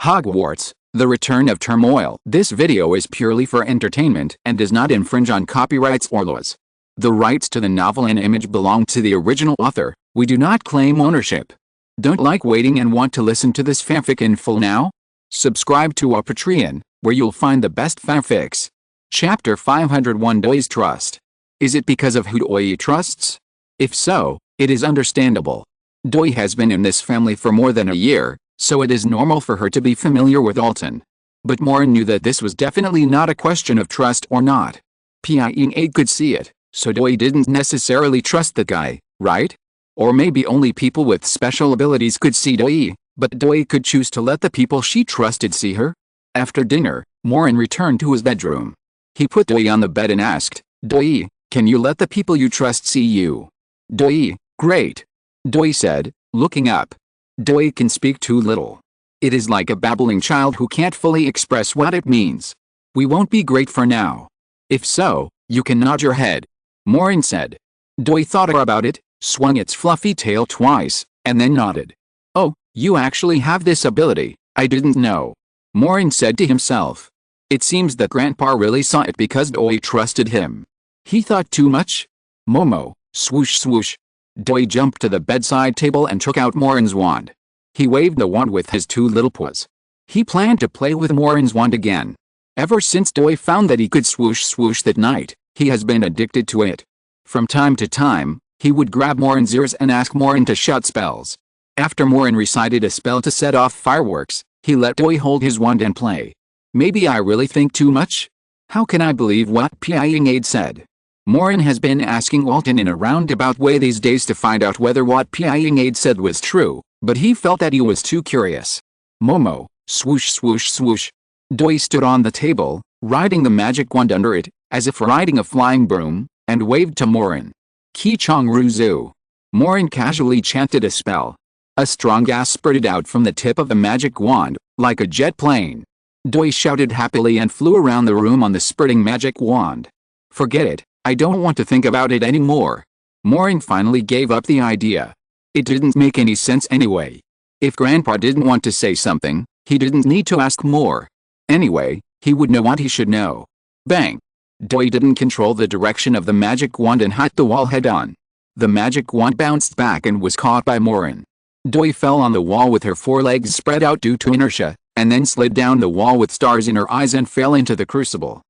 Hogwarts, The Return of Turmoil. This video is purely for entertainment and does not infringe on copyrights or laws. The rights to the novel and image belong to the original author. We do not claim ownership. Don't like waiting and want to listen to this fanfic in full now? Subscribe to our Patreon, where you'll find the best fanfics. Chapter 501 Doi's Trust. Is it because of who Doi trusts? If so, it is understandable. Doi has been in this family for more than a year, so it is normal for her to be familiar with Alton. But Maureen knew that this was definitely not a question of trust or not. Pying could see it, so Doi didn't necessarily trust the guy, right? Or maybe only people with special abilities could see Doi, but Doi could choose to let the people she trusted see her. After dinner, Maureen returned to his bedroom. He put Doi on the bed and asked, "Doi, can you let the people you trust see you?" "Doi, great," Doi said, looking up. Doi can speak too little. It is like a babbling child who can't fully express what it means. "We won't be great for now. If so, you can nod your head," Maureen said. Doi thought about it, swung its fluffy tail twice, and then nodded. "Oh, you actually have this ability, I didn't know," Maureen said to himself. It seems that Grandpa really saw it because Doi trusted him. He thought too much? Momo, swoosh swoosh. Doi jumped to the bedside table and took out Maureen's wand. He waved the wand with his two little paws. He planned to play with Maureen's wand again. Ever since Doi found that he could swoosh swoosh that night, he has been addicted to it. From time to time, he would grab Maureen's ears and ask Maureen to shout spells. After Maureen recited a spell to set off fireworks, he let Doi hold his wand and play. Maybe I really think too much? How can I believe what Pying said? Maureen has been asking Alton in a roundabout way these days to find out whether what Pying said was true, but he felt that he was too curious. Momo, swoosh swoosh swoosh. Doi stood on the table, riding the magic wand under it, as if riding a flying broom, and waved to Maureen. Ki Chong Ruzu. Maureen casually chanted a spell. A strong gas spurted out from the tip of the magic wand, like a jet plane. Doi shouted happily and flew around the room on the spurting magic wand. "Forget it, I don't want to think about it anymore." Maureen finally gave up the idea. It didn't make any sense anyway. If Grandpa didn't want to say something, he didn't need to ask more. Anyway, he would know what he should know. Bang! Doi didn't control the direction of the magic wand and hit the wall head-on. The magic wand bounced back and was caught by Maureen. Doi fell on the wall with her forelegs spread out due to inertia, and then slid down the wall with stars in her eyes and fell into the crucible.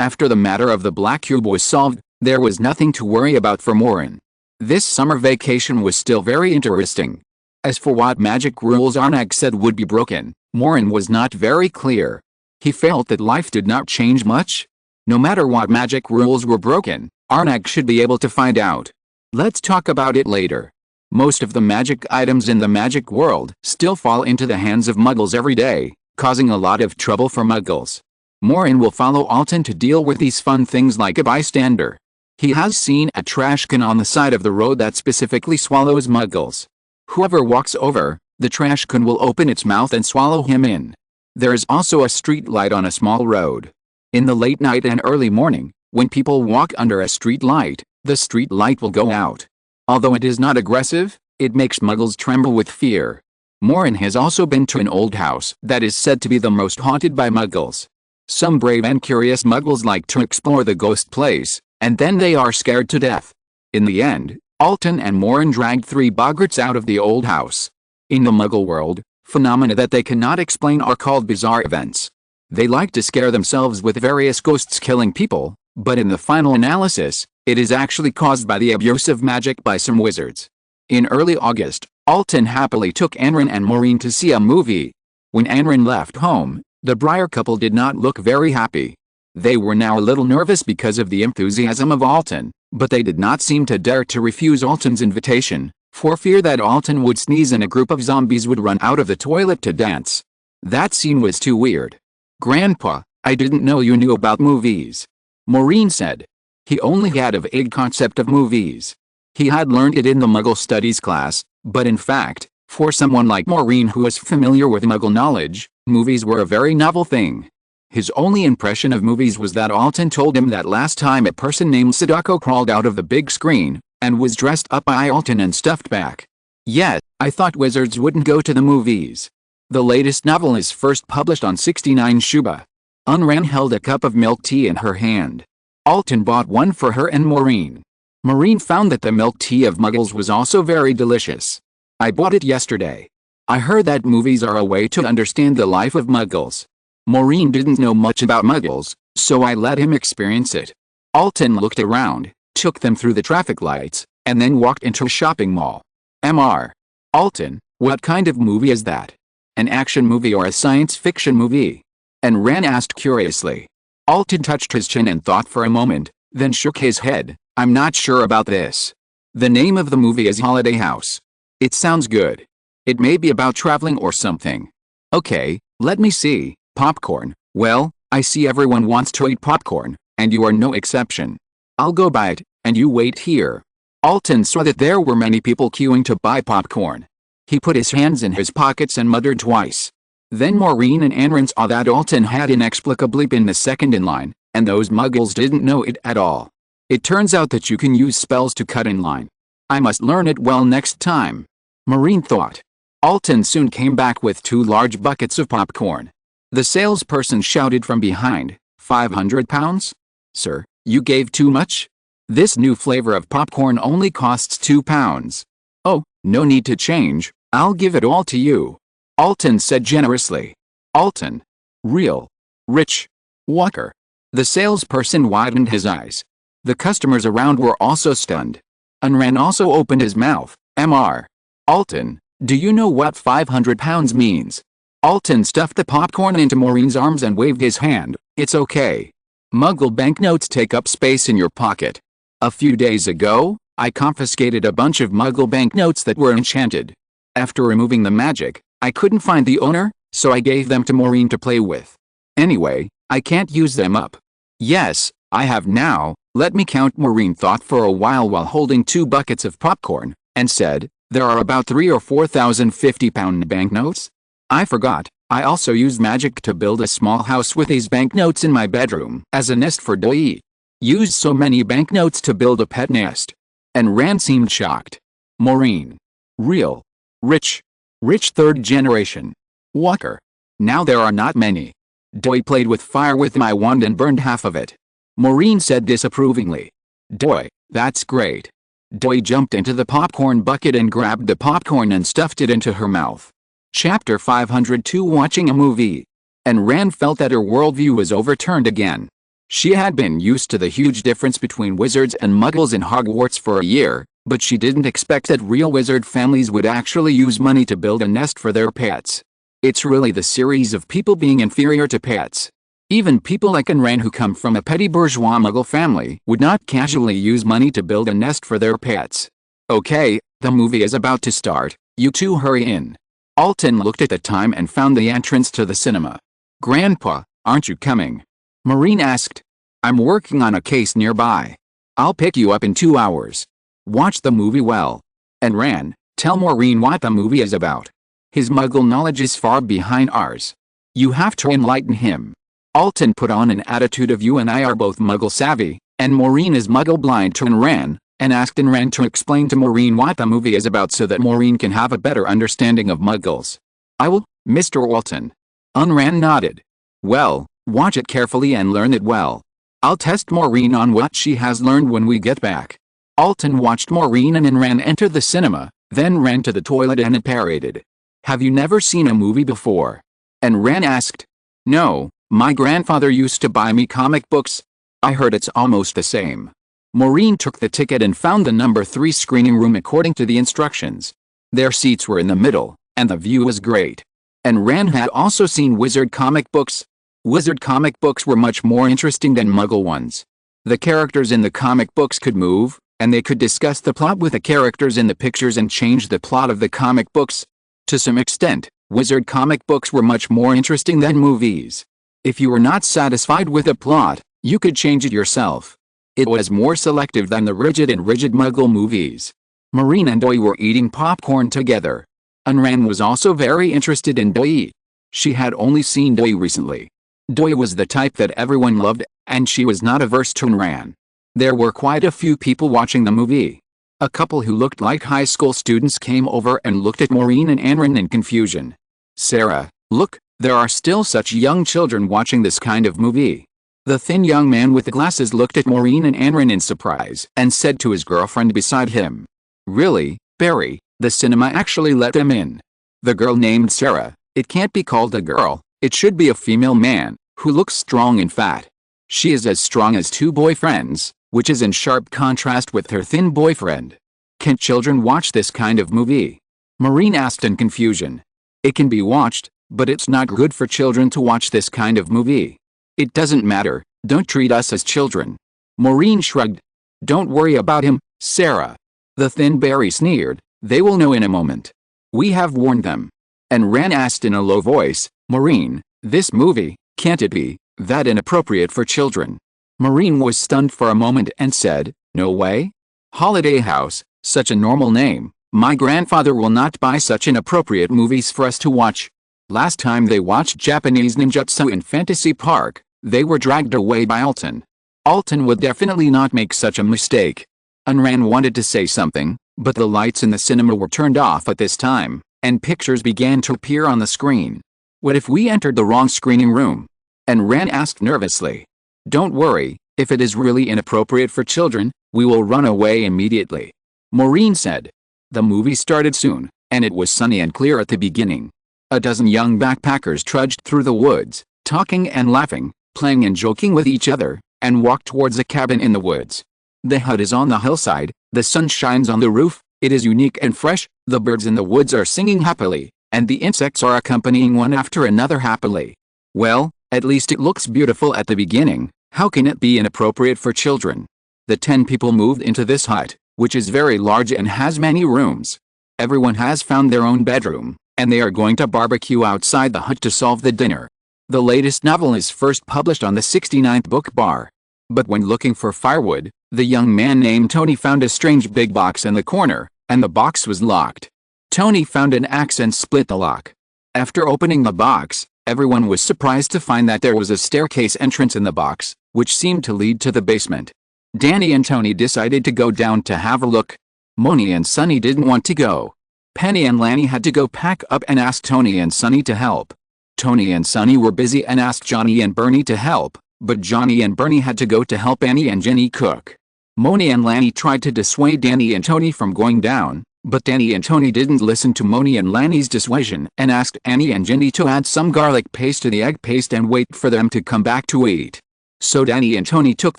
After the matter of the black cube was solved, there was nothing to worry about for Maureen. This summer vacation was still very interesting. As for what magic rules Arnag said would be broken, Maureen was not very clear. He felt that life did not change much. No matter what magic rules were broken, Arnag should be able to find out. Let's talk about it later. Most of the magic items in the magic world still fall into the hands of Muggles every day, causing a lot of trouble for Muggles. Maureen will follow Alton to deal with these fun things like a bystander. He has seen a trash can on the side of the road that specifically swallows Muggles. Whoever walks over, the trash can will open its mouth and swallow him in. There is also a street light on a small road. In the late night and early morning, when people walk under a street light, the street light will go out. Although it is not aggressive, it makes Muggles tremble with fear. Maureen has also been to an old house that is said to be the most haunted by Muggles. Some brave and curious Muggles like to explore the ghost place, and then they are scared to death. In the end, Alton and Maureen dragged 3 boggarts out of the old house. In the Muggle world, phenomena that they cannot explain are called bizarre events. They like to scare themselves with various ghosts killing people, but in the final analysis, it is actually caused by the abuse of magic by some wizards. In early August, Alton happily took Anrin and Maureen to see a movie. When Anrin left home, the Briar couple did not look very happy. They were now a little nervous because of the enthusiasm of Alton, but they did not seem to dare to refuse Alton's invitation, for fear that Alton would sneeze and a group of zombies would run out of the toilet to dance. That scene was too weird. "Grandpa, I didn't know you knew about movies," Maureen said. He only had a vague concept of movies. He had learned it in the Muggle studies class, but in fact, for someone like Maureen who was familiar with Muggle knowledge, movies were a very novel thing. His only impression of movies was that Alton told him that last time a person named Sadako crawled out of the big screen, and was dressed up by Alton and stuffed back. "Yet, I thought wizards wouldn't go to the movies." The latest novel is first published on 69 Shuba. Unran held a cup of milk tea in her hand. Alton bought one for her and Maureen. Maureen found that the milk tea of Muggles was also very delicious. I bought it yesterday. I heard that movies are a way to understand the life of Muggles. Maureen didn't know much about Muggles, so I let him experience it. Alton looked around, took them through the traffic lights, and then walked into a shopping mall. Mr. Alton, what kind of movie is that? An action movie or a science fiction movie? And Ran asked curiously. Alton touched his chin and thought for a moment, then shook his head. I'm not sure about this. The name of the movie is Holiday House. It sounds good. It may be about traveling or something. Okay, let me see. Popcorn. Well, I see everyone wants to eat popcorn, and you are no exception. I'll go buy it, and you wait here. Alton saw that there were many people queuing to buy popcorn. He put his hands in his pockets and muttered twice. Then Maureen and Anran saw that Alton had inexplicably been the second in line, and those Muggles didn't know it at all. It turns out that you can use spells to cut in line. I must learn it well next time. Maureen thought. Alton soon came back with 2 large buckets of popcorn. The salesperson shouted from behind, £500? Sir, you gave too much? This new flavor of popcorn only costs £2. Oh, no need to change, I'll give it all to you. Alton said generously. Alton. Real. Rich. Walker. The salesperson widened his eyes. The customers around were also stunned. Unran also opened his mouth. Mr. Alton, do you know what £500 means? Alton stuffed the popcorn into Maureen's arms and waved his hand. It's okay. Muggle banknotes take up space in your pocket. A few days ago, I confiscated a bunch of Muggle banknotes that were enchanted. After removing the magic, I couldn't find the owner, so I gave them to Maureen to play with. Anyway, I can't use them up. Yes, I have now. Let me count. Maureen thought for a while holding 2 buckets of popcorn, and said, there are about 3 or 4,000 £50 banknotes. I forgot, I also used magic to build a small house with these banknotes in my bedroom as a nest for Doi. Used so many banknotes to build a pet nest. And Ran seemed shocked. Maureen. Real. Rich. Rich 3rd generation. Walker. Now there are not many. Doi played with fire with my wand and burned half of it. Maureen said disapprovingly. Doi, that's great. Doi jumped into the popcorn bucket and grabbed the popcorn and stuffed it into her mouth. Chapter 502. Watching a movie. And Ran felt that her worldview was overturned again. She had been used to the huge difference between wizards and Muggles in Hogwarts for a year, but she didn't expect that real wizard families would actually use money to build a nest for their pets. It's really the series of people being inferior to pets. Even people like Anran who come from a petty bourgeois Muggle family would not casually use money to build a nest for their pets. Okay, the movie is about to start, you two hurry in. Alton looked at the time and found the entrance to the cinema. Grandpa, aren't you coming? Maureen asked. I'm working on a case nearby. I'll pick you up in 2 hours. Watch the movie well. And Ran, tell Maureen what the movie is about. His Muggle knowledge is far behind ours. You have to enlighten him. Alton put on an attitude of you and I are both Muggle savvy, and Maureen is Muggle blind to Anran, and asked Anran to explain to Maureen what the movie is about so that Maureen can have a better understanding of Muggles. I will, Mr. Alton. Anran nodded. Well, watch it carefully and learn it well. I'll test Maureen on what she has learned when we get back. Alton watched Maureen and Anran enter the cinema, then ran to the toilet and apparated. Have you never seen a movie before? Anran asked. No, my grandfather used to buy me comic books. I heard it's almost the same. Maureen took the ticket and found the number 3 screening room according to the instructions. Their seats were in the middle, and the view was great. Anran had also seen wizard comic books. Wizard comic books were much more interesting than Muggle ones. The characters in the comic books could move, and they could discuss the plot with the characters in the pictures and change the plot of the comic books. To some extent, wizard comic books were much more interesting than movies. If you were not satisfied with a plot, you could change it yourself. It was more selective than the rigid Muggle movies. Maureen and Doi were eating popcorn together. Anran was also very interested in Doi. She had only seen Doi recently. Doi was the type that everyone loved, and she was not averse to Anran. There were quite a few people watching the movie. A couple who looked like high school students came over and looked at Maureen and Anran in confusion. Sarah, look, there are still such young children watching this kind of movie. The thin young man with the glasses looked at Maureen and Anran in surprise and said to his girlfriend beside him, "Really, Barry, the cinema actually let them in." The girl named Sarah, "It can't be called a girl, it should be a female man, who looks strong and fat. She is as strong as two boyfriends, which is in sharp contrast with her thin boyfriend. Can children watch this kind of movie?" Maureen asked in confusion. "It can be watched, but it's not good for children to watch this kind of movie." "It doesn't matter, don't treat us as children." Maureen shrugged. "Don't worry about him, Sarah." The thin Barry sneered, "They will know in a moment. We have warned them." And Ran asked in a low voice, "Maureen, this movie, can't it be that inappropriate for children?" Maureen was stunned for a moment and said, "No way. Holiday House, such a normal name. My grandfather will not buy such inappropriate movies for us to watch. Last time they watched Japanese ninjutsu in Fantasy Park, they were dragged away by Alton. Alton would definitely not make such a mistake." Anran wanted to say something, but the lights in the cinema were turned off at this time, and pictures began to appear on the screen. "What if we entered the wrong screening room?" Anran asked nervously. "Don't worry, if it is really inappropriate for children, we will run away immediately," Maureen said. The movie started soon, and it was sunny and clear at the beginning. A dozen young backpackers trudged through the woods, talking and laughing, playing and joking with each other, and walked towards a cabin in the woods. The hut is on the hillside, the sun shines on the roof, it is unique and fresh, the birds in the woods are singing happily, and the insects are accompanying one after another happily. Well, at least it looks beautiful at the beginning, how can it be inappropriate for children? The 10 people moved into this hut, which is very large and has many rooms. Everyone has found their own bedroom, and they are going to barbecue outside the hut to solve the dinner. The latest novel is first published on the 69th book bar. But when looking for firewood, the young man named Tony found a strange big box in the corner, and the box was locked. Tony found an axe and split the lock. After opening the box, everyone was surprised to find that there was a staircase entrance in the box, which seemed to lead to the basement. Danny and Tony decided to go down to have a look. Moni and Sunny didn't want to go. Penny and Lanny had to go pack up and asked Tony and Sunny to help. Tony and Sunny were busy and asked Johnny and Bernie to help, but Johnny and Bernie had to go to help Annie and Jenny cook. Moni and Lanny tried to dissuade Danny and Tony from going down, but Danny and Tony didn't listen to Moni and Lanny's dissuasion and asked Annie and Jenny to add some garlic paste to the egg paste and wait for them to come back to eat. So Danny and Tony took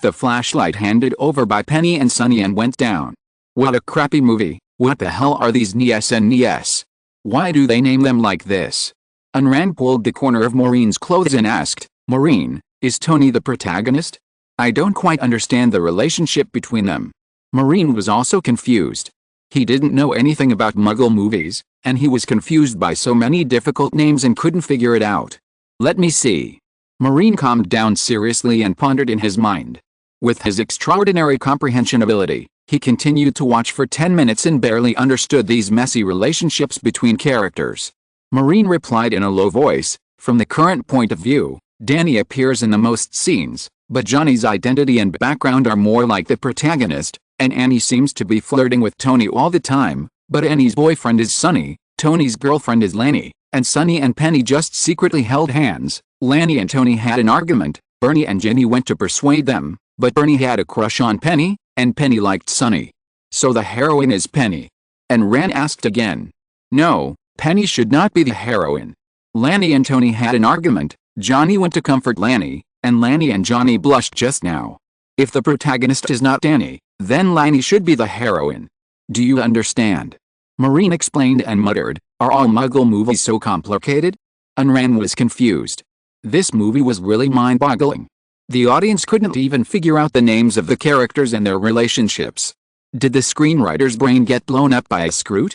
the flashlight handed over by Penny and Sunny and went down. What a crappy movie, what the hell are these Nies and Nies? Why do they name them like this? Anran pulled the corner of Maureen's clothes and asked, "Maureen, is Tony the protagonist? I don't quite understand the relationship between them." Maureen was also confused. He didn't know anything about Muggle movies, and he was confused by so many difficult names and couldn't figure it out. "Let me see." Maureen calmed down seriously and pondered in his mind. With his extraordinary comprehension ability, he continued to watch for 10 minutes and barely understood these messy relationships between characters. Maureen replied in a low voice, "From the current point of view, Danny appears in the most scenes, but Johnny's identity and background are more like the protagonist, and Annie seems to be flirting with Tony all the time, but Annie's boyfriend is Sunny, Tony's girlfriend is Lanny, and Sunny and Penny just secretly held hands. Lanny and Tony had an argument, Bernie and Jenny went to persuade them, but Bernie had a crush on Penny, and Penny liked Sunny. So the heroine is Penny." And Ran asked again. "No, Penny should not be the heroine. Lanny and Tony had an argument, Johnny went to comfort Lanny, and Lanny and Johnny blushed just now. If the protagonist is not Danny, then Lanny should be the heroine. Do you understand?" Maureen explained and muttered, "Are all Muggle movies so complicated?" Anran was confused. This movie was really mind-boggling. The audience couldn't even figure out the names of the characters and their relationships. Did the screenwriter's brain get blown up by a screw?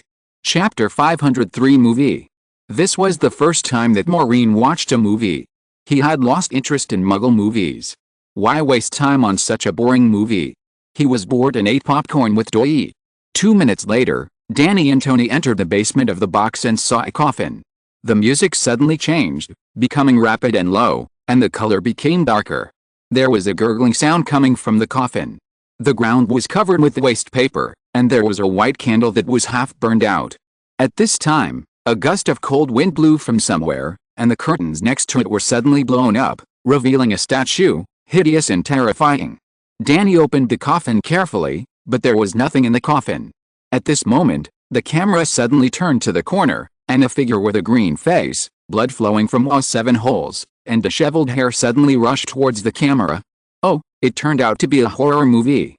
Chapter 503 Movie. This was the first time that Maureen watched a movie. He had lost interest in Muggle movies. Why waste time on such a boring movie? He was bored and ate popcorn with Doi. 2 minutes later, Danny and Tony entered the basement of the box and saw a coffin. The music suddenly changed, becoming rapid and low, and the color became darker. There was a gurgling sound coming from the coffin. The ground was covered with waste paper, and there was a white candle that was half burned out. At this time, A gust of cold wind blew from somewhere, and the curtains next to it were suddenly blown up, revealing a statue, hideous and terrifying. Danny opened the coffin carefully, but there was nothing in the coffin. At this moment, the camera suddenly turned to the corner, and a figure with a green face, blood flowing from all 7 holes, and disheveled hair suddenly rushed towards the camera. Oh, it turned out to be a horror movie.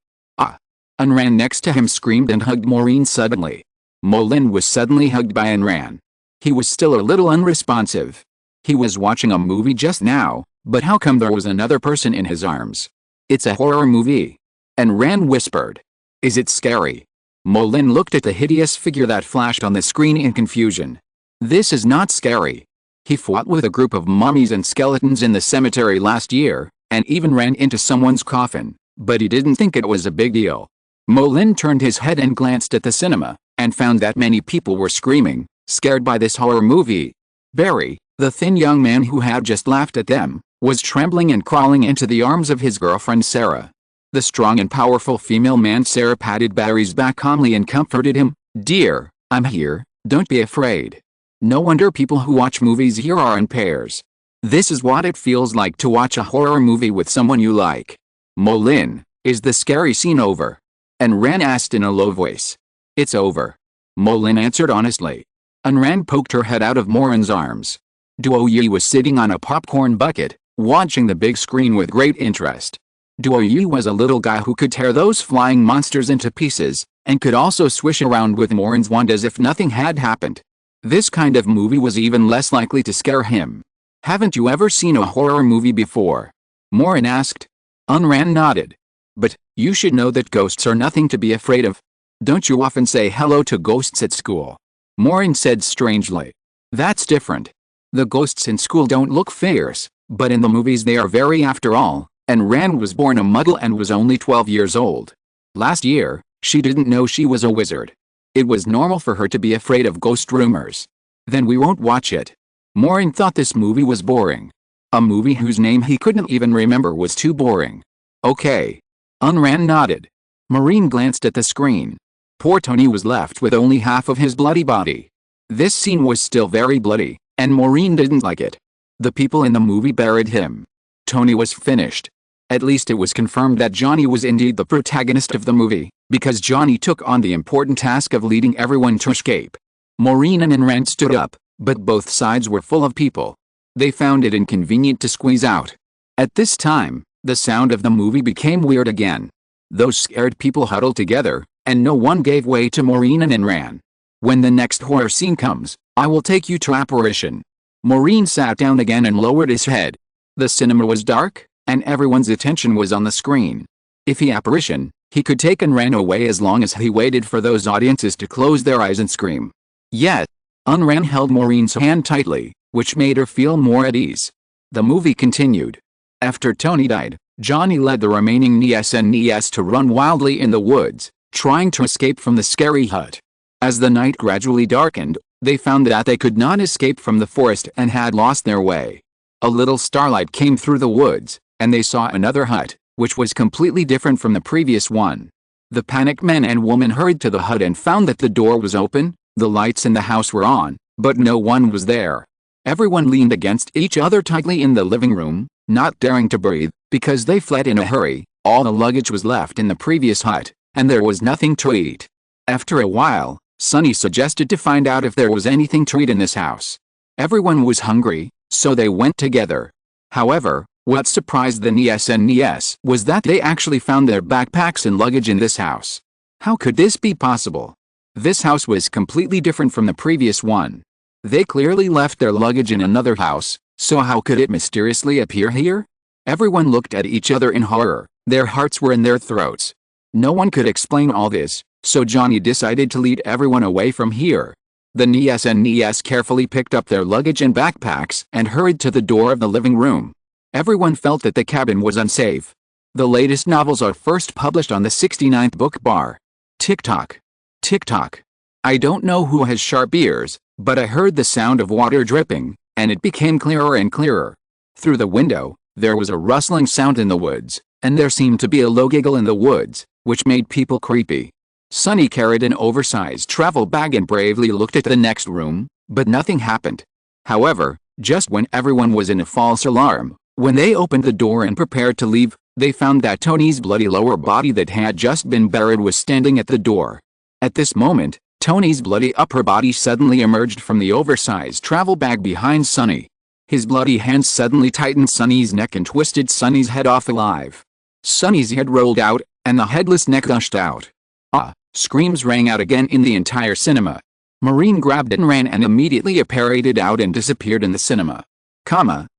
Unran next to him screamed and hugged Maureen suddenly. Molin was suddenly hugged by Unran. He was still a little unresponsive. He was watching a movie just now, but how come there was another person in his arms? It's a horror movie. Unran whispered. Is it scary? Molin looked at the hideous figure that flashed on the screen in confusion. This is not scary. He fought with a group of mummies and skeletons in the cemetery last year, and even ran into someone's coffin, but he didn't think it was a big deal. Molin turned his head and glanced at the cinema, and found that many people were screaming, scared by this horror movie. Barry, the thin young man who had just laughed at them, was trembling and crawling into the arms of his girlfriend Sarah. The strong and powerful female man Sarah patted Barry's back calmly and comforted him. Dear, I'm here, don't be afraid. No wonder people who watch movies here are in pairs. This is what it feels like to watch a horror movie with someone you like. Molin, is the scary scene over? Unran asked in a low voice. It's over. Molin answered honestly. Unran poked her head out of Morin's arms. Duoyi was sitting on a popcorn bucket, watching the big screen with great interest. Duoyi was a little guy who could tear those flying monsters into pieces, and could also swish around with Morin's wand as if nothing had happened. This kind of movie was even less likely to scare him. Haven't you ever seen a horror movie before? Morin asked. Unran nodded. But, you should know that ghosts are nothing to be afraid of. Don't you often say hello to ghosts at school? Morin said strangely. That's different. The ghosts in school don't look fierce, but in the movies they are very after all, and Ran was born a Muggle and was only 12 years old. Last year, she didn't know she was a wizard. It was normal for her to be afraid of ghost rumors. Then we won't watch it. Morin thought this movie was boring. A movie whose name he couldn't even remember was too boring. Okay. Unran nodded. Maureen glanced at the screen. Poor Tony was left with only half of his bloody body. This scene was still very bloody, and Maureen didn't like it. The people in the movie buried him. Tony was finished. At least it was confirmed that Johnny was indeed the protagonist of the movie, because Johnny took on the important task of leading everyone to escape. Maureen and Unran stood up, but both sides were full of people. They found it inconvenient to squeeze out. At this time, the sound of the movie became weird again. Those scared people huddled together, and no one gave way to Maureen and Unran. When the next horror scene comes, I will take you to apparition. Maureen sat down again and lowered his head. The cinema was dark, and everyone's attention was on the screen. If he apparition, he could take Unran away as long as he waited for those audiences to close their eyes and scream. Yet, Unran held Maureen's hand tightly, which made her feel more at ease. The movie continued. After Tony died, Johnny led the remaining Nies and Nies to run wildly in the woods, trying to escape from the scary hut. As the night gradually darkened, they found that they could not escape from the forest and had lost their way. A little starlight came through the woods, and they saw another hut, which was completely different from the previous one. The panicked men and woman hurried to the hut and found that the door was open, the lights in the house were on, but no one was there. Everyone leaned against each other tightly in the living room, not daring to breathe, because they fled in a hurry. All the luggage was left in the previous hut, and there was nothing to eat. After a while, Sunny suggested to find out if there was anything to eat in this house. Everyone was hungry, so they went together. However, what surprised the Nies and Nies was that they actually found their backpacks and luggage in this house. How could this be possible? This house was completely different from the previous one. They clearly left their luggage in another house, so how could it mysteriously appear here? Everyone looked at each other in horror. Their hearts were in their throats. No one could explain all this, so Johnny decided to lead everyone away from here. The Nies and Nies carefully picked up their luggage and backpacks and hurried to the door of the living room. Everyone felt that the cabin was unsafe. The latest novels are first published on the 69th book bar. Tick-tock. Tick-tock. I don't know who has sharp ears, but I heard the sound of water dripping, and it became clearer and clearer. Through the window, there was a rustling sound in the woods, and there seemed to be a low giggle in the woods, which made people creepy. Sunny carried an oversized travel bag and bravely looked at the next room, but nothing happened. However, just when everyone was in a false alarm, when they opened the door and prepared to leave, they found that Tony's bloody lower body that had just been buried was standing at the door. At this moment, Tony's bloody upper body suddenly emerged from the oversized travel bag behind Sunny. His bloody hands suddenly tightened Sunny's neck and twisted Sunny's head off alive. Sunny's head rolled out, and the headless neck gushed out. Ah! Screams rang out again in the entire cinema. Maureen grabbed it and ran and immediately apparated out and disappeared in the cinema.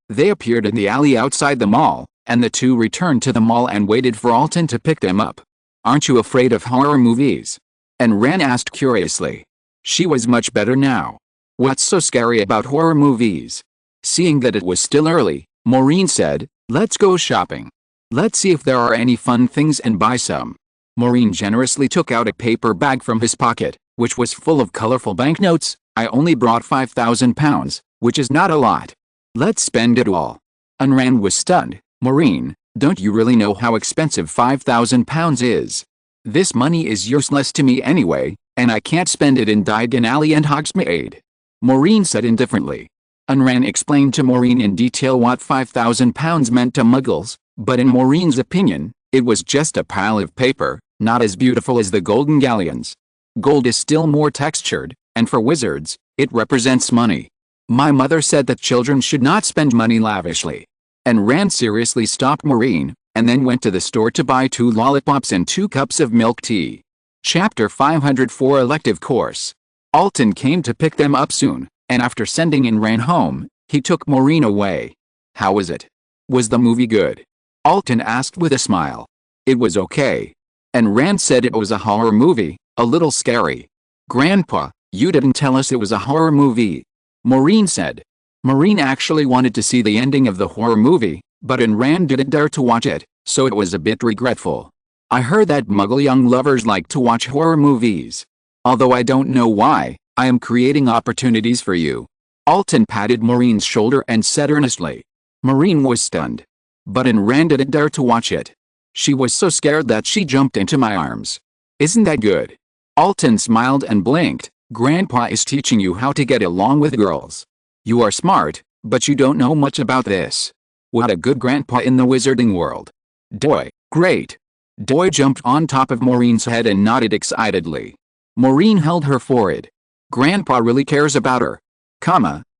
They appeared in the alley outside the mall, and the two returned to the mall and waited for Alton to pick them up. "Aren't you afraid of horror movies?" and Ran asked curiously. She was much better now. "What's so scary about horror movies?" Seeing that it was still early, Maureen said, "Let's go shopping. Let's see if there are any fun things and buy some." Maureen generously took out a paper bag from his pocket, which was full of colorful banknotes. "I only brought £5,000, which is not a lot. Let's spend it all." Ran was stunned. "Maureen, don't you really know how expensive £5,000 is? This money is useless to me anyway, and I can't spend it in Diagon Alley and Hogsmeade." Maureen said indifferently. Ran explained to Maureen in detail what £5,000 meant to Muggles, but in Maureen's opinion, it was just a pile of paper, not as beautiful as the golden galleons. Gold is still more textured, and for wizards, it represents money. "My mother said that children should not spend money lavishly." And Ran seriously stopped Maureen, and then went to the store to buy 2 lollipops and 2 cups of milk tea. Chapter 504 Elective Course. Alton came to pick them up soon, and after sending in Ran home, he took Maureen away. "How was it? Was the movie good?" Alton asked with a smile. "It was okay." And Ran said it was a horror movie, a little scary. "Grandpa, you didn't tell us it was a horror movie," Maureen said. Maureen actually wanted to see the ending of the horror movie, but Ran didn't dare to watch it, so it was a bit regretful. "I heard that Muggle young lovers like to watch horror movies. Although I don't know why, I am creating opportunities for you." Alton patted Maureen's shoulder and said earnestly. Maureen was stunned. But Ran didn't dare to watch it. She was so scared that she jumped into my arms. "Isn't that good?" Alton smiled and blinked. "Grandpa is teaching you how to get along with girls. You are smart, but you don't know much about this. What a good grandpa in the wizarding world." "Doi, great." Doi jumped on top of Maureen's head and nodded excitedly. Maureen held her forehead. Grandpa really cares about her.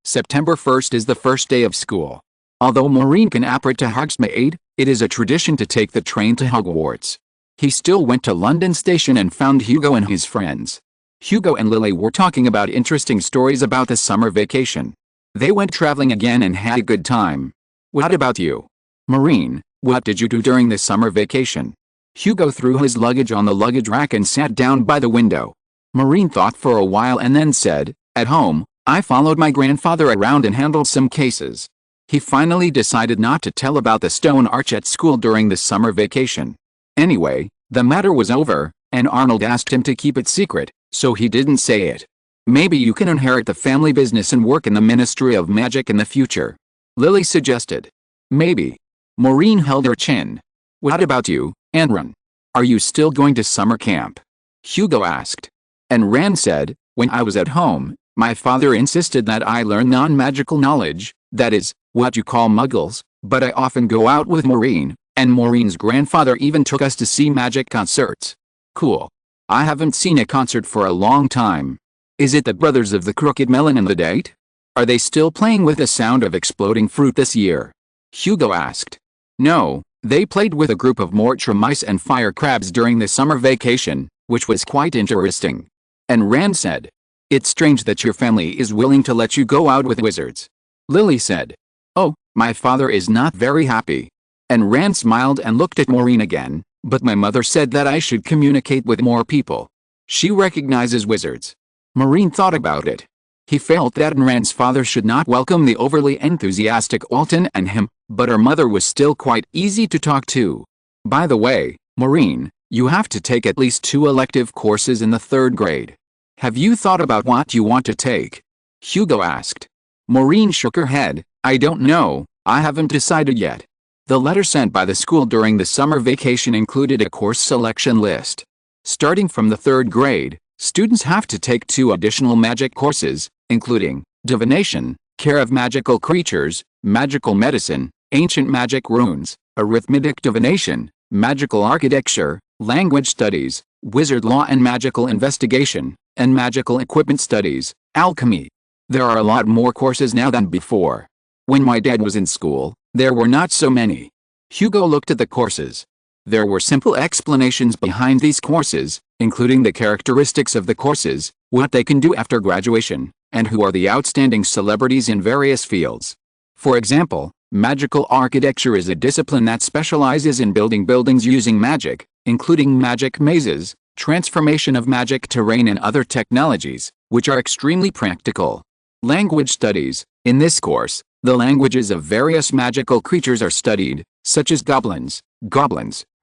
September 1st is the first day of school. Although Maureen can apparate to Hogsmeade, it is a tradition to take the train to Hogwarts. He still went to London Station and found Hugo and his friends. Hugo and Lily were talking about interesting stories about the summer vacation. They went traveling again and had a good time. "What about you? Maureen, what did you do during the summer vacation?" Hugo threw his luggage on the luggage rack and sat down by the window. Maureen thought for a while and then said, "At home, I followed my grandfather around and handled some cases." He finally decided not to tell about the stone arch at school during the summer vacation. Anyway, the matter was over, and Arnold asked him to keep it secret, so he didn't say it. "Maybe you can inherit the family business and work in the Ministry of Magic in the future," Lily suggested. "Maybe." Maureen held her chin. "What about you, Ran? Are you still going to summer camp?" Hugo asked. And Ran said, "When I was at home, my father insisted that I learn non-magical knowledge, that is, what you call Muggles, but I often go out with Maureen, and Maureen's grandfather even took us to see magic concerts." "Cool. I haven't seen a concert for a long time. Is it the Brothers of the Crooked Melon and the Date? Are they still playing with the sound of exploding fruit this year?" Hugo asked. "No, they played with a group of Mortra mice and fire crabs during the summer vacation, which was quite interesting." And Ran said, "It's strange that your family is willing to let you go out with wizards." Lily said, "Oh, my father is not very happy." And Ran smiled and looked at Maureen again, "But my mother said that I should communicate with more people. She recognizes wizards." Maureen thought about it. He felt that Ran's father should not welcome the overly enthusiastic Alton and him, but her mother was still quite easy to talk to. "By the way, Maureen, you have to take at least 2 elective courses in the 3rd grade. Have you thought about what you want to take?" Hugo asked. Maureen shook her head. "I don't know, I haven't decided yet." The letter sent by the school during the summer vacation included a course selection list. Starting from the 3rd grade, students have to take 2 additional magic courses, including divination, care of magical creatures, magical medicine, ancient magic runes, arithmetic divination, magical architecture, language studies, wizard law and magical investigation, and magical equipment studies, alchemy. There are a lot more courses now than before. When my dad was in school, there were not so many. Hugo looked at the courses. There were simple explanations behind these courses, including the characteristics of the courses, what they can do after graduation, and who are the outstanding celebrities in various fields. For example, magical architecture is a discipline that specializes in building buildings using magic, including magic mazes, transformation of magic terrain and other technologies, which are extremely practical. Language studies. In this course, the languages of various magical creatures are studied, such as goblins,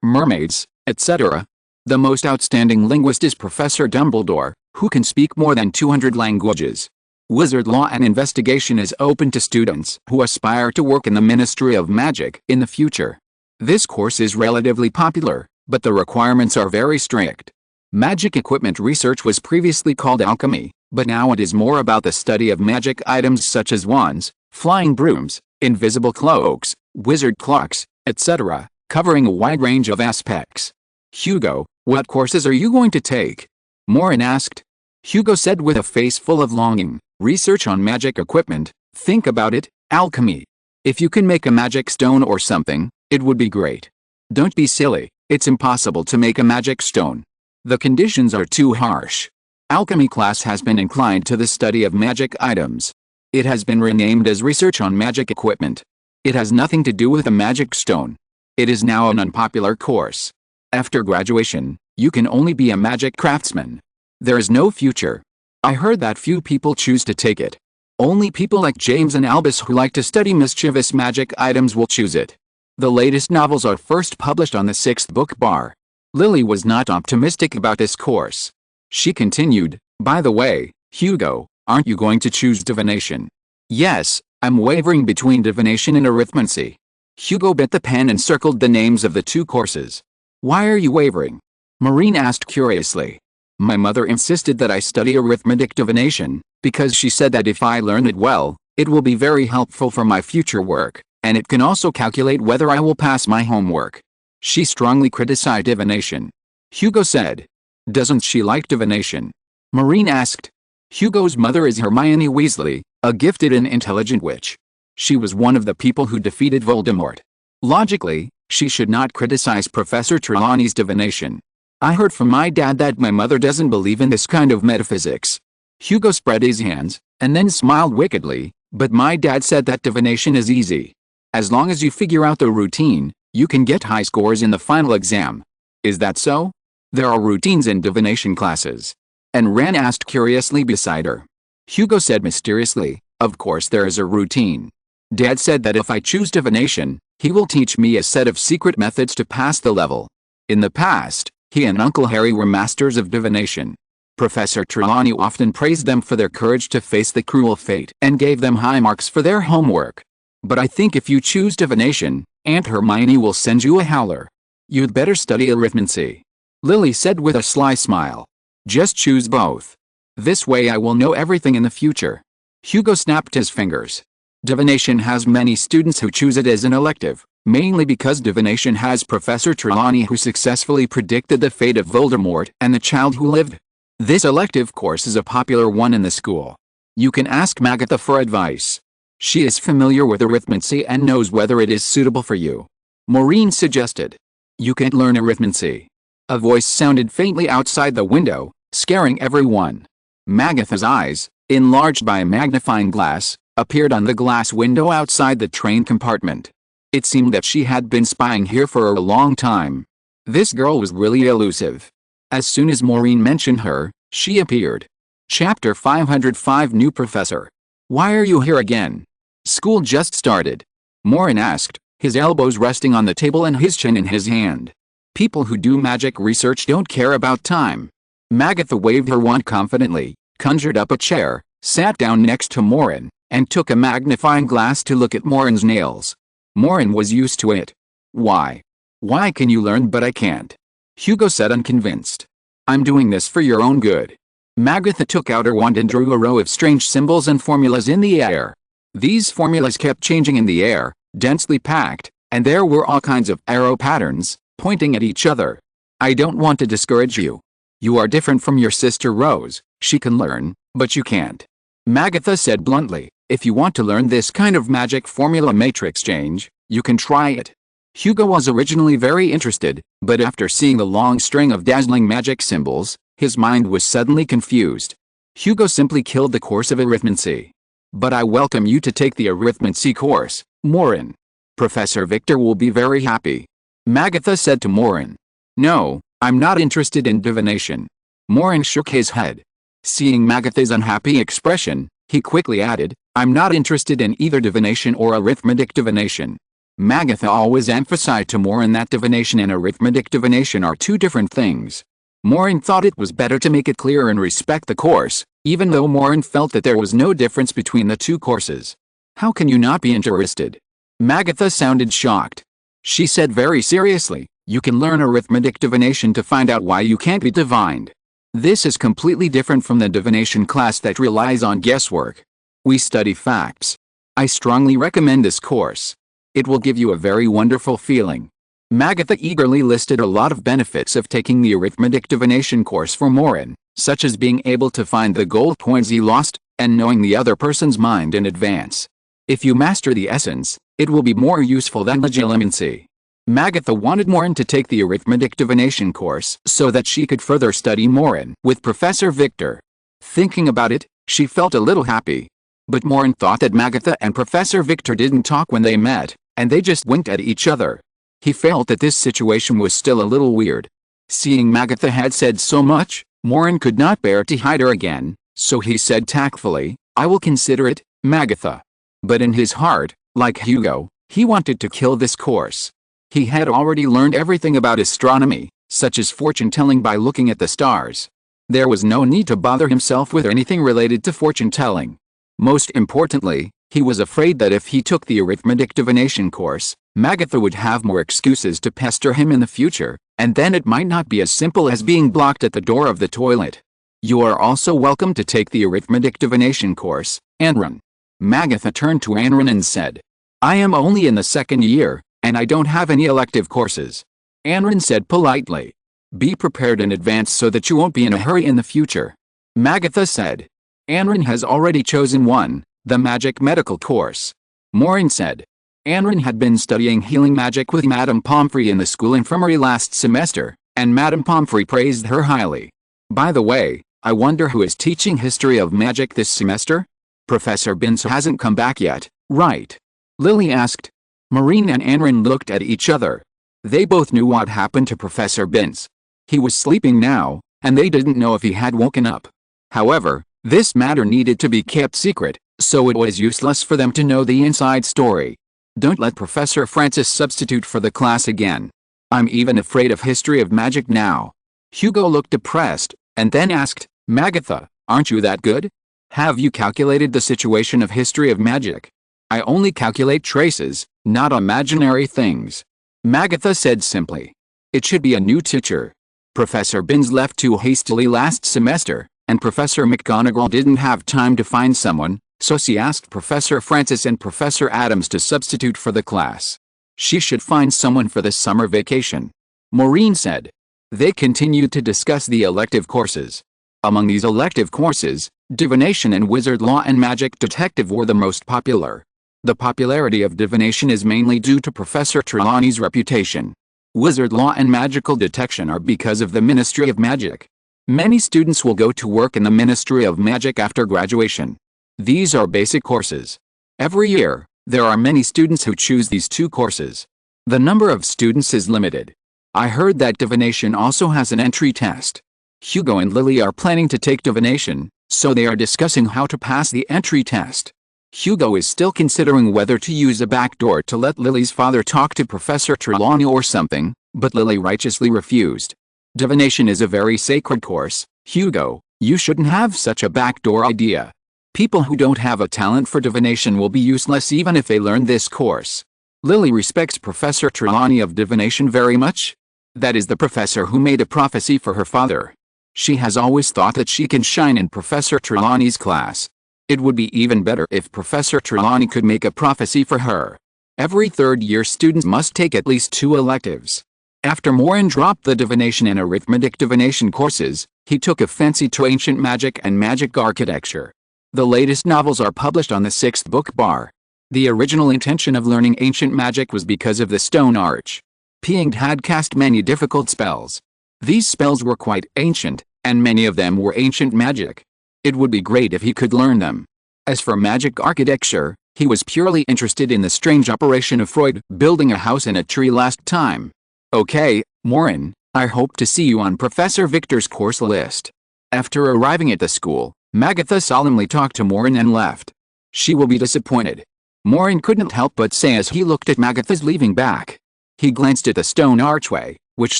mermaids, etc. The most outstanding linguist is Professor Dumbledore, who can speak more than 200 languages. Wizard law and investigation is open to students who aspire to work in the Ministry of Magic in the future. This course is relatively popular, but the requirements are very strict. Magic equipment research was previously called alchemy, but now it is more about the study of magic items such as wands, flying brooms, invisible cloaks, wizard clocks, etc., covering a wide range of aspects. Hugo, what courses are you going to take? Maureen asked. Hugo said with a face full of longing, research on magic equipment, think about it, alchemy. If you can make a magic stone or something, it would be great. Don't be silly, it's impossible to make a magic stone. The conditions are too harsh. Alchemy class has been inclined to the study of magic items. It has been renamed as research on magic equipment. It has nothing to do with a magic stone. It is now an unpopular course. After graduation, you can only be a magic craftsman. There is no future. I heard that few people choose to take it. Only people like James and Albus who like to study mischievous magic items will choose it. The latest novels are first published on the 6th book bar. Lily was not optimistic about this course. She continued, by the way, Hugo, aren't you going to choose divination? Yes, I'm wavering between divination and arithmancy. Hugo bit the pen and circled the names of the two courses. Why are you wavering? Maureen asked curiously. My mother insisted that I study arithmetic divination, because she said that if I learn it well, it will be very helpful for my future work, and it can also calculate whether I will pass my homework. She strongly criticized divination. Hugo said. Doesn't she like divination? Maureen asked. Hugo's mother is Hermione Weasley, a gifted and intelligent witch. She was one of the people who defeated Voldemort. Logically, she should not criticize Professor Trelawney's divination. I heard from my dad that my mother doesn't believe in this kind of metaphysics. Hugo spread his hands, and then smiled wickedly, but my dad said that divination is easy. As long as you figure out the routine, you can get high scores in the final exam. Is that so? There are routines in divination classes. And Ran asked curiously beside her. Hugo said mysteriously, of course there is a routine. Dad said that if I choose divination, he will teach me a set of secret methods to pass the level. In the past, he and Uncle Harry were masters of divination. Professor Trelawney often praised them for their courage to face the cruel fate and gave them high marks for their homework. But I think if you choose divination, Aunt Hermione will send you a howler. You'd better study arithmancy. Lily said with a sly smile. Just choose both. This way I will know everything in the future. Hugo snapped his fingers. Divination has many students who choose it as an elective, mainly because divination has Professor Trelawney who successfully predicted the fate of Voldemort and the child who lived. This elective course is a popular one in the school. You can ask Magatha for advice. She is familiar with arithmancy and knows whether it is suitable for you. Maureen suggested. You can't learn arithmancy. A voice sounded faintly outside the window, scaring everyone. Magatha's eyes, enlarged by a magnifying glass, appeared on the glass window outside the train compartment. It seemed that she had been spying here for a long time. This girl was really elusive. As soon as Maureen mentioned her, she appeared. Chapter 505 New Professor. Why are you here again? School just started. Maureen asked, his elbows resting on the table and his chin in his hand. People who do magic research don't care about time. Magatha waved her wand confidently, conjured up a chair, sat down next to Maureen, and took a magnifying glass to look at Maureen's nails. Maureen was used to it. Why? Why can you learn but I can't? Hugo said unconvinced. I'm doing this for your own good. Magatha took out her wand and drew a row of strange symbols and formulas in the air. These formulas kept changing in the air, densely packed, and there were all kinds of arrow patterns, pointing at each other. I don't want to discourage you. You are different from your sister Rose. She can learn, but you can't. Magatha said bluntly, if you want to learn this kind of magic formula matrix change, you can try it. Hugo was originally very interested, but after seeing the long string of dazzling magic symbols, his mind was suddenly confused. Hugo simply killed the course of arithmancy. But I welcome you to take the arithmancy course, Maureen. Professor Victor will be very happy. Magatha said to Maureen. No, I'm not interested in divination. Maureen shook his head. Seeing Magatha's unhappy expression, he quickly added, I'm not interested in either divination or arithmetic divination. Magatha always emphasized to Maureen that divination and arithmetic divination are two different things. Maureen thought it was better to make it clear and respect the course, even though Maureen felt that there was no difference between the two courses. How can you not be interested? Magatha sounded shocked. She said very seriously, you can learn arithmetic divination to find out why you can't be divined. This is completely different from the divination class that relies on guesswork. We study facts. I strongly recommend this course. It will give you a very wonderful feeling. Magatha eagerly listed a lot of benefits of taking the arithmetic divination course for Maureen, such as being able to find the gold coins he lost, and knowing the other person's mind in advance. If you master the essence, it will be more useful than legilimency. Magatha wanted Maureen to take the arithmetic divination course so that she could further study Maureen with Professor Victor. Thinking about it, she felt a little happy. But Maureen thought that Magatha and Professor Victor didn't talk when they met, and they just winked at each other. He felt that this situation was still a little weird. Seeing Magatha had said so much, Maureen could not bear to hide her again, so he said tactfully, I will consider it, Magatha. But in his heart, like Hugo, he wanted to kill this course. He had already learned everything about astronomy, such as fortune-telling by looking at the stars. There was no need to bother himself with anything related to fortune-telling. Most importantly, he was afraid that if he took the arithmetic divination course, Magatha would have more excuses to pester him in the future, and then it might not be as simple as being blocked at the door of the toilet. You are also welcome to take the arithmetic divination course, Anran. Magatha turned to Anran and said, I am only in the second year, and I don't have any elective courses. Anran said politely. Be prepared in advance so that you won't be in a hurry in the future. Magatha said. Anran has already chosen one, the magic medical course. Maureen said. Anran had been studying healing magic with Madame Pomfrey in the school infirmary last semester, and Madame Pomfrey praised her highly. By the way, I wonder who is teaching history of magic this semester? Professor Binns hasn't come back yet, right? Lily asked. Maureen and Anran looked at each other. They both knew what happened to Professor Binns. He was sleeping now, and they didn't know if he had woken up. However, this matter needed to be kept secret, so it was useless for them to know the inside story. Don't let Professor Francis substitute for the class again. I'm even afraid of history of magic now. Hugo looked depressed, and then asked, Magatha, aren't you that good? Have you calculated the situation of history of magic? I only calculate traces, not imaginary things. Magatha said simply. It should be a new teacher. Professor Binns left too hastily last semester, and Professor McGonagall didn't have time to find someone, so she asked Professor Francis and Professor Adams to substitute for the class. She should find someone for the summer vacation. Maureen said. They continued to discuss the elective courses. Among these elective courses, divination and wizard law and magic detective were the most popular. The popularity of divination is mainly due to Professor Trelawney's reputation. Wizard law and magical detection are because of the Ministry of Magic. Many students will go to work in the Ministry of Magic after graduation. These are basic courses. Every year, there are many students who choose these two courses. The number of students is limited. I heard that divination also has an entry test. Hugo and Lily are planning to take divination, so they are discussing how to pass the entry test. Hugo is still considering whether to use a back door to let Lily's father talk to Professor Trelawney or something, but Lily righteously refused. Divination is a very sacred course, Hugo, you shouldn't have such a backdoor idea. People who don't have a talent for divination will be useless even if they learn this course. Lily respects Professor Trelawney of divination very much. That is the professor who made a prophecy for her father. She has always thought that she can shine in Professor Trelawney's class. It would be even better if Professor Trelawney could make a prophecy for her. Every third-year student must take at least 2 electives. After Maureen dropped the divination and arithmetic divination courses, he took a fancy to ancient magic and magic architecture. The latest novels are published on the 6th book bar. The original intention of learning ancient magic was because of the stone arch. Piengd had cast many difficult spells. These spells were quite ancient, and many of them were ancient magic. It would be great if he could learn them. As for magic architecture, he was purely interested in the strange operation of Freud building a house in a tree last time. Okay, Maureen, I hope to see you on Professor Victor's course list. After arriving at the school, Magatha solemnly talked to Maureen and left. She will be disappointed. Maureen couldn't help but say as he looked at Magatha's leaving back. He glanced at the stone archway, which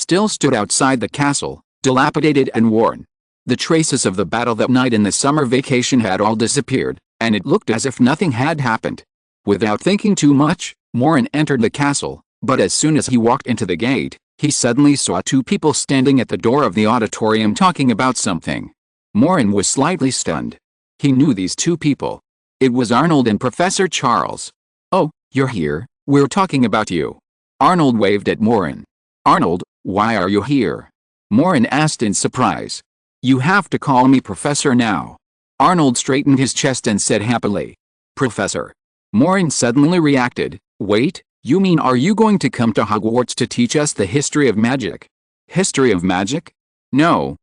still stood outside the castle, dilapidated and worn. The traces of the battle that night in the summer vacation had all disappeared, and it looked as if nothing had happened. Without thinking too much, Maureen entered the castle, but as soon as he walked into the gate, he suddenly saw 2 people standing at the door of the auditorium talking about something. Maureen was slightly stunned. He knew these 2 people. It was Arnold and Professor Charles. "Oh, you're here, we're talking about you." Arnold waved at Maureen. "Arnold, why are you here?" Maureen asked in surprise. "You have to call me Professor now." Arnold straightened his chest and said happily, "Professor." Maureen suddenly reacted, "Wait, you mean are you going to come to Hogwarts to teach us the history of magic?" "History of magic? No,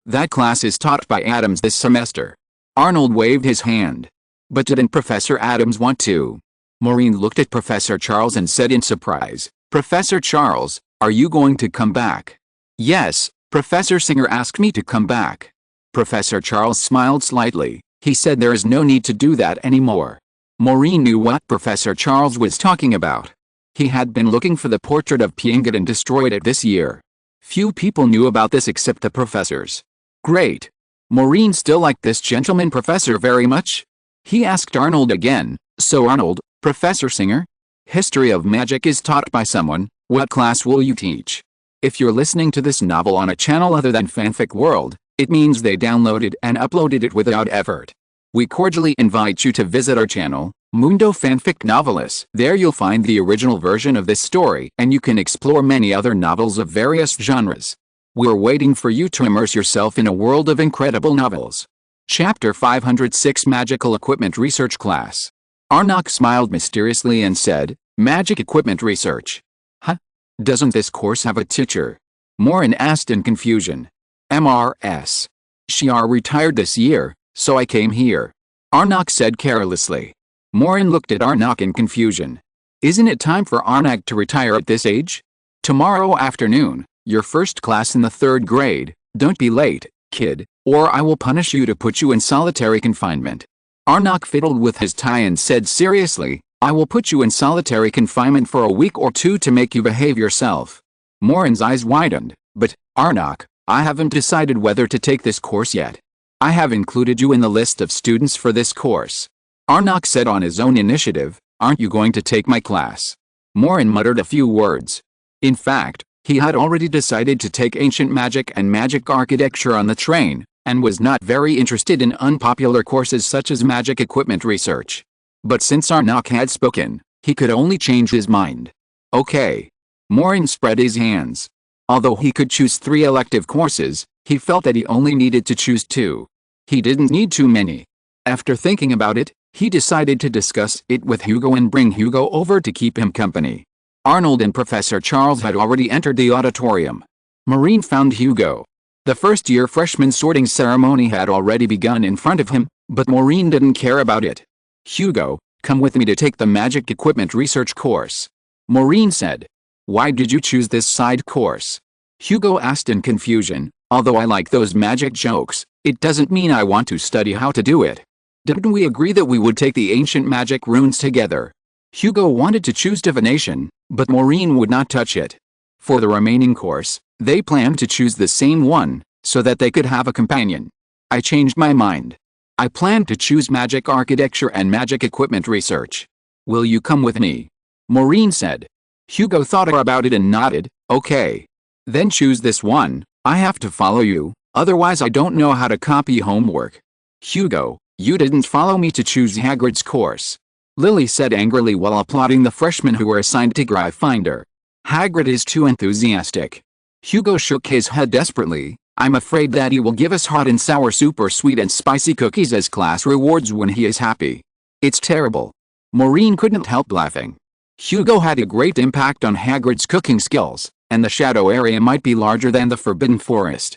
that class is taught by Adams this semester." Arnold waved his hand. "But didn't Professor Adams want to?" Maureen looked at Professor Charles and said in surprise, "Professor Charles, are you going to come back?" "Yes, Professor Singer asked me to come back." Professor Charles smiled slightly. He said there is no need to do that anymore. Maureen knew what Professor Charles was talking about. He had been looking for the portrait of Piengd and destroyed it this year. Few people knew about this except the professors. Great. Maureen still liked this gentleman professor very much. He asked Arnold again, "So Arnold, Professor Singer? History of magic is taught by someone, what class will you teach?" If you're listening to this novel on a channel other than Fanfic World, it means they downloaded and uploaded it without effort. We cordially invite you to visit our channel, Mundo Fanfic Novelis. There you'll find the original version of this story and you can explore many other novels of various genres. We're waiting for you to immerse yourself in a world of incredible novels. Chapter 506 Magical Equipment Research Class. Arnok smiled mysteriously and said, "Magic Equipment Research? Huh? Doesn't this course have a teacher?" Maureen asked in confusion. "MRS. She retired this year, so I came here," Arnok said carelessly. Maureen looked at Arnok in confusion. "Isn't it time for Arnok to retire at this age? Tomorrow afternoon, your first class in the 3rd grade, don't be late, kid, or I will punish you to put you in solitary confinement." Arnok fiddled with his tie and said seriously, "I will put you in solitary confinement for a week or 2 to make you behave yourself." Maureen's eyes widened. "But, Arnok, I haven't decided whether to take this course yet. I have included you in the list of students for this course." Arnok said on his own initiative, "Aren't you going to take my class?" Maureen muttered a few words. In fact, he had already decided to take ancient magic and magic architecture on the train, and was not very interested in unpopular courses such as magic equipment research. But since Arnok had spoken, he could only change his mind. "Okay." Maureen spread his hands. Although he could choose 3 elective courses, he felt that he only needed to choose 2. He didn't need too many. After thinking about it, he decided to discuss it with Hugo and bring Hugo over to keep him company. Arnold and Professor Charles had already entered the auditorium. Maureen found Hugo. The first-year freshman sorting ceremony had already begun in front of him, but Maureen didn't care about it. "Hugo, come with me to take the magic equipment research course," Maureen said. "Why did you choose this side course?" Hugo asked in confusion. "Although I like those magic jokes, it doesn't mean I want to study how to do it. Didn't we agree that we would take the ancient magic runes together?" Hugo wanted to choose divination, but Maureen would not touch it. For the remaining course, they planned to choose the same one, so that they could have a companion. "I changed my mind. I plan to choose magic architecture and magic equipment research. Will you come with me?" Maureen said. Hugo thought about it and nodded. "Okay. Then choose this one. I have to follow you, Otherwise I don't know how to copy homework. Hugo, you didn't follow me to choose Hagrid's course, Lily said angrily while applauding the freshmen who were assigned to Gryffindor. Hagrid is too enthusiastic. Hugo shook his head desperately. I'm afraid that he will give us hot and sour soup or sweet and spicy cookies as class rewards when he is happy. It's terrible. Maureen couldn't help laughing. Hugo had a great impact on Hagrid's cooking skills, and the shadow area might be larger than the Forbidden Forest.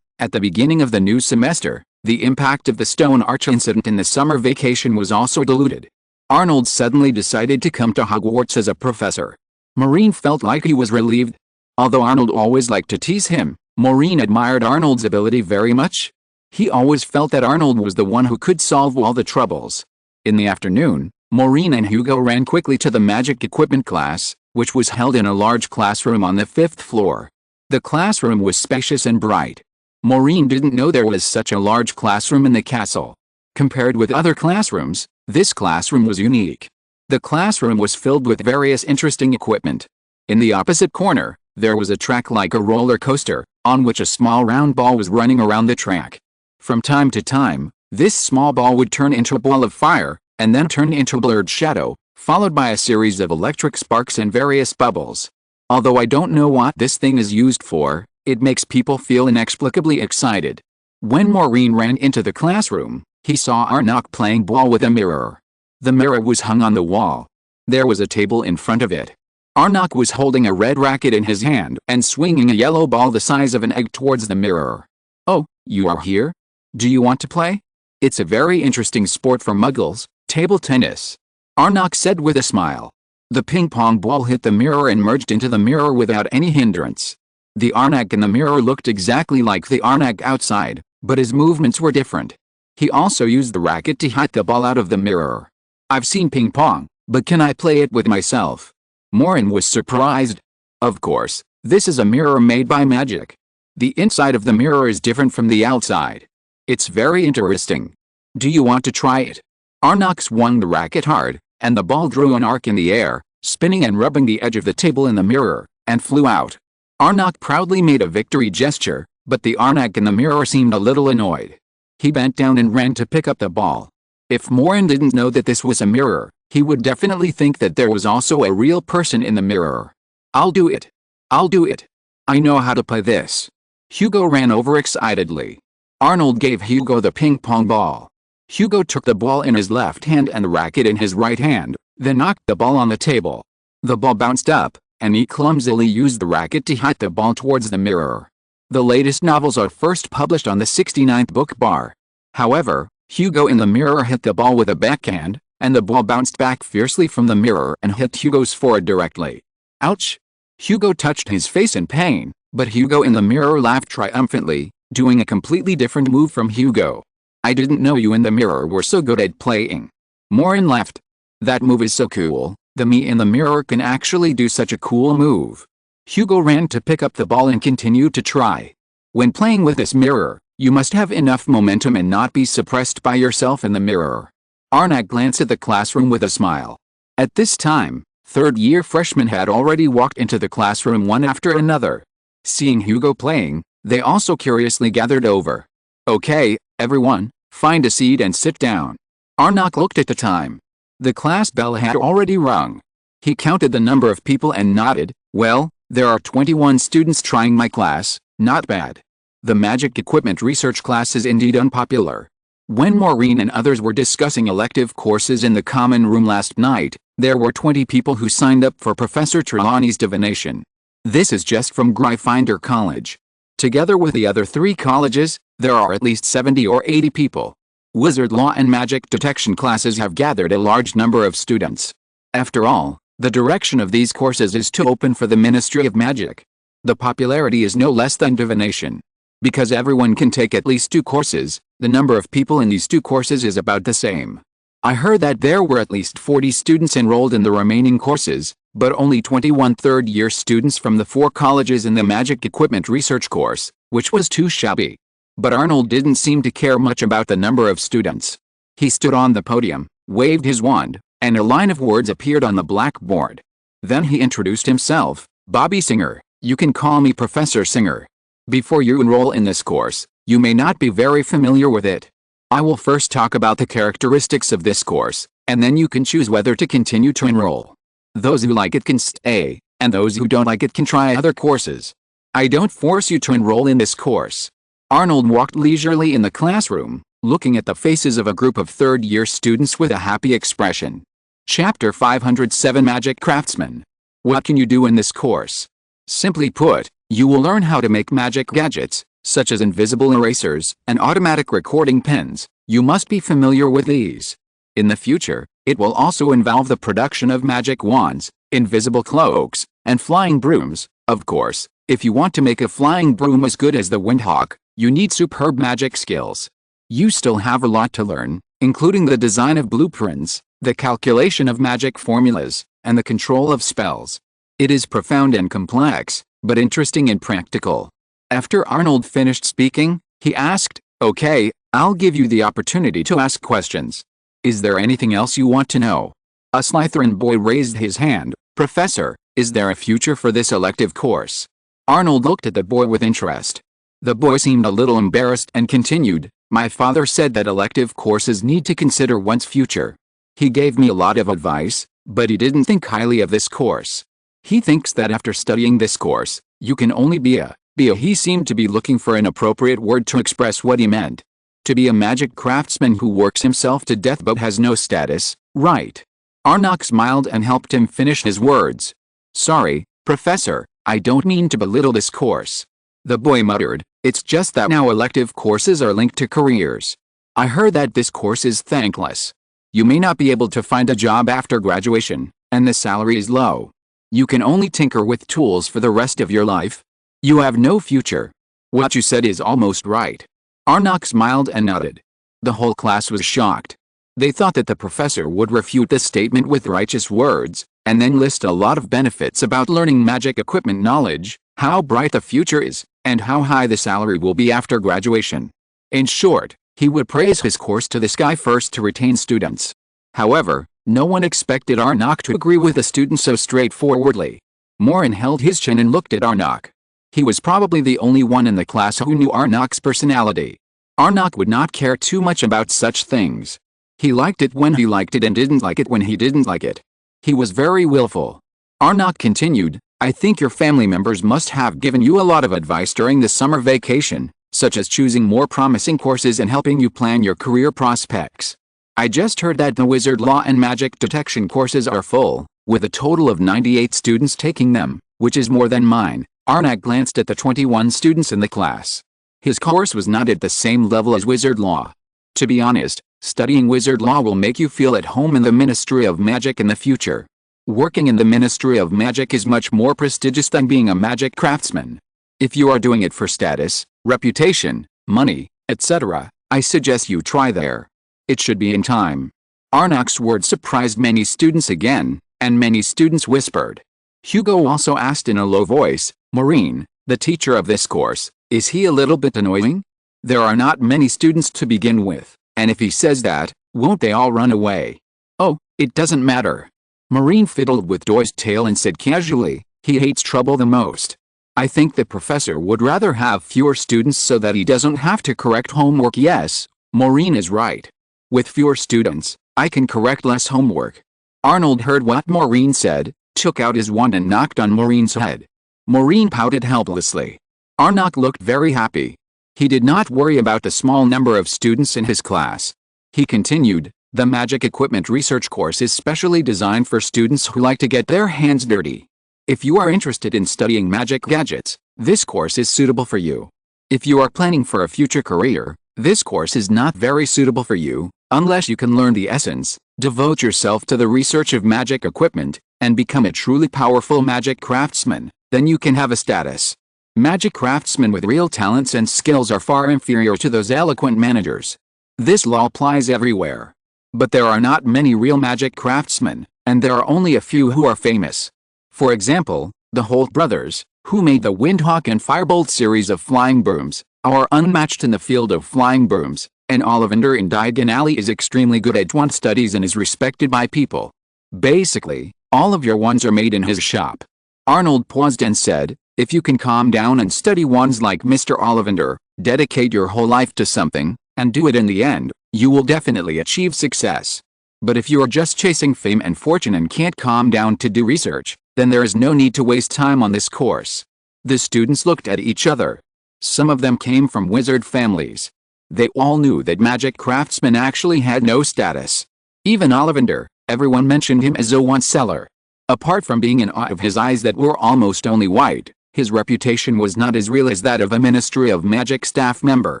At the beginning of the new semester, the impact of the Stone Arch incident in the summer vacation was also diluted. Arnold suddenly decided to come to Hogwarts as a professor. Maureen felt like he was relieved. Although Arnold always liked to tease him, Maureen admired Arnold's ability very much. He always felt that Arnold was the one who could solve all the troubles. In the afternoon, Maureen and Hugo ran quickly to the magic equipment class, which was held in a large classroom on the 5th floor. The classroom was spacious and bright. Maureen didn't know there was such a large classroom in the castle. Compared with other classrooms, this classroom was unique. The classroom was filled with various interesting equipment. In the opposite corner, there was a track like a roller coaster, on which a small round ball was running around the track. From time to time, this small ball would turn into a ball of fire, and then turn into a blurred shadow, followed by a series of electric sparks and various bubbles. Although I don't know what this thing is used for, it makes people feel inexplicably excited. When Maureen ran into the classroom, he saw Arnok playing ball with a mirror. The mirror was hung on the wall. There was a table in front of it. Arnok was holding a red racket in his hand and swinging a yellow ball the size of an egg towards the mirror. Oh, you are here? Do you want to play? It's a very interesting sport for muggles, table tennis, Arnok said with a smile. The ping-pong ball hit the mirror and merged into the mirror without any hindrance. The Arnak in the mirror looked exactly like the Arnak outside, but his movements were different. He also used the racket to hit the ball out of the mirror. I've seen ping-pong, but can I play it with myself? Maureen was surprised. Of course, this is a mirror made by magic. The inside of the mirror is different from the outside. It's very interesting. Do you want to try it? Arnok swung the racket hard, and the ball drew an arc in the air, spinning and rubbing the edge of the table in the mirror, and flew out. Arnok proudly made a victory gesture, but the Arnak in the mirror seemed a little annoyed. He bent down and ran to pick up the ball. If Maureen didn't know that this was a mirror, he would definitely think that there was also a real person in the mirror. I'll do it. I'll do it. I know how to play this. Hugo ran over excitedly. Arnold gave Hugo the ping-pong ball. Hugo took the ball in his left hand and the racket in his right hand, then knocked the ball on the table. The ball bounced up, and he clumsily used the racket to hit the ball towards the mirror. The latest novels are first published on the 69th book bar. However, Hugo in the mirror hit the ball with a backhand, and the ball bounced back fiercely from the mirror and hit Hugo's forehead directly. Ouch! Hugo touched his face in pain, but Hugo in the mirror laughed triumphantly, doing a completely different move from Hugo. I didn't know you in the mirror were so good at playing. Maureen laughed. That move is so cool, the me in the mirror can actually do such a cool move. Hugo ran to pick up the ball and continued to try. When playing with this mirror, you must have enough momentum and not be suppressed by yourself in the mirror. Arnak glanced at the classroom with a smile. At this time, third-year freshmen had already walked into the classroom one after another. Seeing Hugo playing, they also curiously gathered over. Okay, everyone, find a seat and sit down. Arnak looked at the time. The class bell had already rung. He counted the number of people and nodded. Well, there are 21 students trying my class, not bad. The magic equipment research class is indeed unpopular. When Maureen and others were discussing elective courses in the common room last night, there were 20 people who signed up for Professor Trelawney's divination. This is just from Gryffindor College. Together with the other 3 colleges, there are at least 70 or 80 people. Wizard law and magic detection classes have gathered a large number of students. After all, the direction of these courses is to open for the Ministry of Magic. The popularity is no less than divination. Because everyone can take at least 2 courses, the number of people in these 2 courses is about the same. I heard that there were at least 40 students enrolled in the remaining courses, but only 21 third-year students from the 4 colleges in the magic equipment research course, which was too shabby. But Arnold didn't seem to care much about the number of students. He stood on the podium, waved his wand, and a line of words appeared on the blackboard. Then he introduced himself. Bobby Singer, you can call me Professor Singer. Before you enroll in this course, you may not be very familiar with it. I will first talk about the characteristics of this course, and then you can choose whether to continue to enroll. Those who like it can stay, and those who don't like it can try other courses. I don't force you to enroll in this course. Arnold walked leisurely in the classroom, looking at the faces of a group of third-year students with a happy expression. Chapter 507 Magic Craftsman. What can you do in this course? Simply put, you will learn how to make magic gadgets, such as invisible erasers and automatic recording pens. You must be familiar with these. In the future, it will also involve the production of magic wands, invisible cloaks, and flying brooms. Of course, if you want to make a flying broom as good as the Windhawk, you need superb magic skills. You still have a lot to learn, including the design of blueprints, the calculation of magic formulas, and the control of spells. It is profound and complex, but interesting and practical. After Arnold finished speaking, he asked, "Okay, I'll give you the opportunity to ask questions. Is there anything else you want to know?" A Slytherin boy raised his hand. "Professor, is there a future for this elective course?" Arnold looked at the boy with interest. The boy seemed a little embarrassed and continued, "My father said that elective courses need to consider one's future. He gave me a lot of advice, but he didn't think highly of this course. He thinks that after studying this course, you can only be a. He seemed to be looking for an appropriate word to express what he meant. To be a magic craftsman who works himself to death but has no status, right?" Arnok smiled and helped him finish his words. "Sorry, Professor, I don't mean to belittle this course." The boy muttered, "It's just that now elective courses are linked to careers. I heard that this course is thankless. You may not be able to find a job after graduation, and the salary is low. You can only tinker with tools for the rest of your life. You have no future." "What you said is almost right." Arnok smiled and nodded. The whole class was shocked. They thought that the professor would refute this statement with righteous words, and then list a lot of benefits about learning magic equipment knowledge, how bright the future is, and how high the salary will be after graduation. In short, he would praise his course to the sky first to retain students. However, no one expected Arnok to agree with the student so straightforwardly. Maureen held his chin and looked at Arnok. He was probably the only one in the class who knew Arnok's personality. Arnok would not care too much about such things. He liked it when he liked it and didn't like it when he didn't like it. He was very willful. Arnok continued, "I think your family members must have given you a lot of advice during the summer vacation, such as choosing more promising courses and helping you plan your career prospects. I just heard that the wizard law and magic detection courses are full, with a total of 98 students taking them, which is more than mine." Arnok glanced at the 21 students in the class. His course was not at the same level as wizard law. To be honest, studying wizard law will make you feel at home in the Ministry of Magic in the future. Working in the Ministry of Magic is much more prestigious than being a magic craftsman. If you are doing it for status, reputation, money, etc., I suggest you try there. It should be in time. Arnok's words surprised many students again, and many students whispered. Hugo also asked in a low voice, "Maureen, the teacher of this course, is he a little bit annoying? There are not many students to begin with, and if he says that, won't they all run away?" "Oh, it doesn't matter." Maureen fiddled with Doy's tail and said casually, "He hates trouble the most. I think the professor would rather have fewer students so that he doesn't have to correct homework." Yes, Maureen is right. With fewer students, I can correct less homework. Arnold heard what Maureen said, took out his wand and knocked on Maureen's head. Maureen pouted helplessly. Arnok looked very happy. He did not worry about the small number of students in his class. He continued, "The magic equipment research course is specially designed for students who like to get their hands dirty. If you are interested in studying magic gadgets, this course is suitable for you. If you are planning for a future career, this course is not very suitable for you, unless you can learn the essence, devote yourself to the research of magic equipment, and become a truly powerful magic craftsman, then you can have a status. Magic craftsmen with real talents and skills are far inferior to those eloquent managers. This law applies everywhere. But there are not many real magic craftsmen, and there are only a few who are famous. For example, the Holt brothers, who made the Windhawk and Firebolt series of flying brooms, are unmatched in the field of flying brooms, and Ollivander in Diagon Alley is extremely good at wand studies and is respected by people. Basically, all of your wands are made in his shop." Arnold paused and said, If you can calm down and study ones like Mr. Ollivander, dedicate your whole life to something, and do it in the end, you will definitely achieve success. But if you are just chasing fame and fortune and can't calm down to do research, then there is no need to waste time on this course. The students looked at each other. Some of them came from wizard families. They all knew that magic craftsmen actually had no status. Even Ollivander, everyone mentioned him as a one-seller. Apart from being in awe of his eyes that were almost only white, his reputation was not as real as that of a Ministry of Magic staff member.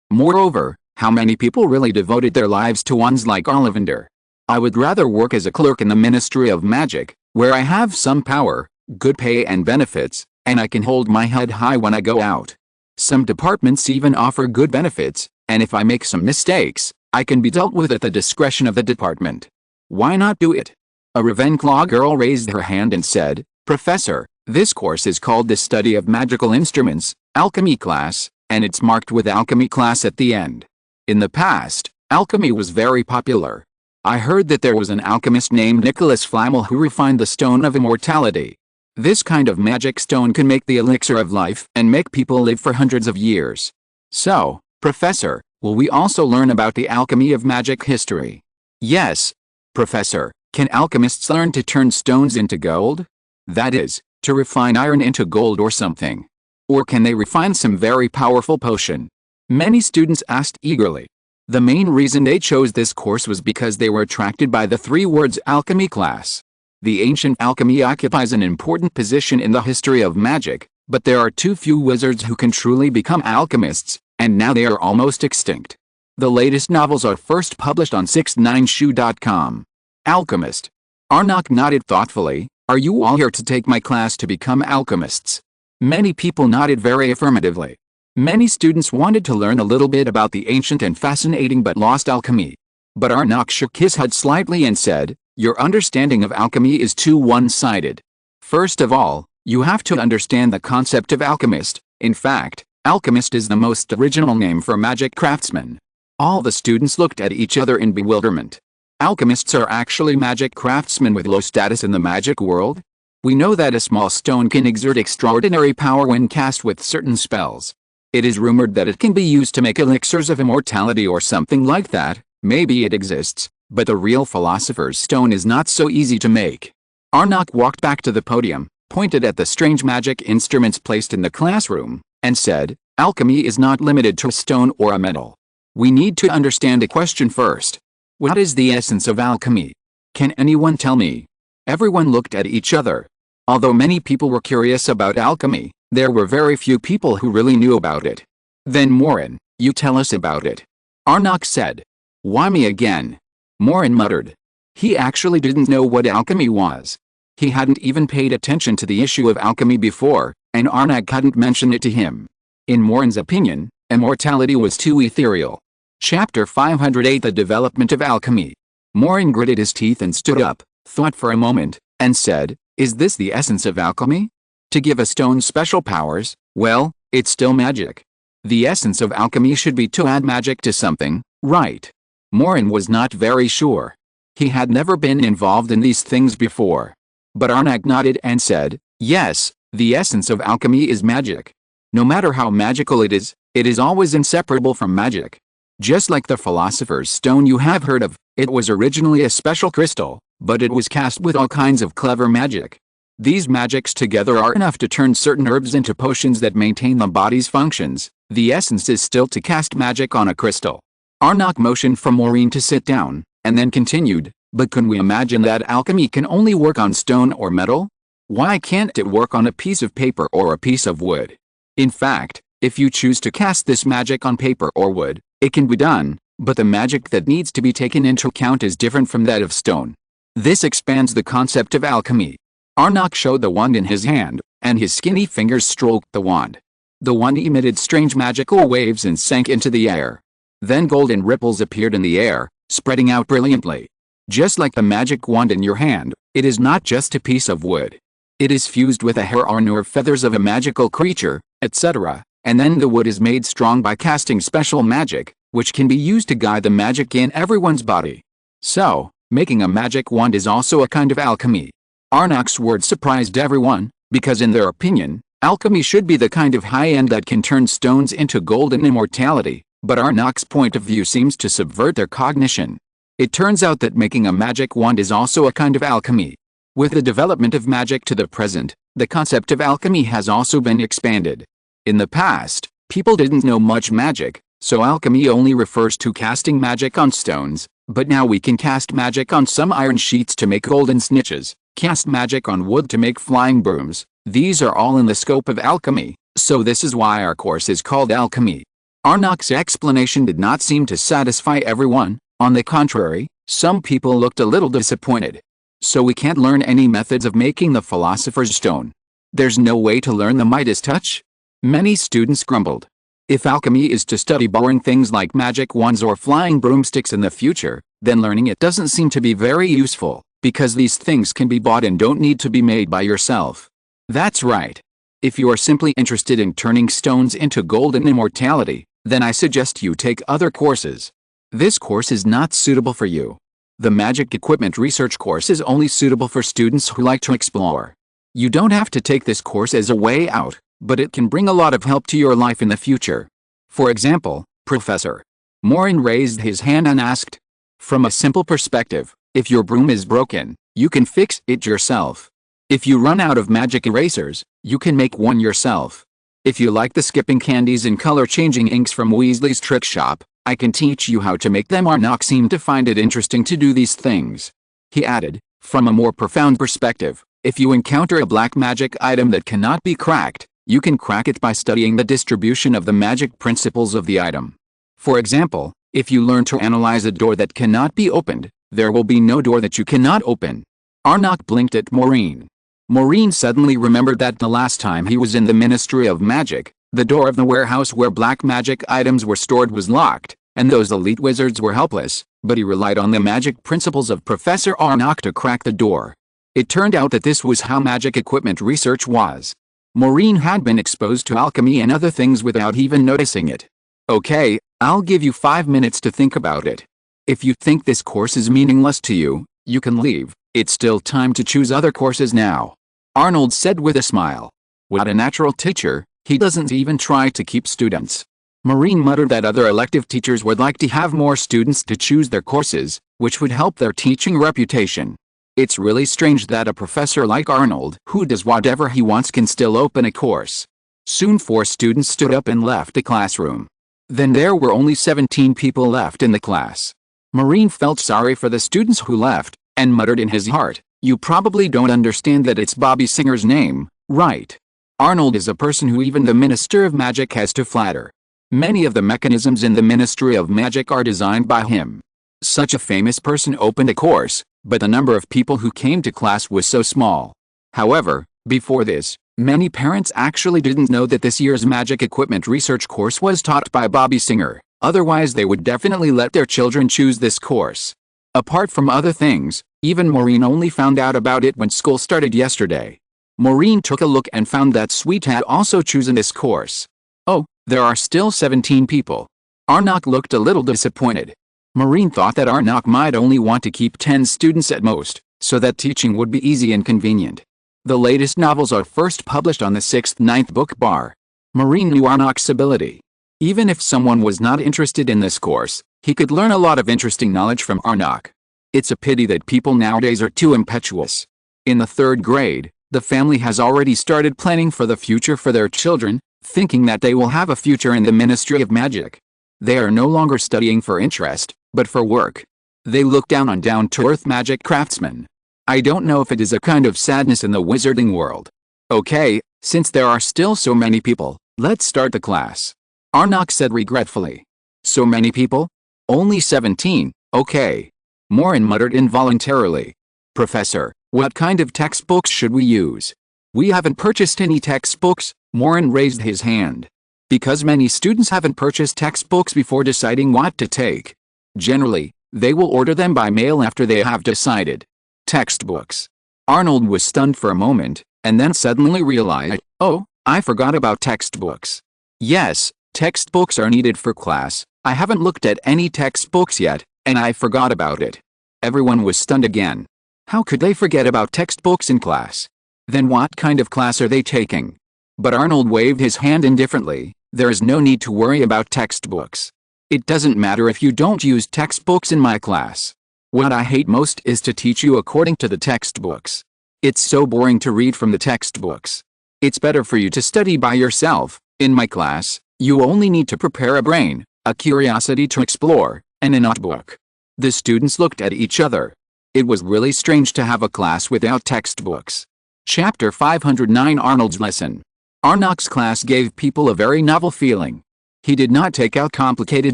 Moreover, how many people really devoted their lives to ones like Ollivander? I would rather work as a clerk in the Ministry of Magic, where I have some power, good pay and benefits, and I can hold my head high when I go out. Some departments even offer good benefits, and if I make some mistakes, I can be dealt with at the discretion of the department. Why not do it? A Ravenclaw girl raised her hand and said, "Professor, this course is called the Study of Magical Instruments, Alchemy class, and it's marked with Alchemy class at the end." In the past, alchemy was very popular. I heard that there was an alchemist named Nicholas Flamel who refined the Stone of Immortality. This kind of magic stone can make the elixir of life and make people live for hundreds of years. So, Professor, will we also learn about the alchemy of magic history? Yes. Professor, can alchemists learn to turn stones into gold? That is, to refine iron into gold or something. Or can they refine some very powerful potion? Many students asked eagerly. The main reason they chose this course was because they were attracted by the 3 words alchemy class. The ancient alchemy occupies an important position in the history of magic, but there are too few wizards who can truly become alchemists, and now they are almost extinct. The latest novels are first published on 69shu.com. Alchemist. Arnok nodded thoughtfully. Are you all here to take my class to become alchemists? Many people nodded very affirmatively. Many students wanted to learn a little bit about the ancient and fascinating but lost alchemy. But Arnok shook his head slightly and said, "Your understanding of alchemy is too one-sided. First of all, you have to understand the concept of alchemist. In fact, alchemist is the most original name for magic craftsman." All the students looked at each other in bewilderment. Alchemists are actually magic craftsmen with low status in the magic world? We know that a small stone can exert extraordinary power when cast with certain spells. It is rumored that it can be used to make elixirs of immortality or something like that. Maybe it exists, but the real philosopher's stone is not so easy to make. Arnok walked back to the podium, pointed at the strange magic instruments placed in the classroom, and said, "Alchemy is not limited to a stone or a metal. We need to understand a question first. What is the essence of alchemy? Can anyone tell me?" Everyone looked at each other. Although many people were curious about alchemy, there were very few people who really knew about it. "Then Maureen, you tell us about it," Arnok said. "Why me again?" Maureen muttered. He actually didn't know what alchemy was. He hadn't even paid attention to the issue of alchemy before, and Arnok hadn't mentioned it to him. In Maureen's opinion, immortality was too ethereal. Chapter 508 The Development of Alchemy. Maureen gritted his teeth and stood up, thought for a moment, and said, "Is this the essence of alchemy? To give a stone special powers? Well, it's still magic. The essence of alchemy should be to add magic to something, right?" Maureen was not very sure. He had never been involved in these things before. But Arnok nodded and said, "Yes, the essence of alchemy is magic. No matter how magical it is always inseparable from magic. Just like the philosopher's stone you have heard of, it was originally a special crystal, but it was cast with all kinds of clever magic. These magics together are enough to turn certain herbs into potions that maintain the body's functions. The essence is still to cast magic on a crystal." Arnok motioned for Maureen to sit down, and then continued, "But can we imagine that alchemy can only work on stone or metal? Why can't it work on a piece of paper or a piece of wood? In fact, if you choose to cast this magic on paper or wood, it can be done, but the magic that needs to be taken into account is different from that of stone. This expands the concept of alchemy." Arnok showed the wand in his hand, and his skinny fingers stroked the wand. The wand emitted strange magical waves and sank into the air. Then golden ripples appeared in the air, spreading out brilliantly. Just like the magic wand in your hand, it is not just a piece of wood. It is fused with a hair or nerve feathers of a magical creature, etc., and then the wood is made strong by casting special magic, which can be used to guide the magic in everyone's body. So, making a magic wand is also a kind of alchemy. Arnok's words surprised everyone, because in their opinion, Alchemy should be the kind of high-end that can turn stones into gold and immortality, but Arnok's point of view seems to subvert their cognition. It turns out that making a magic wand is also a kind of alchemy. With the development of magic to the present, the concept of alchemy has also been expanded. In the past, people didn't know much magic, so alchemy only refers to casting magic on stones, but now we can cast magic on some iron sheets to make golden snitches, cast magic on wood to make flying brooms. These are all in the scope of alchemy, so this is why our course is called alchemy. Arnok's explanation did not seem to satisfy everyone. On the contrary, some people looked a little disappointed. So we can't learn any methods of making the Philosopher's Stone. There's no way to learn the Midas touch? Many students grumbled. If alchemy is to study boring things like magic wands or flying broomsticks in the future, then learning it doesn't seem to be very useful, because these things can be bought and don't need to be made by yourself. That's right. If you are simply interested in turning stones into gold and immortality, then I suggest you take other courses. This course is not suitable for you. The Magic Equipment Research course is only suitable for students who like to explore. You don't have to take this course as a way out, but it can bring a lot of help to your life in the future. For example, Professor Maureen raised his hand and asked, from a simple perspective, if your broom is broken, you can fix it yourself. If you run out of magic erasers, you can make one yourself. If you like the skipping candies and color-changing inks from Weasley's trick shop, I can teach you how to make them. Arnok seemed to find it interesting to do these things. He added, from a more profound perspective, if you encounter a black magic item that cannot be cracked, you can crack it by studying the distribution of the magic principles of the item. For example, if you learn to analyze a door that cannot be opened, there will be no door that you cannot open. Arnok blinked at Maureen. Maureen suddenly remembered that the last time he was in the Ministry of Magic, the door of the warehouse where black magic items were stored was locked, and those elite wizards were helpless, but he relied on the magic principles of Professor Arnok to crack the door. It turned out that this was how magic equipment research was. Maureen had been exposed to alchemy and other things without even noticing it. Okay, I'll give you 5 minutes to think about it. If you think this course is meaningless to you, you can leave. It's still time to choose other courses now. Arnold said with a smile. What a natural teacher, he doesn't even try to keep students. Maureen muttered that other elective teachers would like to have more students to choose their courses, which would help their teaching reputation. It's really strange that a professor like Arnold, who does whatever he wants, can still open a course. Soon 4 students stood up and left the classroom. Then there were only 17 people left in the class. Maureen felt sorry for the students who left, and muttered in his heart, you probably don't understand that it's Bobby Singer's name, right? Arnold is a person who even the Minister of Magic has to flatter. Many of the mechanisms in the Ministry of Magic are designed by him. Such a famous person opened a course, but the number of people who came to class was so small. However, before this, many parents actually didn't know that this year's Magic Equipment Research course was taught by Bobby Singer, otherwise they would definitely let their children choose this course. Apart from other things, even Maureen only found out about it when school started yesterday. Maureen took a look and found that Sweet had also chosen this course. Oh, there are still 17 people. Arnok looked a little disappointed. Maureen thought that Arnok might only want to keep 10 students at most, so that teaching would be easy and convenient. The latest novels are first published on the 6th-9th book bar. Maureen knew Arnok's ability. Even if someone was not interested in this course, he could learn a lot of interesting knowledge from Arnok. It's a pity that people nowadays are too impetuous. In the 3rd grade, the family has already started planning for the future for their children, thinking that they will have a future in the Ministry of Magic. They are no longer studying for interest, but for work. They look down on down-to-earth magic craftsmen. I don't know if it is a kind of sadness in the wizarding world. Okay, since there are still so many people, let's start the class. Arnok said regretfully. So many people? Only 17, okay. Maureen muttered involuntarily. Professor, what kind of textbooks should we use? We haven't purchased any textbooks, Maureen raised his hand. Because many students haven't purchased textbooks before deciding what to take. Generally, they will order them by mail after they have decided. Textbooks. Arnold was stunned for a moment, and then suddenly realized, oh, I forgot about textbooks. Yes, textbooks are needed for class. I haven't looked at any textbooks yet, and I forgot about it. Everyone was stunned again. How could they forget about textbooks in class? Then what kind of class are they taking? But Arnold waved his hand indifferently. There is no need to worry about textbooks. It doesn't matter if you don't use textbooks in my class. What I hate most is to teach you according to the textbooks. It's so boring to read from the textbooks. It's better for you to study by yourself. In my class, you only need to prepare a brain, a curiosity to explore, and a notebook. The students looked at each other. It was really strange to have a class without textbooks. Chapter 509 Arnold's Lesson. Arnold's class gave people a very novel feeling. He did not take out complicated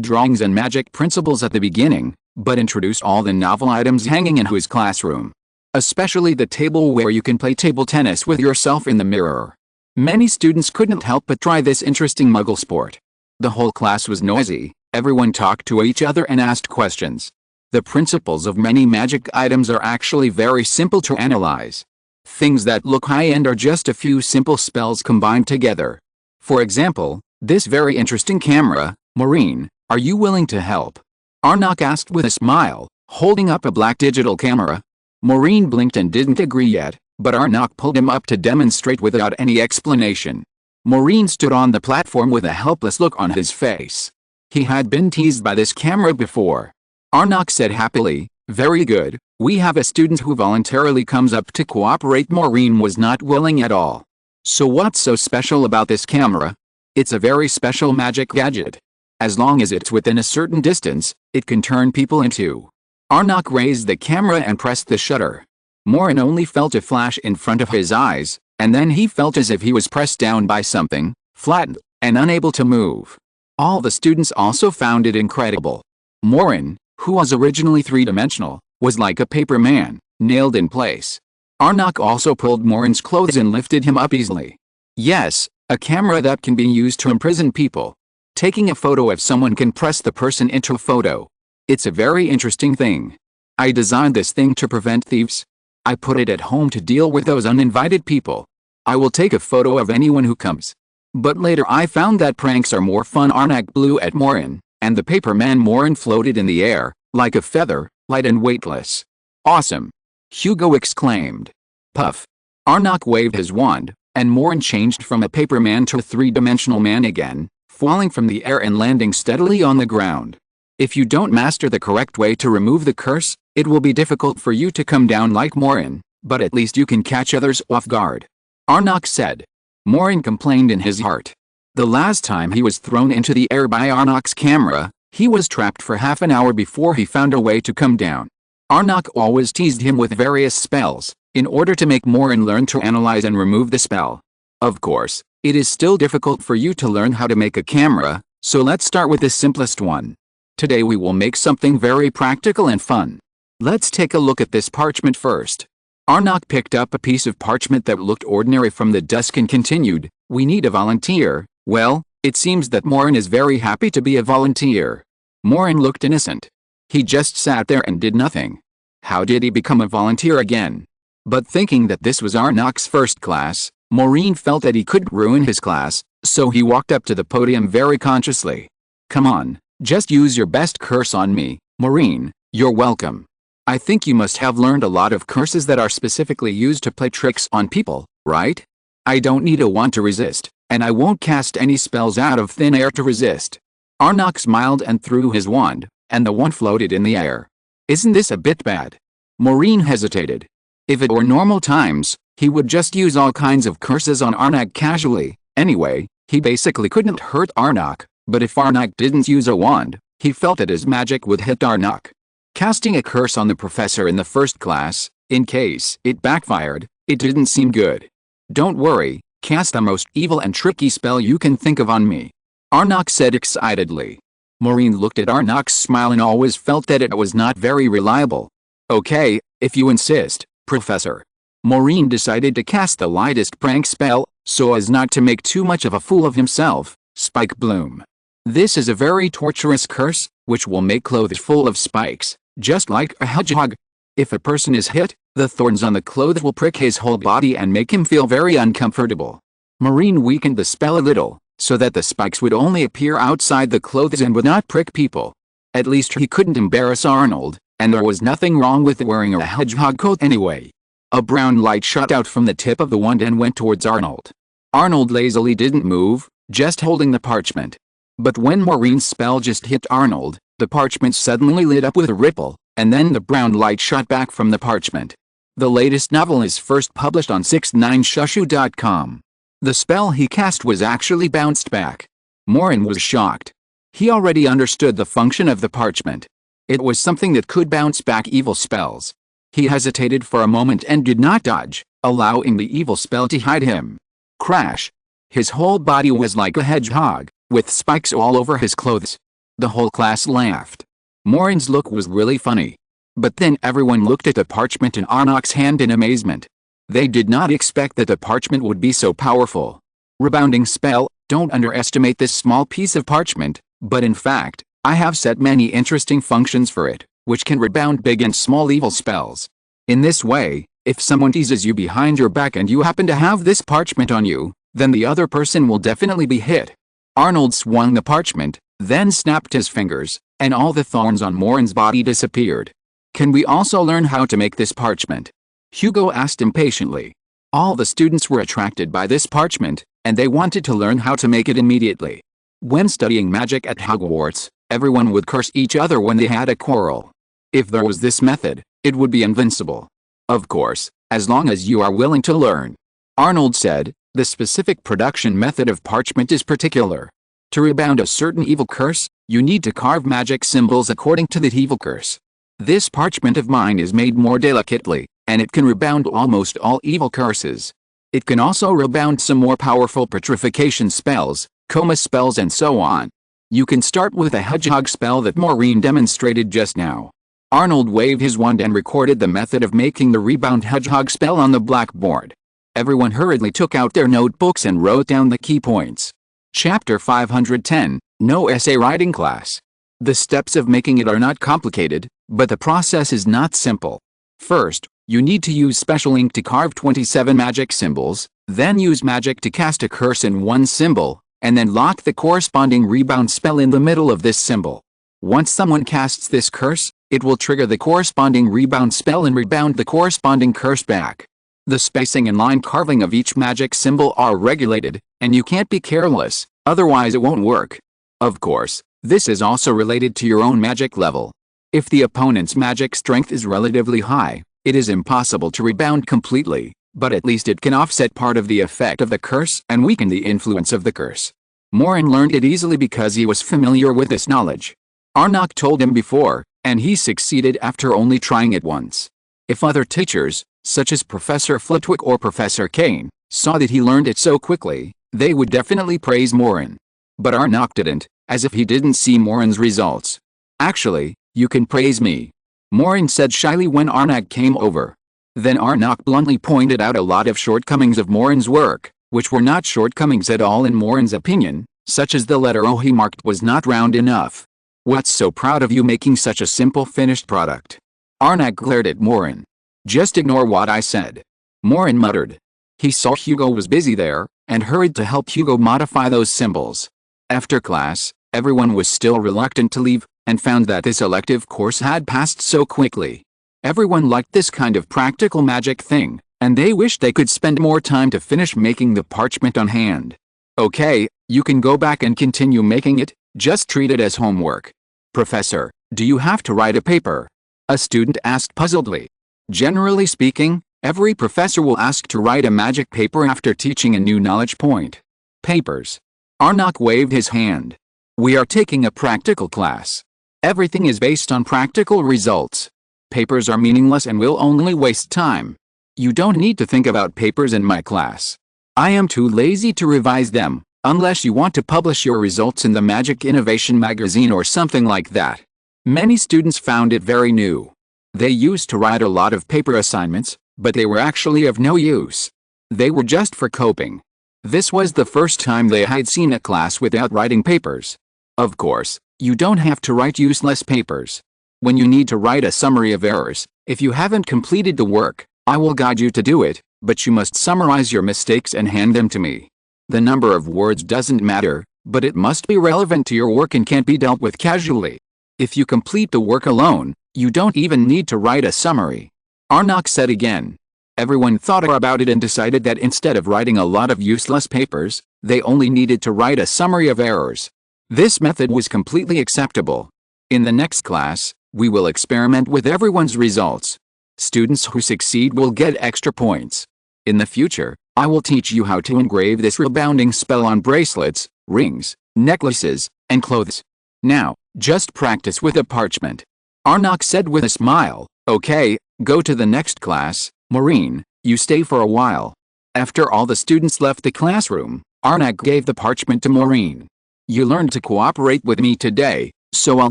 drawings and magic principles at the beginning, but introduced all the novel items hanging in his classroom. Especially the table where you can play table tennis with yourself in the mirror. Many students couldn't help but try this interesting Muggle sport. The whole class was noisy, everyone talked to each other and asked questions. The principles of many magic items are actually very simple to analyze. Things that look high-end are just a few simple spells combined together. For example, this very interesting camera. Maureen, are you willing to help? Arnold asked with a smile, holding up a black digital camera. Maureen blinked and didn't agree yet, but Arnold pulled him up to demonstrate without any explanation. Maureen stood on the platform with a helpless look on his face. He had been teased by this camera before. Arnold said happily, "Very good, we have a student who voluntarily comes up to cooperate." Maureen was not willing at all. "So what's so special about this camera?" "It's a very special magic gadget. As long as it's within a certain distance, it can turn people into." Arnold raised the camera and pressed the shutter. Maureen only felt a flash in front of his eyes, and then he felt as if he was pressed down by something, flattened, and unable to move. All the students also found it incredible. Maureen, who was originally three-dimensional, was like a paper man, nailed in place. Arnold also pulled Maureen's clothes and lifted him up easily. Yes, a camera that can be used to imprison people. Taking a photo of someone can press the person into a photo. It's a very interesting thing. I designed this thing to prevent thieves. I put it at home to deal with those uninvited people. I will take a photo of anyone who comes. But later I found that pranks are more fun. Arnold blew at Maureen, and the paper man Maureen floated in the air, like a feather, light and weightless. "Awesome!" Hugo exclaimed. Puff. Arnold waved his wand, and Maureen changed from a paper man to a three-dimensional man again, falling from the air and landing steadily on the ground. If you don't master the correct way to remove the curse, it will be difficult for you to come down like Maureen, but at least you can catch others off guard. Arnold said. Maureen complained in his heart. The last time he was thrown into the air by Arnold's camera, he was trapped for half an hour before he found a way to come down. Arnold always teased him with various spells, in order to make Maureen learn to analyze and remove the spell. Of course, it is still difficult for you to learn how to make a camera, so let's start with the simplest one. Today we will make something very practical and fun. Let's take a look at this parchment first. Arnold picked up a piece of parchment that looked ordinary from the desk and continued, "We need a volunteer." Well, it seems that Maureen is very happy to be a volunteer. Maureen looked innocent. He just sat there and did nothing. How did he become a volunteer again? But thinking that this was Arnold's first class, Maureen felt that he couldn't ruin his class, so he walked up to the podium very consciously. "Come on, just use your best curse on me, Maureen, you're welcome. I think you must have learned a lot of curses that are specifically used to play tricks on people, right? I don't need a wand to resist, and I won't cast any spells out of thin air to resist." Arnold smiled and threw his wand, and the wand floated in the air. "Isn't this a bit bad?" Maureen hesitated. If it were normal times, he would just use all kinds of curses on Arnold casually. Anyway, he basically couldn't hurt Arnold, but if Arnold didn't use a wand, he felt that his magic would hit Arnold. Casting a curse on the professor in the first class, in case it backfired, it didn't seem good. "Don't worry, cast the most evil and tricky spell you can think of on me," Arnold said excitedly. Maureen looked at Arnold's smile and always felt that it was not very reliable. "Okay, if you insist, Professor." Maureen decided to cast the lightest prank spell, so as not to make too much of a fool of himself, Spike Bloom. This is a very torturous curse, which will make clothes full of spikes, just like a hedgehog. If a person is hit, the thorns on the clothes will prick his whole body and make him feel very uncomfortable. Maureen weakened the spell a little, so that the spikes would only appear outside the clothes and would not prick people. At least he couldn't embarrass Arnold, and there was nothing wrong with wearing a hedgehog coat anyway. A brown light shot out from the tip of the wand and went towards Arnold. Arnold lazily didn't move, just holding the parchment. But when Maureen's spell just hit Arnold, the parchment suddenly lit up with a ripple, and then the brown light shot back from the parchment. The latest novel is first published on 69shushu.com. The spell he cast was actually bounced back. Maureen was shocked. He already understood the function of the parchment. It was something that could bounce back evil spells. He hesitated for a moment and did not dodge, allowing the evil spell to hide him. Crash! His whole body was like a hedgehog, with spikes all over his clothes. The whole class laughed. Maureen's look was really funny. But then everyone looked at the parchment in Arnok's hand in amazement. They did not expect that the parchment would be so powerful. Rebounding spell, don't underestimate this small piece of parchment, but in fact, I have set many interesting functions for it, which can rebound big and small evil spells. In this way, if someone teases you behind your back and you happen to have this parchment on you, then the other person will definitely be hit. Arnold swung the parchment, then snapped his fingers, and all the thorns on Maureen's body disappeared. Can we also learn how to make this parchment? Hugo asked impatiently. All the students were attracted by this parchment, and they wanted to learn how to make it immediately. When studying magic at Hogwarts, everyone would curse each other when they had a quarrel. If there was this method, it would be invincible. Of course, as long as you are willing to learn. Arnold said, the specific production method of parchment is particular. To rebound a certain evil curse, you need to carve magic symbols according to that evil curse. This parchment of mine is made more delicately, and it can rebound almost all evil curses. It can also rebound some more powerful petrification spells, coma spells and so on. You can start with a hedgehog spell that Maureen demonstrated just now. Arnold waved his wand and recorded the method of making the rebound hedgehog spell on the blackboard. Everyone hurriedly took out their notebooks and wrote down the key points. Chapter 510, No Essay Writing Class. The steps of making it are not complicated, but the process is not simple. First, you need to use special ink to carve 27 magic symbols, then use magic to cast a curse in one symbol, and then lock the corresponding rebound spell in the middle of this symbol. Once someone casts this curse, it will trigger the corresponding rebound spell and rebound the corresponding curse back. The spacing and line carving of each magic symbol are regulated, and you can't be careless, otherwise it won't work. Of course, this is also related to your own magic level. If the opponent's magic strength is relatively high, it is impossible to rebound completely, but at least it can offset part of the effect of the curse and weaken the influence of the curse. Maureen learned it easily because he was familiar with this knowledge. Arnok told him before, and he succeeded after only trying it once. If other teachers, such as Professor Flitwick or Professor Kane, saw that he learned it so quickly, they would definitely praise Maureen. But Arnok didn't, as if he didn't see Maureen's results. Actually, you can praise me, Maureen said shyly when Arnok came over. Then Arnok bluntly pointed out a lot of shortcomings of Maureen's work, which were not shortcomings at all in Maureen's opinion, such as the letter O he marked was not round enough. What's so proud of you making such a simple finished product? Arnok glared at Maureen. Just ignore what I said, Maureen muttered. He saw Hugo was busy there, and hurried to help Hugo modify those symbols. After class, everyone was still reluctant to leave, and found that this elective course had passed so quickly. Everyone liked this kind of practical magic thing, and they wished they could spend more time to finish making the parchment on hand. Okay, you can go back and continue making it, just treat it as homework. Professor, do you have to write a paper? A student asked puzzledly. Generally speaking, every professor will ask to write a magic paper after teaching a new knowledge point. Papers. Arnok waved his hand. We are taking a practical class. Everything is based on practical results. Papers are meaningless and will only waste time. You don't need to think about papers in my class. I am too lazy to revise them, unless you want to publish your results in the Magic Innovation magazine or something like that. Many students found it very new. They used to write a lot of paper assignments, but they were actually of no use. They were just for coping. This was the first time they had seen a class without writing papers. Of course, you don't have to write useless papers. When you need to write a summary of errors, if you haven't completed the work, I will guide you to do it, but you must summarize your mistakes and hand them to me. The number of words doesn't matter, but it must be relevant to your work and can't be dealt with casually. If you complete the work alone, you don't even need to write a summary. Arnok said again. Everyone thought about it and decided that instead of writing a lot of useless papers, they only needed to write a summary of errors. This method was completely acceptable. In the next class, we will experiment with everyone's results. Students who succeed will get extra points. In the future, I will teach you how to engrave this rebounding spell on bracelets, rings, necklaces, and clothes. Now, just practice with a parchment. Arnok said with a smile. Okay, go to the next class. Maureen, you stay for a while. After all the students left the classroom, Arnok gave the parchment to Maureen. You learned to cooperate with me today, so I'll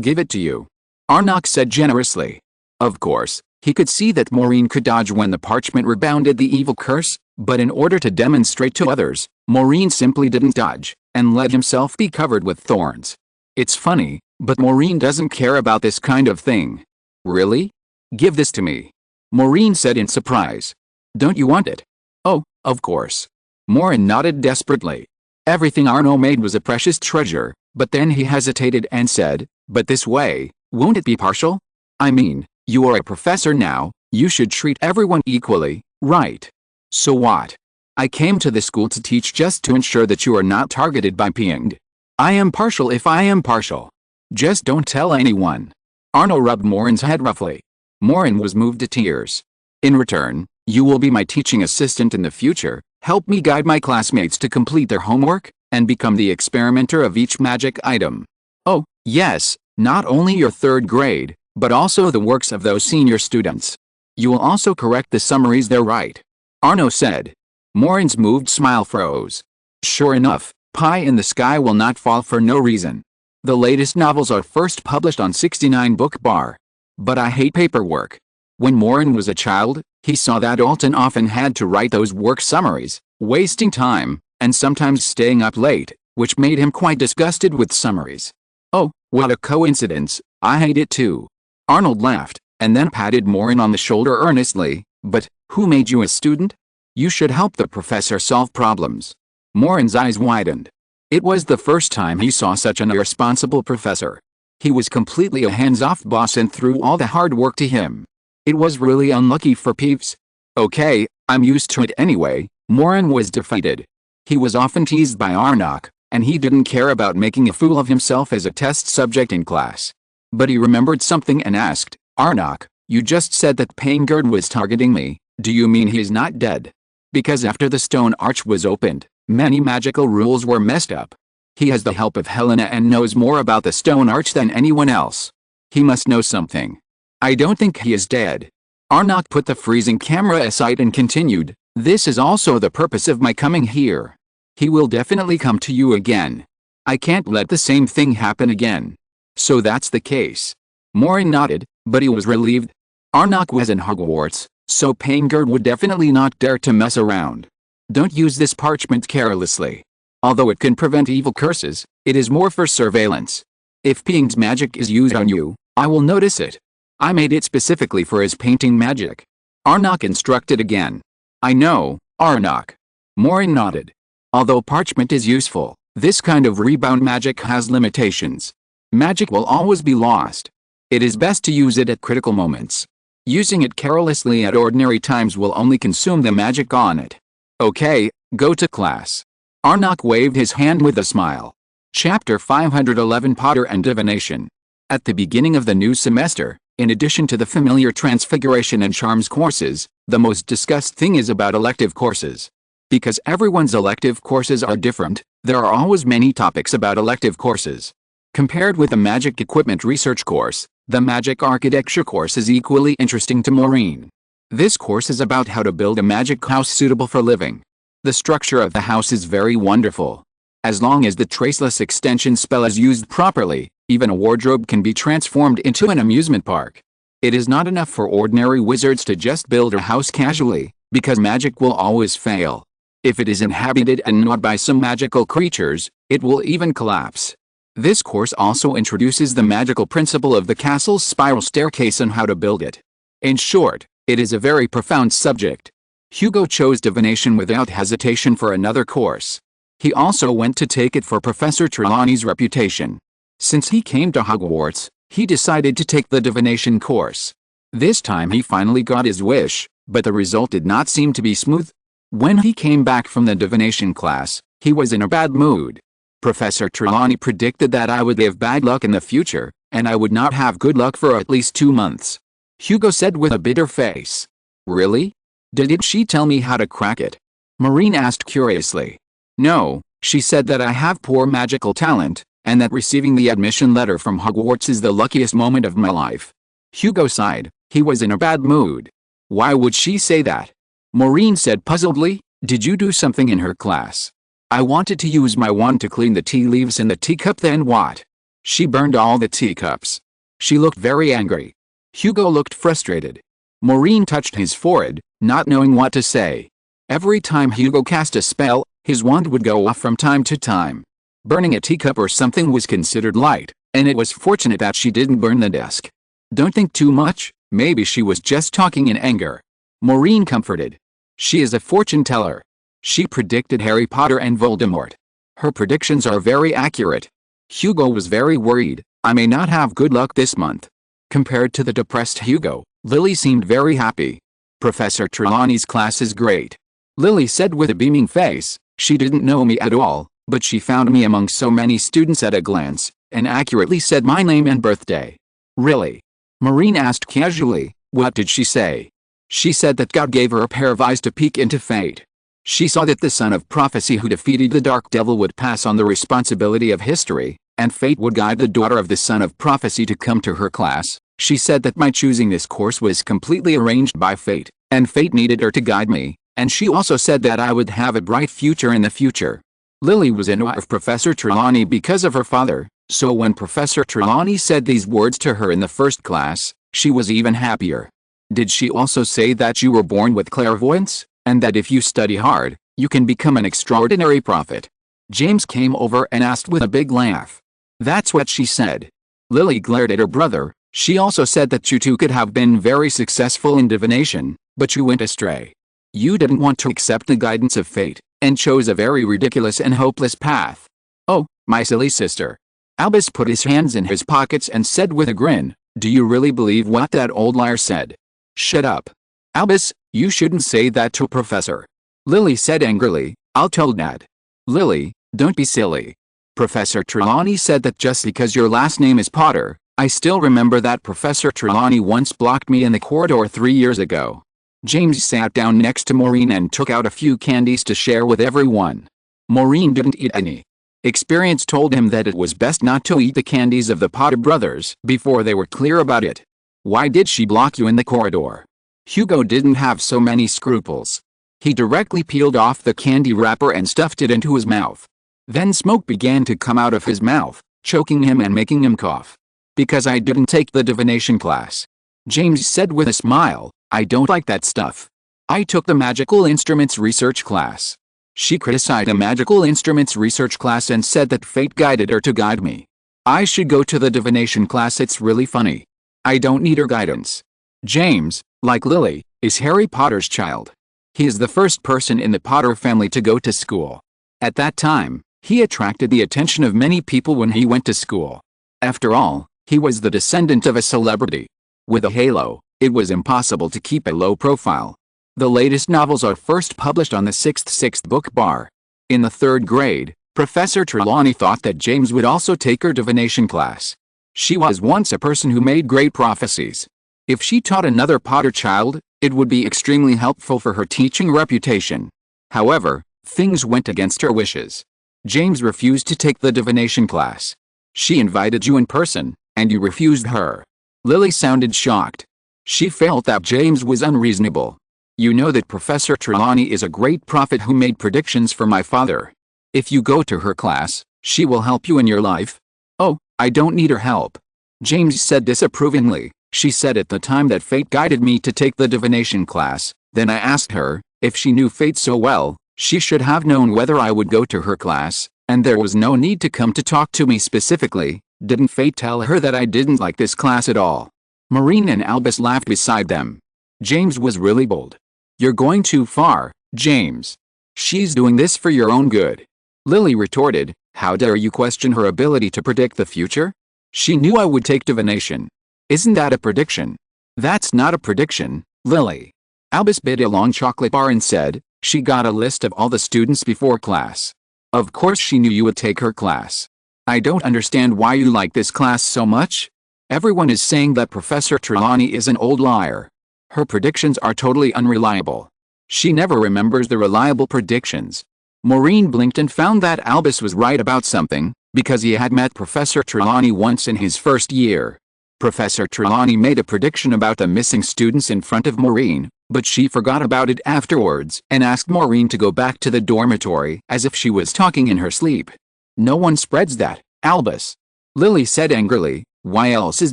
give it to you. Arnok said generously. Of course, he could see that Maureen could dodge when the parchment rebounded the evil curse, but in order to demonstrate to others, Maureen simply didn't dodge, and let himself be covered with thorns. It's funny, but Maureen doesn't care about this kind of thing. Really? Give this to me. Maureen said in surprise. Don't you want it? Oh, of course. Maureen nodded desperately. Everything Arno made was a precious treasure, but then he hesitated and said, but this way, won't it be partial? I mean, you are a professor now, you should treat everyone equally, right? So what? I came to the school to teach just to ensure that you are not targeted by pinged. I am partial if I am partial. Just don't tell anyone. Arno rubbed Maureen's head roughly. Maureen was moved to tears. In return, you will be my teaching assistant in the future, help me guide my classmates to complete their homework, and become the experimenter of each magic item. Oh, yes, not only your third grade, but also the works of those senior students. You will also correct the summaries they write. Arno said. Maureen's moved smile froze. Sure enough, pie in the sky will not fall for no reason. The latest novels are first published on 69 book bar. But I hate paperwork. When Maureen was a child, he saw that Alton often had to write those work summaries, wasting time, and sometimes staying up late, which made him quite disgusted with summaries. Oh, what a coincidence, I hate it too. Arnold laughed, and then patted Maureen on the shoulder earnestly. But, who made you a student? You should help the professor solve problems. Maureen's eyes widened. It was the first time he saw such an irresponsible professor. He was completely a hands-off boss and threw all the hard work to him. It was really unlucky for Peeves. Okay, I'm used to it anyway. Maureen was defeated. He was often teased by Arnok, and he didn't care about making a fool of himself as a test subject in class. But he remembered something and asked, Arnok, you just said that Paingard was targeting me, do you mean he's not dead? Because after the stone arch was opened, many magical rules were messed up. He has the help of Helena and knows more about the stone arch than anyone else. He must know something. I don't think he is dead. Arnok put the freezing camera aside and continued, this is also the purpose of my coming here. He will definitely come to you again. I can't let the same thing happen again. So that's the case. Maureen nodded, but he was relieved. Arnok was in Hogwarts, so Paingard would definitely not dare to mess around. Don't use this parchment carelessly. Although it can prevent evil curses, it is more for surveillance. If Ping's magic is used on you, I will notice it. I made it specifically for his painting magic. Arnok instructed again. I know, Arnok. Maureen nodded. Although parchment is useful, this kind of rebound magic has limitations. Magic will always be lost. It is best to use it at critical moments. Using it carelessly at ordinary times will only consume the magic on it. Okay, go to class. Arnok waved his hand with a smile. Chapter 511 Potter and Divination. At the beginning of the new semester, in addition to the familiar Transfiguration and Charms courses, the most discussed thing is about elective courses. Because everyone's elective courses are different, there are always many topics about elective courses. Compared with the Magic Equipment Research course, the Magic Architecture course is equally interesting to Maureen. This course is about how to build a magic house suitable for living. The structure of the house is very wonderful. As long as the traceless extension spell is used properly, even a wardrobe can be transformed into an amusement park. It is not enough for ordinary wizards to just build a house casually, because magic will always fail. If it is inhabited and not by some magical creatures, it will even collapse. This course also introduces the magical principle of the castle's spiral staircase and how to build it. In short, it is a very profound subject. Hugo chose divination without hesitation for another course. He also went to take it for Professor Trelawney's reputation. Since he came to Hogwarts, he decided to take the divination course. This time he finally got his wish, but the result did not seem to be smooth. When he came back from the divination class, he was in a bad mood. Professor Trelawney predicted that I would have bad luck in the future, and I would not have good luck for at least 2 months. Hugo said with a bitter face. Really? Did she tell me how to crack it? Maureen asked curiously. No, she said that I have poor magical talent, and that receiving the admission letter from Hogwarts is the luckiest moment of my life. Hugo sighed. He was in a bad mood. Why would she say that? Maureen said puzzledly. Did you do something in her class? I wanted to use my wand to clean the tea leaves in the teacup, then what? She burned all the teacups. She looked very angry. Hugo looked frustrated. Maureen touched his forehead, not knowing what to say. Every time Hugo cast a spell, his wand would go off from time to time. Burning a teacup or something was considered light, and it was fortunate that she didn't burn the desk. Don't think too much, maybe she was just talking in anger. Maureen comforted. She is a fortune teller. She predicted Harry Potter and Voldemort. Her predictions are very accurate. Hugo was very worried. I may not have good luck this month. Compared to the depressed Hugo, Lily seemed very happy. Professor Trelawney's class is great. Lily said with a beaming face. She didn't know me at all, but she found me among so many students at a glance, and accurately said my name and birthday. Really? Maureen asked casually. What did she say? She said that God gave her a pair of eyes to peek into fate. She saw that the son of prophecy who defeated the dark devil would pass on the responsibility of history, and fate would guide the daughter of the son of prophecy to come to her class. She said that my choosing this course was completely arranged by fate, and fate needed her to guide me, and she also said that I would have a bright future in the future. Lily was in awe of Professor Trelawney because of her father, so when Professor Trelawney said these words to her in the first class, she was even happier. Did she also say that you were born with clairvoyance, and that if you study hard, you can become an extraordinary prophet? James came over and asked with a big laugh. That's what she said. Lily glared at her brother. She also said that you two could have been very successful in divination, but you went astray. You didn't want to accept the guidance of fate, and chose a very ridiculous and hopeless path. Oh, my silly sister. Albus put his hands in his pockets and said with a grin, do you really believe what that old liar said? Shut up. Albus, you shouldn't say that to a professor. Lily said angrily, I'll tell Dad. Lily, don't be silly. Professor Trelawney said that just because your last name is Potter, I still remember that Professor Trelawney once blocked me in the corridor 3 years ago. James sat down next to Maureen and took out a few candies to share with everyone. Maureen didn't eat any. Experience told him that it was best not to eat the candies of the Potter brothers before they were clear about it. Why did she block you in the corridor? Hugo didn't have so many scruples. He directly peeled off the candy wrapper and stuffed it into his mouth. Then smoke began to come out of his mouth, choking him and making him cough. Because I didn't take the divination class. James said with a smile, I don't like that stuff. I took the magical instruments research class. She criticized the magical instruments research class and said that fate guided her to guide me. I should go to the divination class, it's really funny. I don't need her guidance. James, like Lily, is Harry Potter's child. He is the first person in the Potter family to go to school. At that time, he attracted the attention of many people when he went to school. After all, he was the descendant of a celebrity. With a halo, it was impossible to keep a low profile. The latest novels are first published on the sixth book bar. In the 3rd grade, Professor Trelawney thought that James would also take her divination class. She was once a person who made great prophecies. If she taught another Potter child, it would be extremely helpful for her teaching reputation. However, things went against her wishes. James refused to take the divination class. She invited you in person, and you refused her. Lily sounded shocked. She felt that James was unreasonable. You know that Professor Trelawney is a great prophet who made predictions for my father. If you go to her class, she will help you in your life. Oh, I don't need her help. James said disapprovingly. She said at the time that fate guided me to take the divination class. Then I asked her, if she knew fate so well, she should have known whether I would go to her class, and there was no need to come to talk to me specifically. Didn't fate tell her that I didn't like this class at all? Maureen and Albus laughed beside them. James was really bold. You're going too far, James. She's doing this for your own good. Lily retorted, how dare you question her ability to predict the future? She knew I would take divination. Isn't that a prediction? That's not a prediction, Lily. Albus bit a long chocolate bar and said, "She got a list of all the students before class. Of course she knew you would take her class. I don't understand why you like this class so much. Everyone is saying that Professor Trelawney is an old liar. Her predictions are totally unreliable. She never remembers the reliable predictions." Maureen blinked and found that Albus was right about something, because he had met Professor Trelawney once in his first year. Professor Trelawney made a prediction about the missing students in front of Maureen, but she forgot about it afterwards and asked Maureen to go back to the dormitory as if she was talking in her sleep. "No one spreads that, Albus," Lily said angrily. "Why else is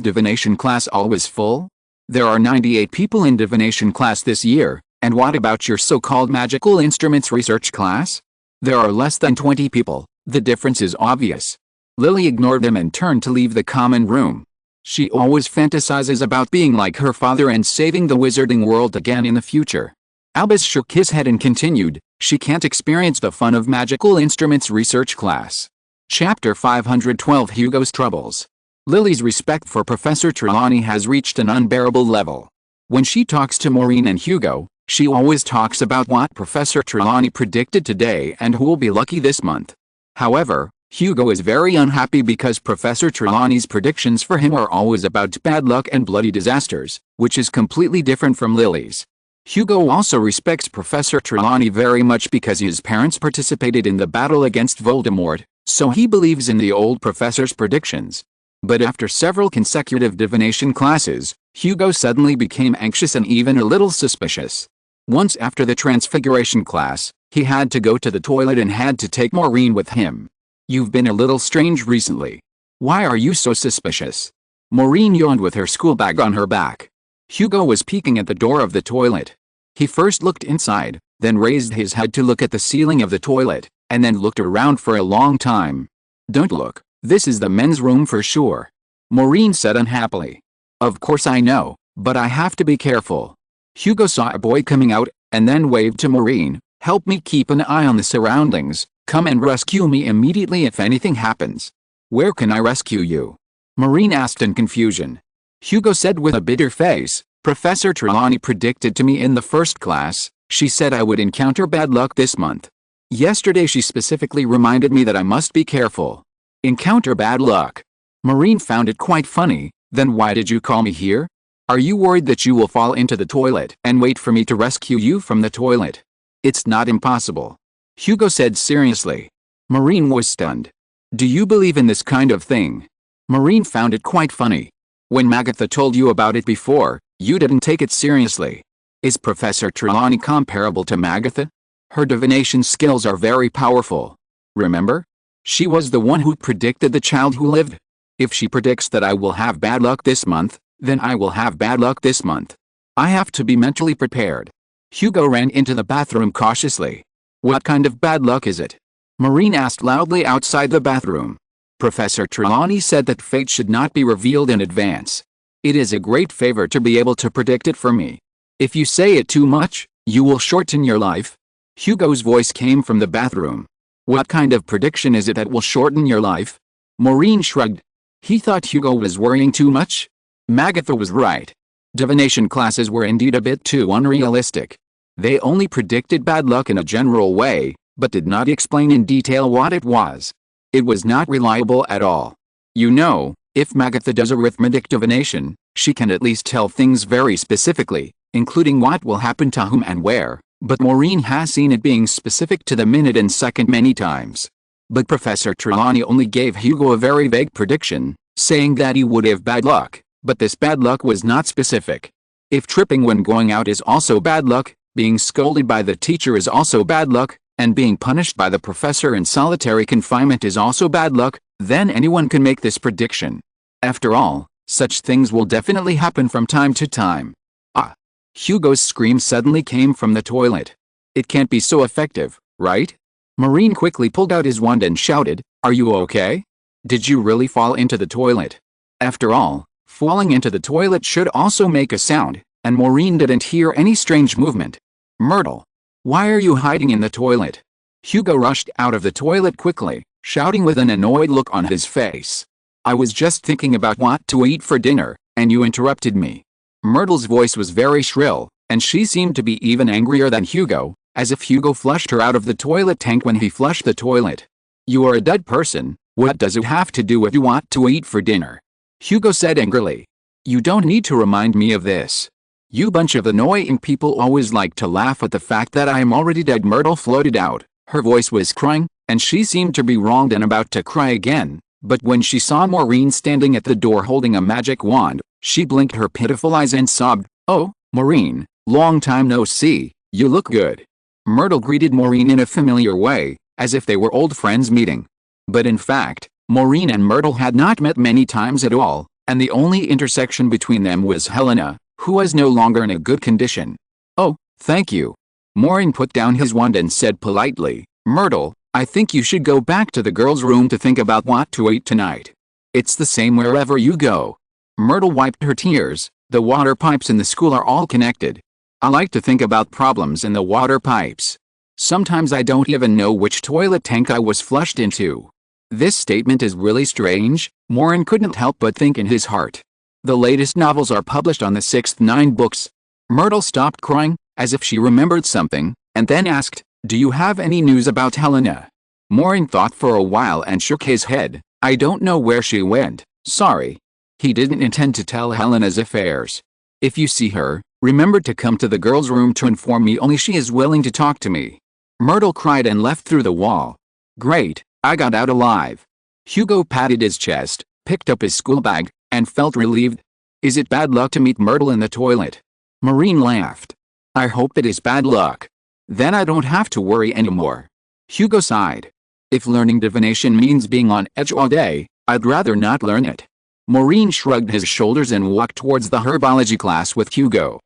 divination class always full? There are 98 people in divination class this year, and what about your so-called magical instruments research class? There are less than 20 people. The difference is obvious." Lily ignored them and turned to leave the common room. She always fantasizes about being like her father and saving the wizarding world again in the future. Albus shook his head and continued, "She can't experience the fun of magical instruments research class." Chapter 512 Hugo's Troubles. Lily's respect for Professor Trelawney has reached an unbearable level. When she talks to Maureen and Hugo, she always talks about what Professor Trelawney predicted today and who'll be lucky this month. However, Hugo is very unhappy because Professor Trelawney's predictions for him are always about bad luck and bloody disasters, which is completely different from Lily's. Hugo also respects Professor Trelawney very much because his parents participated in the battle against Voldemort, so he believes in the old professor's predictions. But after several consecutive divination classes, Hugo suddenly became anxious and even a little suspicious. Once after the transfiguration class, he had to go to the toilet and had to take Maureen with him. "You've been a little strange recently. Why are you so suspicious?" Maureen yawned with her school bag on her back. Hugo was peeking at the door of the toilet. He first looked inside, then raised his head to look at the ceiling of the toilet, and then looked around for a long time. "Don't look, this is the men's room for sure," Maureen said unhappily. "Of course I know, but I have to be careful." Hugo saw a boy coming out, and then waved to Maureen, "Help me keep an eye on the surroundings. Come and rescue me immediately if anything happens." "Where can I rescue you?" Maureen asked in confusion. Hugo said with a bitter face, "Professor Trelawney predicted to me in the first class. She said I would encounter bad luck this month. Yesterday she specifically reminded me that I must be careful." "Encounter bad luck?" Maureen found it quite funny. "Then why did you call me here? Are you worried that you will fall into the toilet and wait for me to rescue you from the toilet?" "It's not impossible," Hugo said seriously. Maureen was stunned. "Do you believe in this kind of thing?" Maureen found it quite funny. "When Magatha told you about it before, you didn't take it seriously. Is Professor Trelawney comparable to Magatha? Her divination skills are very powerful. Remember? She was the one who predicted the child who lived. If she predicts that I will have bad luck this month, then I will have bad luck this month. I have to be mentally prepared." Hugo ran into the bathroom cautiously. "What kind of bad luck is it?" Maureen asked loudly outside the bathroom. "Professor Trelawney said that fate should not be revealed in advance. It is a great favor to be able to predict it for me. If you say it too much, you will shorten your life." Hugo's voice came from the bathroom. "What kind of prediction is it that will shorten your life?" Maureen shrugged. He thought Hugo was worrying too much. Magatha was right. Divination classes were indeed a bit too unrealistic. They only predicted bad luck in a general way, but did not explain in detail what it was. It was not reliable at all. You know, if Magatha does arithmetic divination, she can at least tell things very specifically, including what will happen to whom and where, but Maureen has seen it being specific to the minute and second many times. But Professor Trelawney only gave Hugo a very vague prediction, saying that he would have bad luck, but this bad luck was not specific. If tripping when going out is also bad luck, being scolded by the teacher is also bad luck, and being punished by the professor in solitary confinement is also bad luck, then anyone can make this prediction. After all, such things will definitely happen from time to time. Ah! Hugo's scream suddenly came from the toilet. "It can't be so effective, right?" Maureen quickly pulled out his wand and shouted, "Are you okay? Did you really fall into the toilet?" After all, falling into the toilet should also make a sound, and Maureen didn't hear any strange movement. "Myrtle! Why are you hiding in the toilet?" Hugo rushed out of the toilet quickly, shouting with an annoyed look on his face. "I was just thinking about what to eat for dinner, and you interrupted me." Myrtle's voice was very shrill. and she seemed to be even angrier than Hugo, as if Hugo flushed her out of the toilet tank when he flushed the toilet. "You are a dead person, what does it have to do with you want to eat for dinner?" Hugo said angrily. "You don't need to remind me of this. You bunch of annoying people always like to laugh at the fact that I am already dead." Myrtle floated out. Her voice was crying, and she seemed to be wronged and about to cry again, but when she saw Maureen standing at the door holding a magic wand, she blinked her pitiful eyes and sobbed, "Oh, Maureen, long time no see, you look good." Myrtle greeted Maureen in a familiar way, as if they were old friends meeting. But in fact, Maureen and Myrtle had not met many times at all, and the only intersection between them was Helena, who was no longer in a good condition. "Oh, thank you." Maureen put down his wand and said politely, "Myrtle, I think you should go back to the girls' room to think about what to eat tonight. It's the same wherever you go." Myrtle wiped her tears. "The water pipes in the school are all connected. I like to think about problems in the water pipes. Sometimes I don't even know which toilet tank I was flushed into." This statement is really strange, Maureen couldn't help but think in his heart. The latest novels are published on the 6th 9 books. Myrtle stopped crying, as if she remembered something, and then asked, "Do you have any news about Helena?" Maureen thought for a while and shook his head. "I don't know where she went, sorry." He didn't intend to tell Helena's affairs. "If you see her, remember to come to the girls' room to inform me only she is willing to talk to me." Myrtle cried and left through the wall. "Great, I got out alive." Hugo patted his chest, picked up his school bag, and felt relieved. "Is it bad luck to meet Myrtle in the toilet?" Maureen laughed. "I hope it is bad luck. Then I don't have to worry anymore." Hugo sighed. "If learning divination means being on edge all day, I'd rather not learn it." Maureen shrugged his shoulders and walked towards the herbology class with Hugo.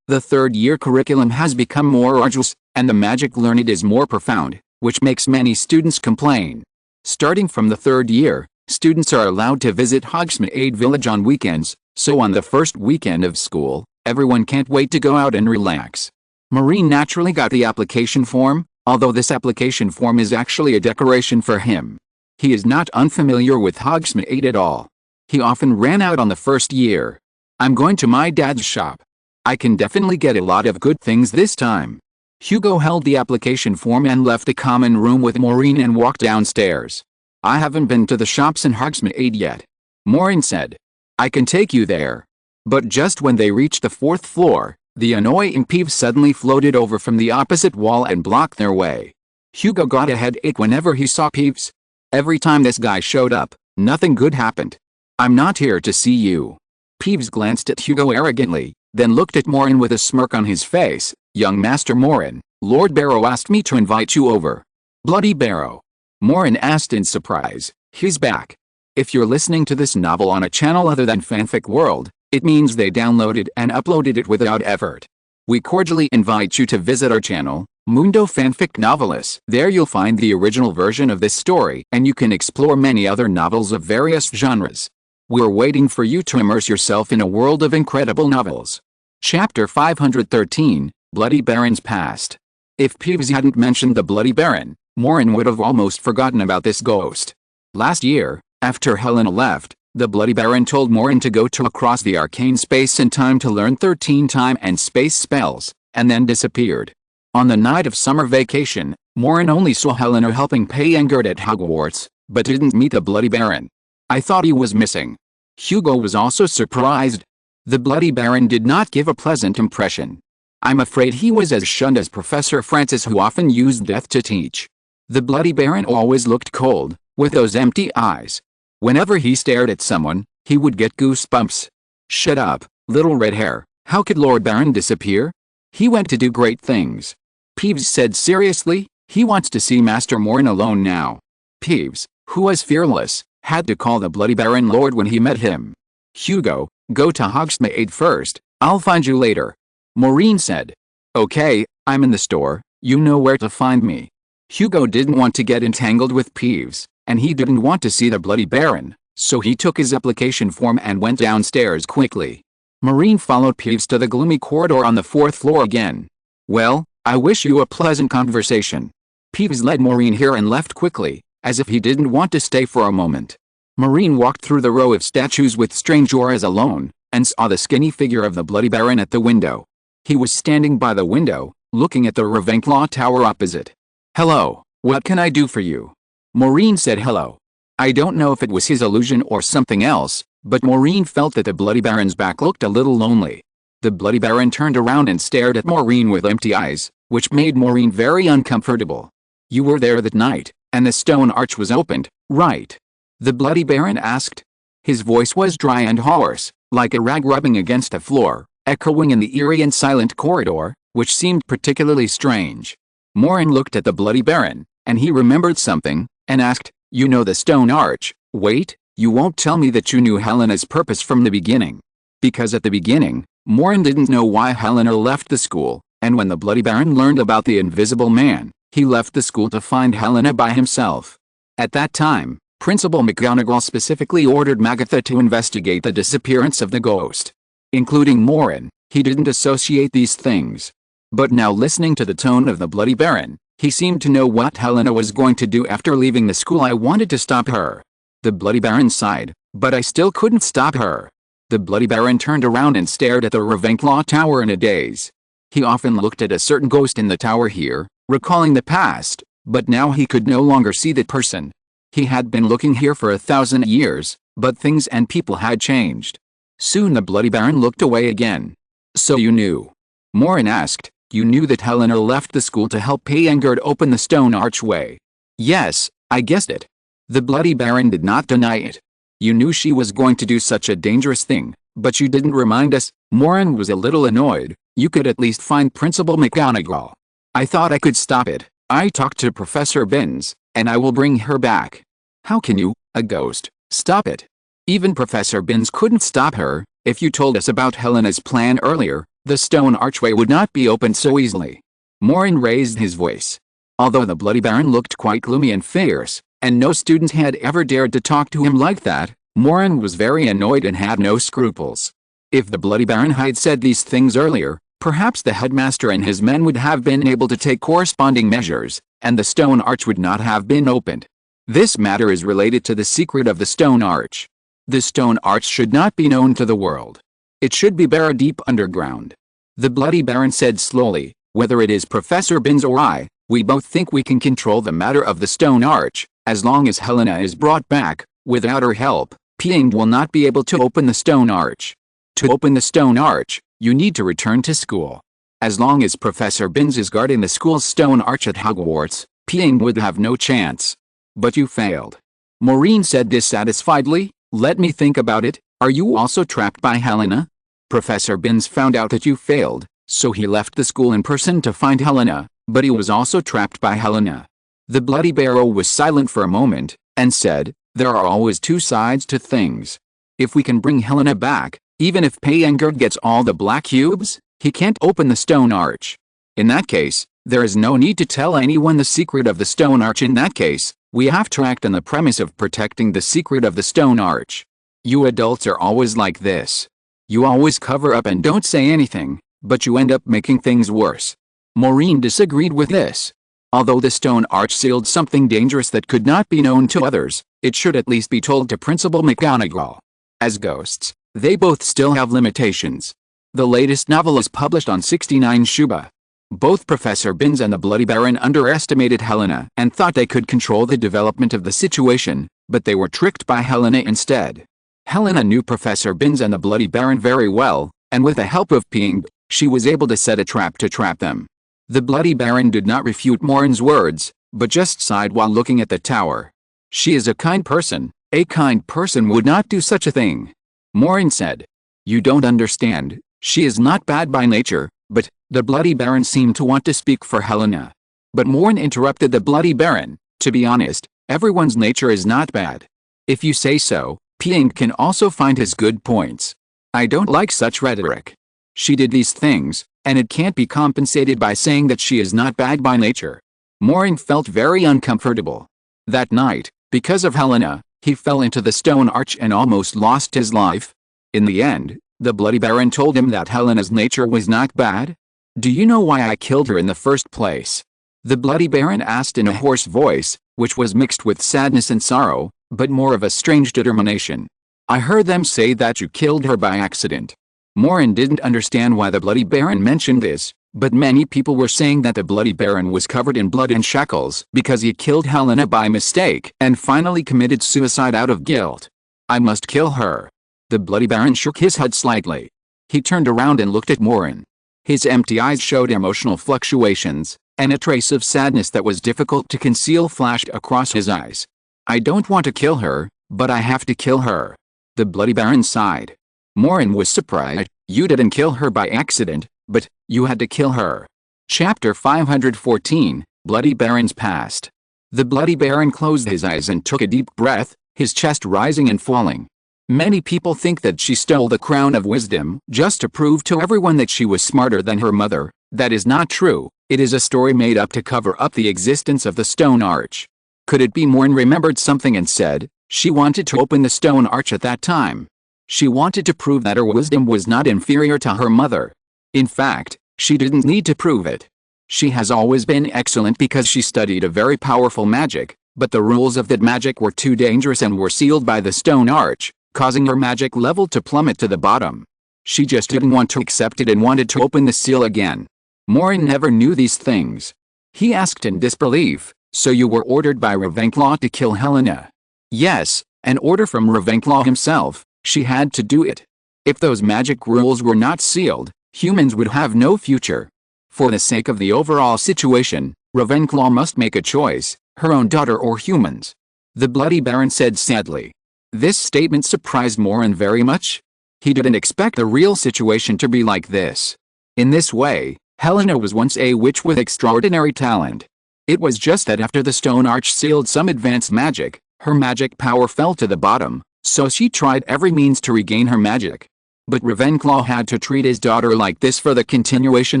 The third-year curriculum has become more arduous, and the magic learned is more profound, which makes many students complain. Starting from the third year, students are allowed to visit Hogsmeade Village on weekends, so on the first weekend of school, everyone can't wait to go out and relax. Maureen naturally got the application form, although this application form is actually a decoration for him. He is not unfamiliar with Hogsmeade at all. He often ran out on the first year. "I'm going to my dad's shop. I can definitely get a lot of good things this time." Hugo held the application form and left the common room with Maureen and walked downstairs. "I haven't been to the shops in Hogsmeade yet," Maureen said. "I can take you there." But just when they reached the 4th floor, the annoying Peeves suddenly floated over from the opposite wall and blocked their way. Hugo got a headache whenever he saw Peeves. Every time this guy showed up, nothing good happened. "I'm not here to see you." Peeves glanced at Hugo arrogantly, then looked at Maureen with a smirk on his face. "Young Master Maureen, Lord Barrow asked me to invite you over." "Bloody Barrow?" Maureen asked in surprise. "He's back." If you're listening to this novel on a channel other than Fanfic World, it means they downloaded and uploaded it without effort. We cordially invite you to visit our channel, Mundo Fanfic Novelis. There you'll find the original version of this story, and you can explore many other novels of various genres. We're waiting for you to immerse yourself in a world of incredible novels. Chapter 513, Bloody Baron's Past. If Peeves hadn't mentioned the Bloody Baron, Maureen would have almost forgotten about this ghost. Last year, after Helena left, the Bloody Baron told Maureen to go to across the arcane space and time to learn 13 time and space spells, and then disappeared. On the night of summer vacation, Maureen only saw Helena helping pay Engard at Hogwarts, but didn't meet the Bloody Baron. "I thought he was missing." Hugo was also surprised. The Bloody Baron did not give a pleasant impression. I'm afraid he was as shunned as Professor Francis, who often used death to teach. The Bloody Baron always looked cold, with those empty eyes. Whenever he stared at someone, he would get goosebumps. "Shut up, little red hair. How could Lord Baron disappear? He went to do great things." Peeves said seriously. "He wants to see Master Maureen alone now." Peeves, who was fearless, had to call the Bloody Baron Lord when he met him. "Hugo, go to Hogsmeade first, I'll find you later," Maureen said. "Okay, I'm in the store, you know where to find me." Hugo didn't want to get entangled with Peeves, and he didn't want to see the Bloody Baron, so he took his application form and went downstairs quickly. Maureen followed Peeves to the gloomy corridor on the 4th floor again. "Well, I wish you a pleasant conversation." Peeves led Maureen here and left quickly, as if he didn't want to stay for a moment. Maureen walked through the row of statues with strange auras alone, and saw the skinny figure of the Bloody Baron at the window. He was standing by the window, looking at the Ravenclaw tower opposite. "Hello, what can I do for you?" Maureen said hello. I don't know if it was his illusion or something else, but Maureen felt that the Bloody Baron's back looked a little lonely. The Bloody Baron turned around and stared at Maureen with empty eyes, which made Maureen very uncomfortable. "You were there that night, and the stone arch was opened, right?" the Bloody Baron asked. His voice was dry and hoarse, like a rag rubbing against a floor, echoing in the eerie and silent corridor, which seemed particularly strange. Maureen looked at the Bloody Baron, and he remembered something, and asked, "You know the stone arch? Wait, you won't tell me that you knew Helena's purpose from the beginning?" Because at the beginning, Maureen didn't know why Helena left the school, and when the Bloody Baron learned about the Invisible Man, he left the school to find Helena by himself. At that time, Principal McGonagall specifically ordered Magatha to investigate the disappearance of the ghost. Including Maureen, he didn't associate these things. But now listening to the tone of the Bloody Baron, he seemed to know what Helena was going to do after leaving the school. "I wanted to stop her." The Bloody Baron sighed, "but I still couldn't stop her." The Bloody Baron turned around and stared at the Ravenclaw tower in a daze. He often looked at a certain ghost in the tower here, recalling the past, but now he could no longer see that person. He had been looking here for 1,000 years, but things and people had changed. Soon the Bloody Baron looked away again. "So you knew?" Maureen asked. "You knew that Helena left the school to help Payengard open the stone archway?" "Yes, I guessed it." The Bloody Baron did not deny it. "You knew she was going to do such a dangerous thing, but you didn't remind us." Maureen was a little annoyed. "You could at least find Principal McGonagall." "I thought I could stop it. I talked to Professor Binns, and I will bring her back." "How can you, a ghost, stop it? Even Professor Binns couldn't stop her. If you told us about Helena's plan earlier, the stone archway would not be opened so easily." Maureen raised his voice. Although the Bloody Baron looked quite gloomy and fierce, and no student had ever dared to talk to him like that, Maureen was very annoyed and had no scruples. If the Bloody Baron had said these things earlier, perhaps the headmaster and his men would have been able to take corresponding measures, and the stone arch would not have been opened. This matter is related to the secret of the stone arch. The stone arch should not be known to the world. It should be buried deep underground. The Bloody Baron said slowly, "Whether it is Professor Binns or I, we both think we can control the matter of the stone arch. As long as Helena is brought back, without her help, Payengard will not be able to open the stone arch. To open the stone arch, you need to return to school. As long as Professor Binns is guarding the school's stone arch at Hogwarts, Payengard would have no chance." "But you failed." Maureen said dissatisfiedly. "Let me think about it. Are you also trapped by Helena?" "Professor Binns found out that you failed, so he left the school in person to find Helena, but he was also trapped by Helena." The Bloody Baron was silent for a moment, and said, "There are always two sides to things. If we can bring Helena back, even if Payengard gets all the black cubes, he can't open the stone arch. In that case, there is no need to tell anyone the secret of the stone arch. In that case, we have to act on the premise of protecting the secret of the stone arch. You adults are always like this. You always cover up and don't say anything, but you end up making things worse." Maureen disagreed with this. Although the stone arch sealed something dangerous that could not be known to others, it should at least be told to Principal McGonagall. As ghosts, they both still have limitations. The latest novel is published on 69 Shuba. Both Professor Binns and the Bloody Baron underestimated Helena and thought they could control the development of the situation, but they were tricked by Helena instead. Helena knew Professor Binns and the Bloody Baron very well, and with the help of Payengard, she was able to set a trap to trap them. The Bloody Baron did not refute Maureen's words, but just sighed while looking at the tower. "She is a kind person. A kind person would not do such a thing." Maureen said. "You don't understand. She is not bad by nature, but..." The Bloody Baron seemed to want to speak for Helena. But Maureen interrupted the Bloody Baron. "To be honest, everyone's nature is not bad. If you say so, Payengard can also find his good points. I don't like such rhetoric. She did these things, and it can't be compensated by saying that she is not bad by nature." Maureen felt very uncomfortable. That night, because of Helena, he fell into the stone arch and almost lost his life. In the end, the Bloody Baron told him that Helena's nature was not bad. "Do you know why I killed her in the first place?" the Bloody Baron asked in a hoarse voice, which was mixed with sadness and sorrow, but more of a strange determination. "I heard them say that you killed her by accident." Maureen didn't understand why the Bloody Baron mentioned this, but many people were saying that the Bloody Baron was covered in blood and shackles because he killed Helena by mistake and finally committed suicide out of guilt. I must kill her. The Bloody Baron shook his head slightly. He turned around and looked at Maureen. His empty eyes showed emotional fluctuations, and a trace of sadness that was difficult to conceal flashed across his eyes. I don't want to kill her, but I have to kill her. The Bloody Baron sighed. Maureen was surprised. You didn't kill her by accident, but you had to kill her. Chapter 514, Bloody Baron's Past. The Bloody Baron closed his eyes and took a deep breath, his chest rising and falling. Many people think that she stole the crown of wisdom just to prove to everyone that she was smarter than her mother. That is not true. It is a story made up to cover up the existence of the stone arch. Could it be Maureen remembered something and said, she wanted to open the stone arch at that time. She wanted to prove that her wisdom was not inferior to her mother. In fact, she didn't need to prove it. She has always been excellent because she studied a very powerful magic, but the rules of that magic were too dangerous and were sealed by the stone arch, causing her magic level to plummet to the bottom. She just didn't want to accept it and wanted to open the seal again. Maureen never knew these things. He asked in disbelief, so you were ordered by Ravenclaw to kill Helena? Yes, an order from Ravenclaw himself. She had to do it. If those magic rules were not sealed, humans would have no future. For the sake of the overall situation, Ravenclaw must make a choice, her own daughter or humans. The Bloody Baron said sadly. This statement surprised Maureen very much. He didn't expect the real situation to be like this. In this way, Helena was once a witch with extraordinary talent. It was just that after the stone arch sealed some advanced magic, her magic power fell to the bottom. So she tried every means to regain her magic. But Ravenclaw had to treat his daughter like this for the continuation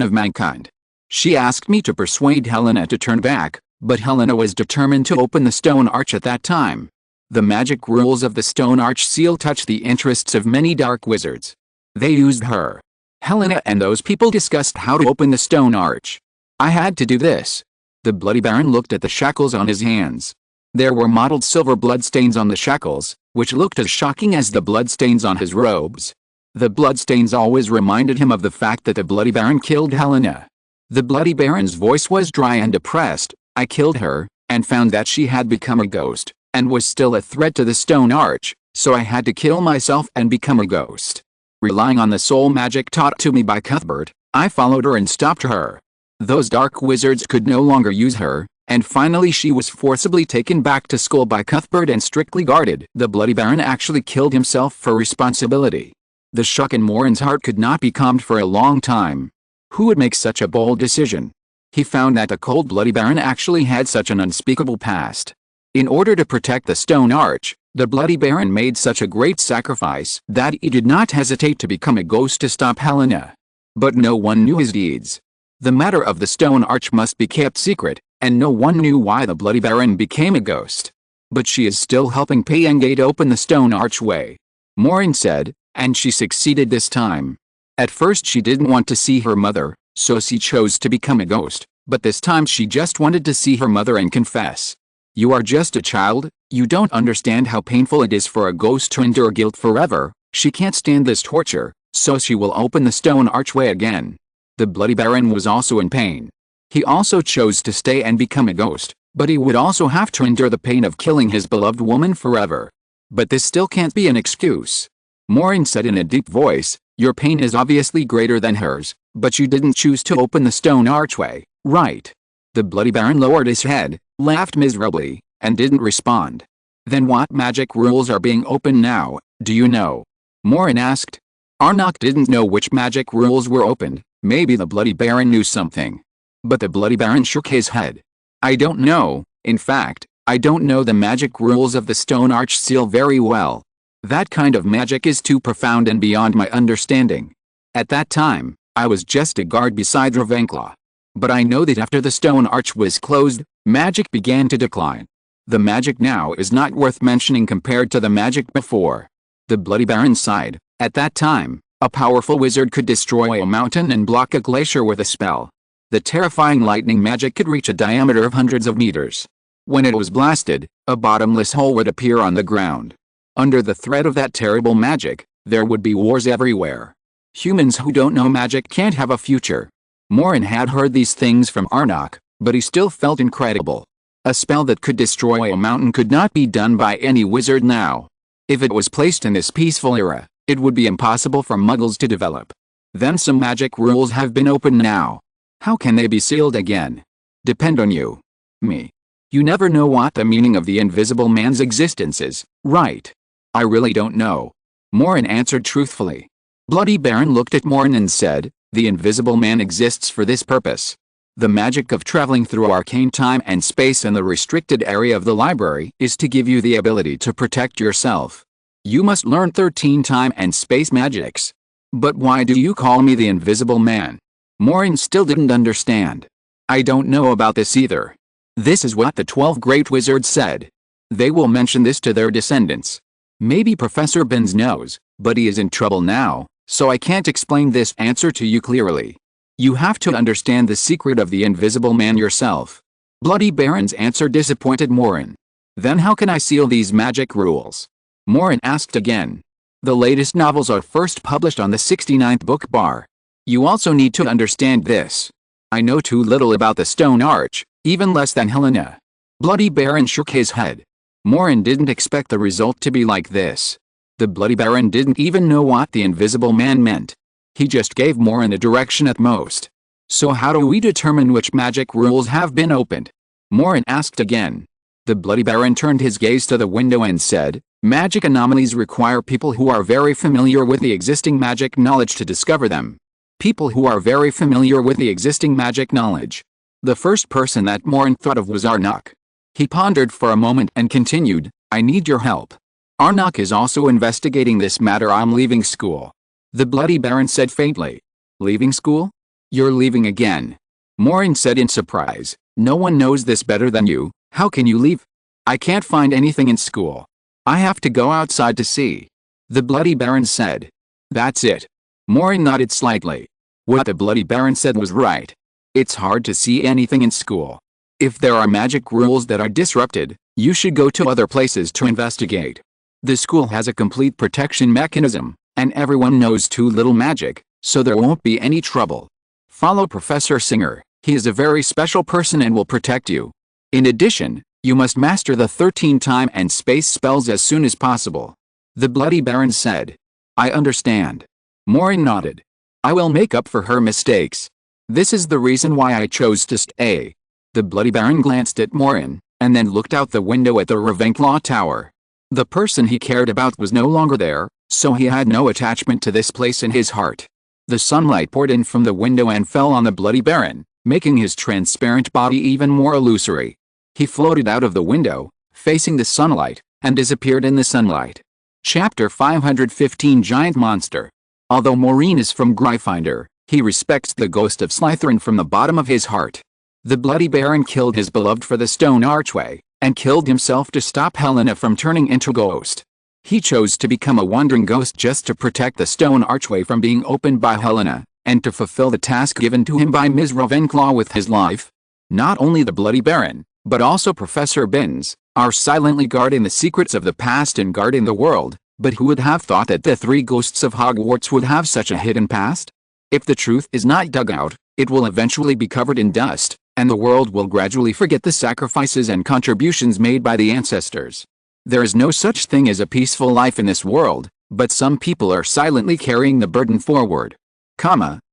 of mankind. She asked me to persuade Helena to turn back, but Helena was determined to open the stone arch at that time. The magic rules of the stone arch seal touched the interests of many dark wizards. They used her. Helena and those people discussed how to open the stone arch. I had to do this. The Bloody Baron looked at the shackles on his hands. There were mottled silver bloodstains on the shackles, which looked as shocking as the bloodstains on his robes. The bloodstains always reminded him of the fact that the Bloody Baron killed Helena. The Bloody Baron's voice was dry and depressed. I killed her, and found that she had become a ghost, and was still a threat to the stone arch, so I had to kill myself and become a ghost. Relying on the soul magic taught to me by Cuthbert, I followed her and stopped her. Those dark wizards could no longer use her, and finally she was forcibly taken back to school by Cuthbert and strictly guarded. The Bloody Baron actually killed himself for responsibility. The shock in Maureen's heart could not be calmed for a long time. Who would make such a bold decision? He found that the cold Bloody Baron actually had such an unspeakable past. In order to protect the stone arch, the Bloody Baron made such a great sacrifice that he did not hesitate to become a ghost to stop Helena. But no one knew his deeds. The matter of the stone arch must be kept secret, and no one knew why the Bloody Baron became a ghost. But she is still helping Payengate open the stone archway, Maureen said, and she succeeded this time. At first she didn't want to see her mother, so she chose to become a ghost, but this time she just wanted to see her mother and confess. You are just a child, you don't understand how painful it is for a ghost to endure guilt forever. She can't stand this torture, so she will open the stone archway again. The Bloody Baron was also in pain. He also chose to stay and become a ghost, but he would also have to endure the pain of killing his beloved woman forever. But this still can't be an excuse. Maureen said in a deep voice, your pain is obviously greater than hers, but you didn't choose to open the stone archway, right? The Bloody Baron lowered his head, laughed miserably, and didn't respond. Then what magic rules are being opened now, do you know? Maureen asked. Arnok didn't know which magic rules were opened. Maybe the Bloody Baron knew something. But the Bloody Baron shook his head. I don't know. In fact, I don't know the magic rules of the stone arch seal very well. That kind of magic is too profound and beyond my understanding. At that time, I was just a guard beside Ravenclaw. But I know that after the stone arch was closed, magic began to decline. The magic now is not worth mentioning compared to the magic before. The Bloody Baron sighed. At that time, a powerful wizard could destroy a mountain and block a glacier with a spell. The terrifying lightning magic could reach a diameter of hundreds of meters. When it was blasted, a bottomless hole would appear on the ground. Under the threat of that terrible magic, there would be wars everywhere. Humans who don't know magic can't have a future. Maureen had heard these things from Arnok, but he still felt incredible. A spell that could destroy a mountain could not be done by any wizard now. If it was placed in this peaceful era, it would be impossible for Muggles to develop. Then some magic rules have been opened now. How can they be sealed again? Depend on you. Me. You never know what the meaning of the Invisible Man's existence is, right? I really don't know. Maureen answered truthfully. Bloody Baron looked at Maureen and said, the Invisible Man exists for this purpose. The magic of traveling through arcane time and space in the restricted area of the library is to give you the ability to protect yourself. You must learn 13 time and space magics. But why do you call me the Invisible Man? Maureen still didn't understand. I don't know about this either. This is what the 12 great wizards said. They will mention this to their descendants. Maybe Professor Binns knows, but he is in trouble now, so I can't explain this answer to you clearly. You have to understand the secret of the Invisible Man yourself. Bloody Baron's answer disappointed Maureen. Then how can I seal these magic rules? Maureen asked again. The latest novels are first published on the 69th book bar. You also need to understand this. I know too little about the Stone Arch, even less than Helena. Bloody Baron shook his head. Maureen didn't expect the result to be like this. The Bloody Baron didn't even know what the Invisible Man meant. He just gave Maureen a direction at most. So how do we determine which magic rules have been opened? Maureen asked again. The Bloody Baron turned his gaze to the window and said, magic anomalies require people who are very familiar with the existing magic knowledge to discover them. People who are very familiar with the existing magic knowledge. The first person that Maureen thought of was Arnok. He pondered for a moment and continued, I need your help. Arnok is also investigating this matter. I'm leaving school. The Bloody Baron said faintly. Leaving school? You're leaving again. Maureen said in surprise, no one knows this better than you, how can you leave? I can't find anything in school. I have to go outside to see. The Bloody Baron said. That's it. Maureen nodded slightly. What the Bloody Baron said was right. It's hard to see anything in school. If there are magic rules that are disrupted, you should go to other places to investigate. The school has a complete protection mechanism, and everyone knows too little magic, so there won't be any trouble. Follow Professor Singer, he is a very special person and will protect you. In addition, you must master the 13 time and space spells as soon as possible. The Bloody Baron said. I understand. Maureen nodded. I will make up for her mistakes. This is the reason why I chose to stay. The Bloody Baron glanced at Maureen, and then looked out the window at the Ravenclaw Tower. The person he cared about was no longer there, so he had no attachment to this place in his heart. The sunlight poured in from the window and fell on the Bloody Baron, making his transparent body even more illusory. He floated out of the window, facing the sunlight, and disappeared in the sunlight. Chapter 515 Giant Monster. Although Maureen is from Gryffindor, he respects the ghost of Slytherin from the bottom of his heart. The Bloody Baron killed his beloved for the Stone Archway, and killed himself to stop Helena from turning into a ghost. He chose to become a wandering ghost just to protect the Stone Archway from being opened by Helena, and to fulfill the task given to him by Ms. Ravenclaw with his life. Not only the Bloody Baron, but also Professor Binns, are silently guarding the secrets of the past and guarding the world, but who would have thought that the three ghosts of Hogwarts would have such a hidden past? If the truth is not dug out, it will eventually be covered in dust, and the world will gradually forget the sacrifices and contributions made by the ancestors. There is no such thing as a peaceful life in this world, but some people are silently carrying the burden forward.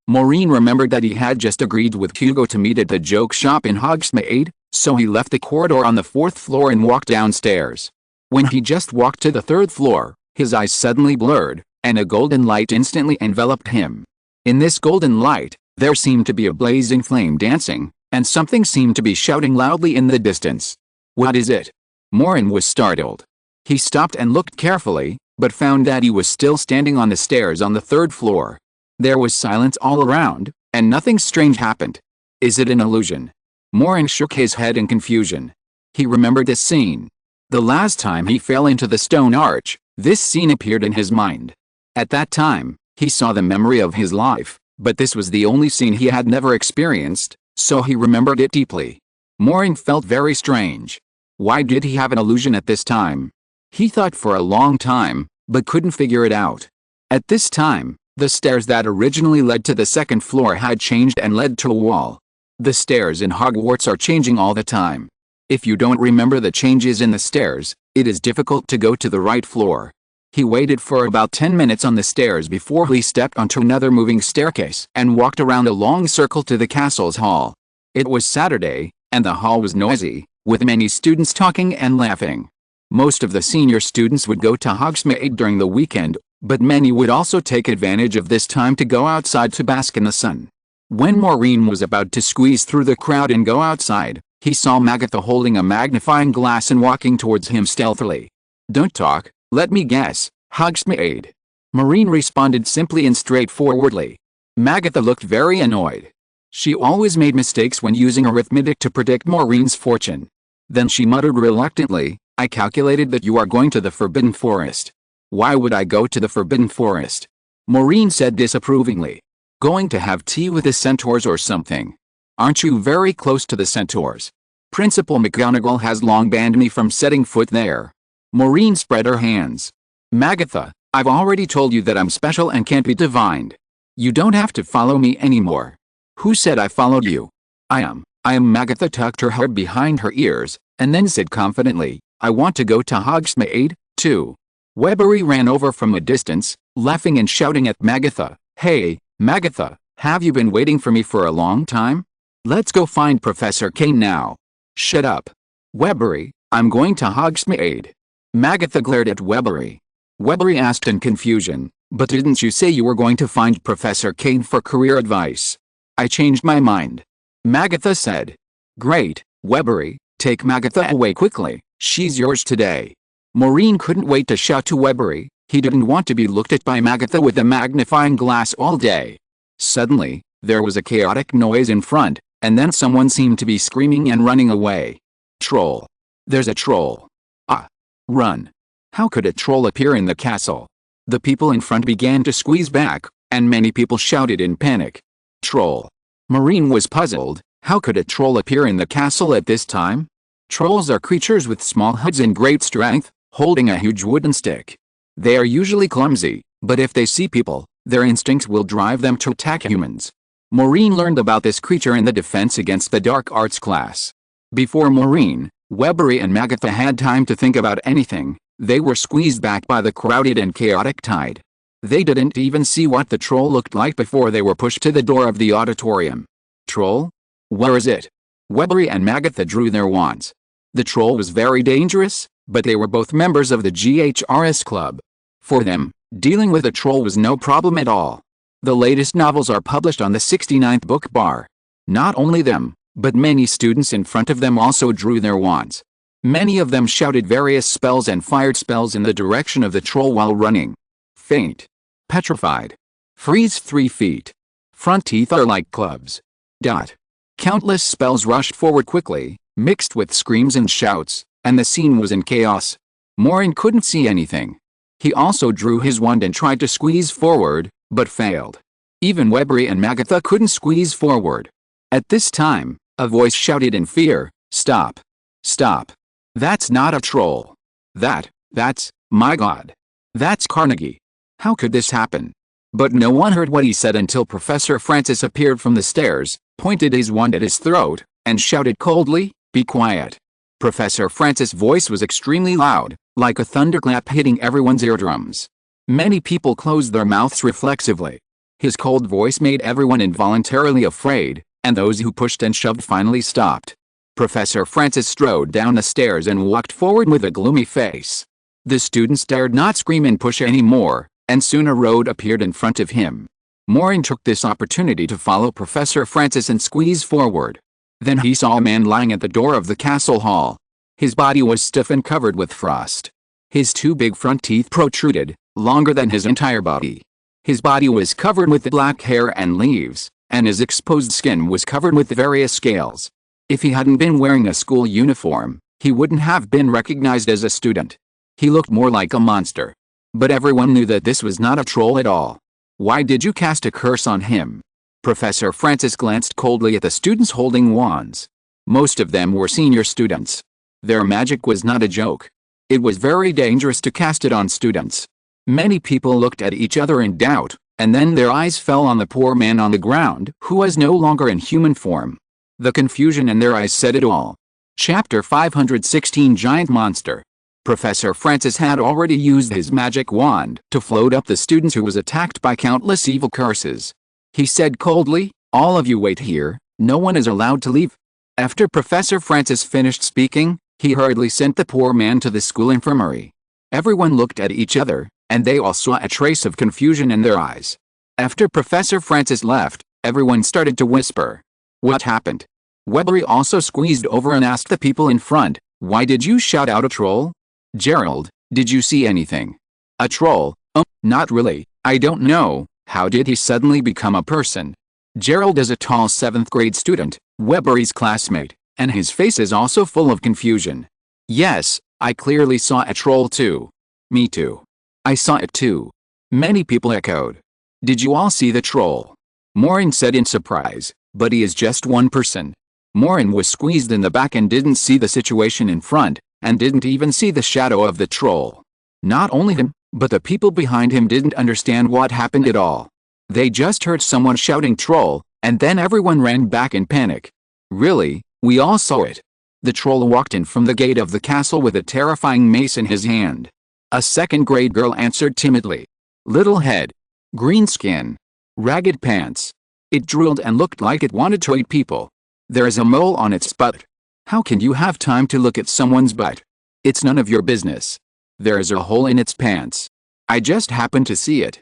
Maureen remembered that he had just agreed with Hugo to meet at the joke shop in Hogsmeade, so he left the corridor on the 4th floor and walked downstairs. When he just walked to the 3rd floor, his eyes suddenly blurred, and a golden light instantly enveloped him. In this golden light, there seemed to be a blazing flame dancing, and something seemed to be shouting loudly in the distance. What is it? Maureen was startled. He stopped and looked carefully, but found that he was still standing on the stairs on the 3rd floor. There was silence all around, and nothing strange happened. Is it an illusion? Maureen shook his head in confusion. He remembered this scene. The last time he fell into the stone arch, this scene appeared in his mind. At that time, he saw the memory of his life, but this was the only scene he had never experienced, so he remembered it deeply. Maureen felt very strange. Why did he have an illusion at this time? He thought for a long time, but couldn't figure it out. At this time, The stairs that originally led to the second floor had changed and led to a wall. The stairs in Hogwarts are changing all the time. If you don't remember the changes in the stairs, it is difficult to go to the right floor. He waited for about 10 minutes on the stairs before he stepped onto another moving staircase and walked around a long circle to the castle's hall. It was Saturday, and the hall was noisy, with many students talking and laughing. Most of the senior students would go to Hogsmeade during the weekend, but many would also take advantage of this time to go outside to bask in the sun. When Maureen was about to squeeze through the crowd and go outside, he saw Magatha holding a magnifying glass and walking towards him stealthily. "Don't talk, let me guess, Hogsmeade." Maureen responded simply and straightforwardly. Magatha looked very annoyed. She always made mistakes when using arithmetic to predict Maureen's fortune. Then she muttered reluctantly, "I calculated that you are going to the Forbidden Forest." "Why would I go to the Forbidden Forest?" Maureen said disapprovingly. "Going to have tea with the centaurs or something. Aren't you very close to the centaurs? Principal McGonagall has long banned me from setting foot there." Maureen spread her hands. "Magatha, I've already told you that I'm special and can't be divined. You don't have to follow me anymore." "Who said I followed you?" I am Magatha tucked her hair behind her ears, and then said confidently, "I want to go to Hogsmeade, too." Webbery ran over from a distance, laughing and shouting at Magatha, "Hey, Magatha, have you been waiting for me for a long time? Let's go find Professor Kane now." "Shut up. Webbery, I'm going to Hogsmeade." Magatha glared at Webbery. Webbery asked in confusion, "But didn't you say you were going to find Professor Kane for career advice?" "I changed my mind," Magatha said. "Great, Webbery, take Magatha away quickly, she's yours today." Maureen couldn't wait to shout to Webbery. He didn't want to be looked at by Magatha with a magnifying glass all day. Suddenly, there was a chaotic noise in front, and then someone seemed to be screaming and running away. "Troll! There's a troll! Ah! Run!" How could a troll appear in the castle? The people in front began to squeeze back, and many people shouted in panic. "Troll!" Maureen was puzzled. How could a troll appear in the castle at this time? Trolls are creatures with small heads and great strength, holding a huge wooden stick. They are usually clumsy, but if they see people, their instincts will drive them to attack humans. Maureen learned about this creature in the Defense Against the Dark Arts class. Before Maureen, Webbery and Magatha had time to think about anything, they were squeezed back by the crowded and chaotic tide. They didn't even see what the troll looked like before they were pushed to the door of the auditorium. "Troll? Where is it?" Webbery and Magatha drew their wands. The troll was very dangerous, but they were both members of the GHRS club. For them, dealing with a troll was no problem at all. The latest novels are published on the 69th book bar. Not only them, but many students in front of them also drew their wands. Many of them shouted various spells and fired spells in the direction of the troll while running. Faint. Petrified. Freeze 3 feet. Front teeth are like clubs. Dot. Countless spells rushed forward quickly, mixed with screams and shouts, and the scene was in chaos. Maureen couldn't see anything. He also drew his wand and tried to squeeze forward, but failed. Even Webbery and Magatha couldn't squeeze forward. At this time, a voice shouted in fear, "Stop! Stop! That's not a troll. That's, my God! That's Carnegie. How could this happen?" But no one heard what he said until Professor Francis appeared from the stairs, pointed his wand at his throat, and shouted coldly, "Be quiet." Professor Francis' voice was extremely loud, like a thunderclap hitting everyone's eardrums. Many people closed their mouths reflexively. His cold voice made everyone involuntarily afraid, and those who pushed and shoved finally stopped. Professor Francis strode down the stairs and walked forward with a gloomy face. The students dared not scream and push anymore, and soon a road appeared in front of him. Maureen took this opportunity to follow Professor Francis and squeeze forward. Then he saw a man lying at the door of the castle hall. His body was stiff and covered with frost. His 2 big front teeth protruded, longer than his entire body. His body was covered with black hair and leaves, and his exposed skin was covered with various scales. If he hadn't been wearing a school uniform, he wouldn't have been recognized as a student. He looked more like a monster. But everyone knew that this was not a troll at all. "Why did you cast a curse on him?" Professor Francis glanced coldly at the students holding wands. Most of them were senior students. Their magic was not a joke. It was very dangerous to cast it on students. Many people looked at each other in doubt, and then their eyes fell on the poor man on the ground, who was no longer in human form. The confusion in their eyes said it all. Chapter 516 Giant Monster. Professor Francis had already used his magic wand to float up the student who was attacked by countless evil curses. He said coldly, "All of you wait here, no one is allowed to leave." After Professor Francis finished speaking, he hurriedly sent the poor man to the school infirmary. Everyone looked at each other, and they all saw a trace of confusion in their eyes. After Professor Francis left, everyone started to whisper. What happened? Webbery also squeezed over and asked the people in front, "Why did you shout out a troll?" Gerald, did you see anything? A troll? Not really, I don't know, how did he suddenly become a person? Gerald is a tall 7th grade student, Webbery's classmate, and his face is also full of confusion. Yes, I clearly saw a troll too. Me too. I saw it too. Many people echoed. Did you all see the troll? Maureen said in surprise, but he is just one person. Maureen was squeezed in the back and didn't see the situation in front, and didn't even see the shadow of the troll. Not only him, but the people behind him didn't understand what happened at all. They just heard someone shouting troll, and then everyone ran back in panic. Really, we all saw it. The troll walked in from the gate of the castle with a terrifying mace in his hand. A 2nd grade girl answered timidly. Little head. Green skin. Ragged pants. It drooled and looked like it wanted to eat people. There is a mole on its butt. How can you have time to look at someone's butt? It's none of your business. There is a hole in its pants. I just happened to see it.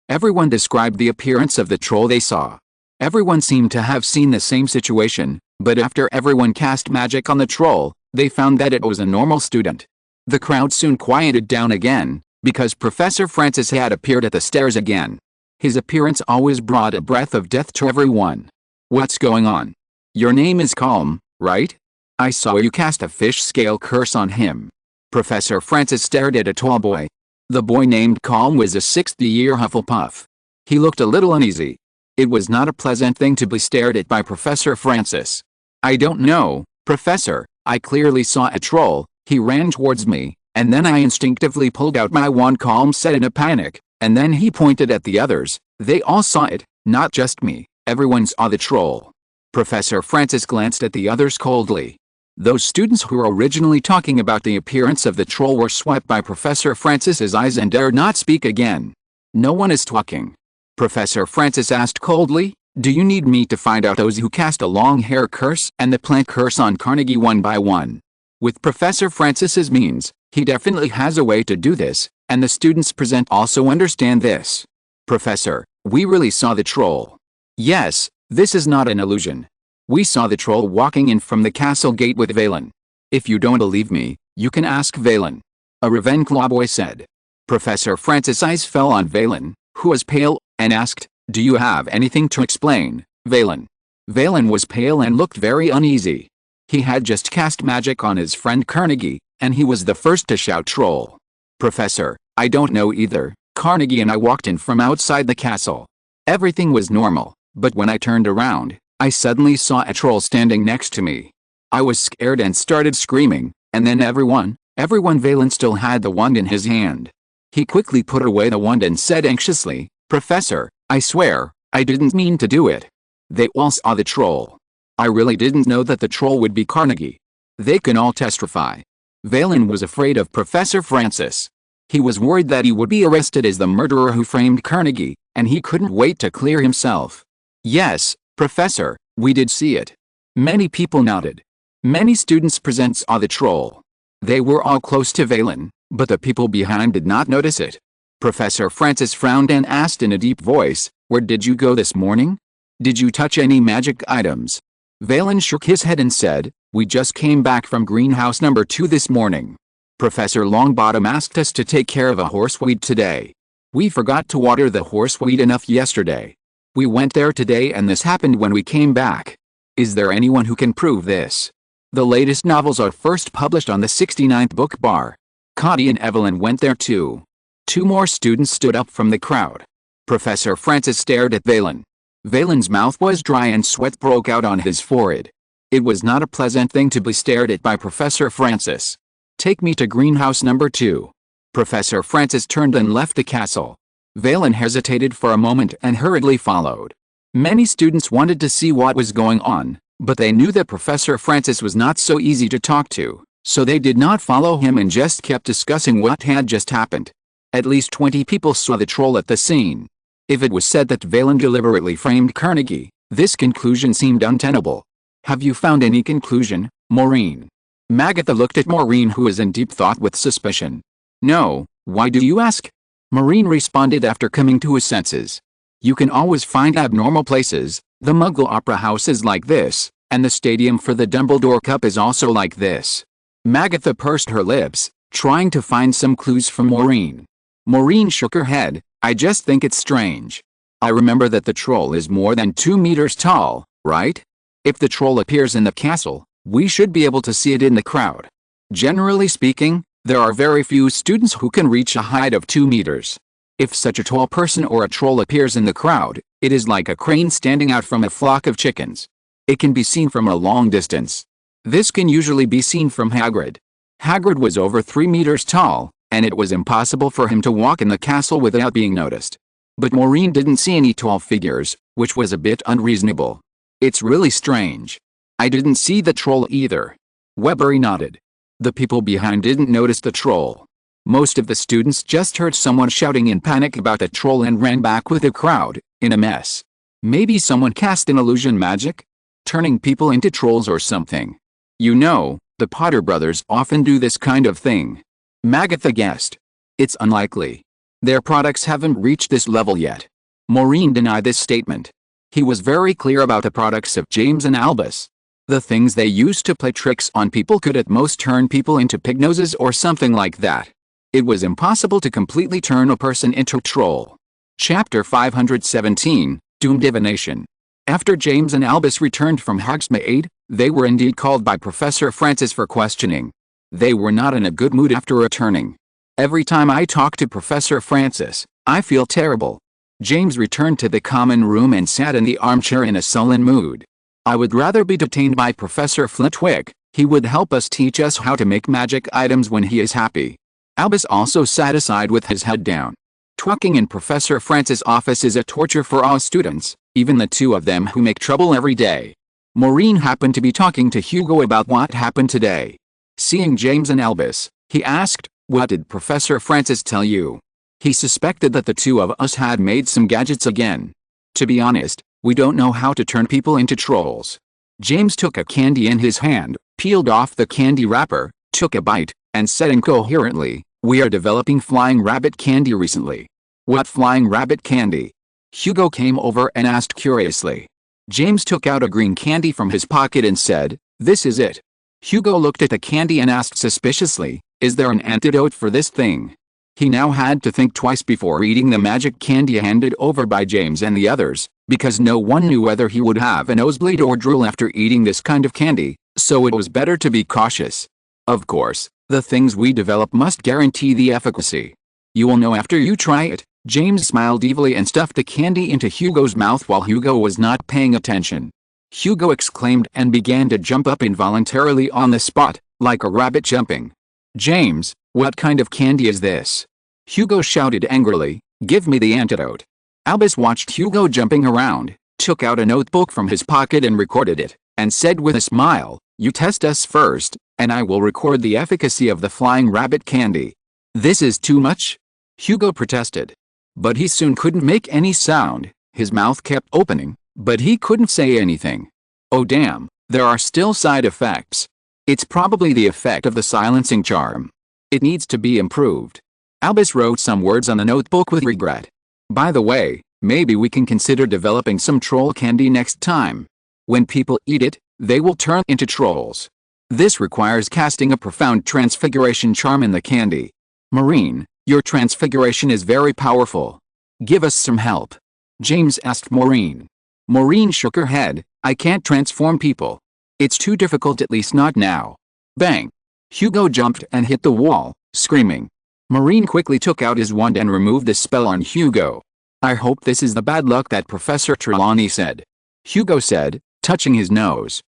Everyone described the appearance of the troll they saw. Everyone seemed to have seen the same situation, but after everyone cast magic on the troll, they found that it was a normal student. The crowd soon quieted down again, because Professor Francis had appeared at the stairs again. His appearance always brought a breath of death to everyone. What's going on? Your name is Calm, right? I saw you cast a fish scale curse on him. Professor Francis stared at a tall boy. The boy named Calm was a 6th-year Hufflepuff. He looked a little uneasy. It was not a pleasant thing to be stared at by Professor Francis. I don't know, Professor, I clearly saw a troll. He ran towards me, and then I instinctively pulled out my wand, Calm said in a panic, and then he pointed at the others. They all saw it, not just me, everyone saw the troll. Professor Francis glanced at the others coldly. Those students who were originally talking about the appearance of the troll were swept by Professor Francis's eyes and dared not speak again. No one is talking. Professor Francis asked coldly, do you need me to find out those who cast a long hair curse and the plant curse on Carnegie one by one? With Professor Francis's means, he definitely has a way to do this, and the students present also understand this. Professor, we really saw the troll. Yes, this is not an illusion. We saw the troll walking in from the castle gate with Valen. If you don't believe me, you can ask Valen. A Ravenclaw boy said. Professor Francis' eyes fell on Valen, who was pale, and asked, do you have anything to explain, Valen? Valen was pale and looked very uneasy. He had just cast magic on his friend Carnegie, and he was the first to shout troll. Professor, I don't know either. Carnegie and I walked in from outside the castle. Everything was normal, but when I turned around, I suddenly saw a troll standing next to me. I was scared and started screaming, and then everyone, Valen still had the wand in his hand. He quickly put away the wand and said anxiously, Professor, I swear, I didn't mean to do it. They all saw the troll. I really didn't know that the troll would be Carnegie. They can all testify. Valen was afraid of Professor Francis. He was worried that he would be arrested as the murderer who framed Carnegie, and he couldn't wait to clear himself. Yes, Professor, we did see it. Many people nodded. Many students present saw the troll. They were all close to Valen, but the people behind did not notice it. Professor Francis frowned and asked in a deep voice, where did you go this morning? Did you touch any magic items? Valen shook his head and said, we just came back from greenhouse number 2 this morning. Professor Longbottom asked us to take care of a horseweed today. We forgot to water the horseweed enough yesterday. We went there today and this happened when we came back. Is there anyone who can prove this? The latest novels are first published on the 69th book bar. Cody and Evelyn went there too. 2 more students stood up from the crowd. Professor Francis stared at Valen. Valen's mouth was dry and sweat broke out on his forehead. It was not a pleasant thing to be stared at by Professor Francis. Take me to greenhouse number 2. Professor Francis turned and left the castle. Valen hesitated for a moment and hurriedly followed. Many students wanted to see what was going on, but they knew that Professor Francis was not so easy to talk to, so they did not follow him and just kept discussing what had just happened. At least 20 people saw the troll at the scene. If it was said that Valen deliberately framed Carnegie, this conclusion seemed untenable. Have you found any conclusion, Maureen? Magatha looked at Maureen, who was in deep thought, with suspicion. No, why do you ask? Maureen responded after coming to his senses. You can always find abnormal places. The Muggle Opera House is like this, and the stadium for the Dumbledore Cup is also like this. Magatha pursed her lips, trying to find some clues from Maureen. Maureen shook her head. I just think it's strange. I remember that the troll is more than 2 meters tall, right? If the troll appears in the castle, we should be able to see it in the crowd. Generally speaking, there are very few students who can reach a height of 2 meters. If such a tall person or a troll appears in the crowd, it is like a crane standing out from a flock of chickens. It can be seen from a long distance. This can usually be seen from Hagrid. Hagrid was over 3 meters tall, and it was impossible for him to walk in the castle without being noticed. But Maureen didn't see any tall figures, which was a bit unreasonable. It's really strange. I didn't see the troll either. Webbery nodded. The people behind didn't notice the troll. Most of the students just heard someone shouting in panic about the troll and ran back with the crowd, in a mess. Maybe someone cast an illusion magic? Turning people into trolls or something. You know, the Potter brothers often do this kind of thing. Magatha guessed. It's unlikely. Their products haven't reached this level yet. Maureen denied this statement. He was very clear about the products of James and Albus. The things they used to play tricks on people could at most turn people into pignoses or something like that. It was impossible to completely turn a person into a troll. Chapter 517, Doom Divination. After James and Albus returned from Hogsmeade, they were indeed called by Professor Francis for questioning. They were not in a good mood after returning. Every time I talk to Professor Francis, I feel terrible. James returned to the common room and sat in the armchair in a sullen mood. I would rather be detained by Professor Flitwick. He would help us teach us how to make magic items when he is happy. Albus also sat aside with his head down. Talking in Professor Francis' office is a torture for all students, even the two of them who make trouble every day. Maureen happened to be talking to Hugo about what happened today. Seeing James and Albus, he asked, "What did Professor Francis tell you?" He suspected that the two of us had made some gadgets again. To be honest, we don't know how to turn people into trolls. James took a candy in his hand, peeled off the candy wrapper, took a bite, and said incoherently, "We are developing flying rabbit candy recently." "What flying rabbit candy?" Hugo came over and asked curiously. James took out a green candy from his pocket and said, "This is it." Hugo looked at the candy and asked suspiciously, "Is there an antidote for this thing?" He now had to think twice before eating the magic candy handed over by James and the others, because no one knew whether he would have a nosebleed or drool after eating this kind of candy, so it was better to be cautious. Of course, the things we develop must guarantee the efficacy. You will know after you try it. James smiled evilly and stuffed the candy into Hugo's mouth while Hugo was not paying attention. Hugo exclaimed and began to jump up involuntarily on the spot, like a rabbit jumping. "James, what kind of candy is this?" Hugo shouted angrily, "Give me the antidote." Albus watched Hugo jumping around, took out a notebook from his pocket and recorded it, and said with a smile, "You test us first, and I will record the efficacy of the flying rabbit candy." "This is too much," Hugo protested. But he soon couldn't make any sound. His mouth kept opening, but he couldn't say anything. "Oh damn, there are still side effects. It's probably the effect of the silencing charm. It needs to be improved." Albus wrote some words on the notebook with regret. "By the way, maybe we can consider developing some troll candy next time. When people eat it, they will turn into trolls. This requires casting a profound transfiguration charm in the candy. Maureen, your transfiguration is very powerful. Give us some help." James asked Maureen. Maureen shook her head. "I can't transform people. It's too difficult, at least not now." Bang! Hugo jumped and hit the wall, screaming. Maureen quickly took out his wand and removed the spell on Hugo. "I hope this is the bad luck that Professor Trelawney said," Hugo said, touching his nose.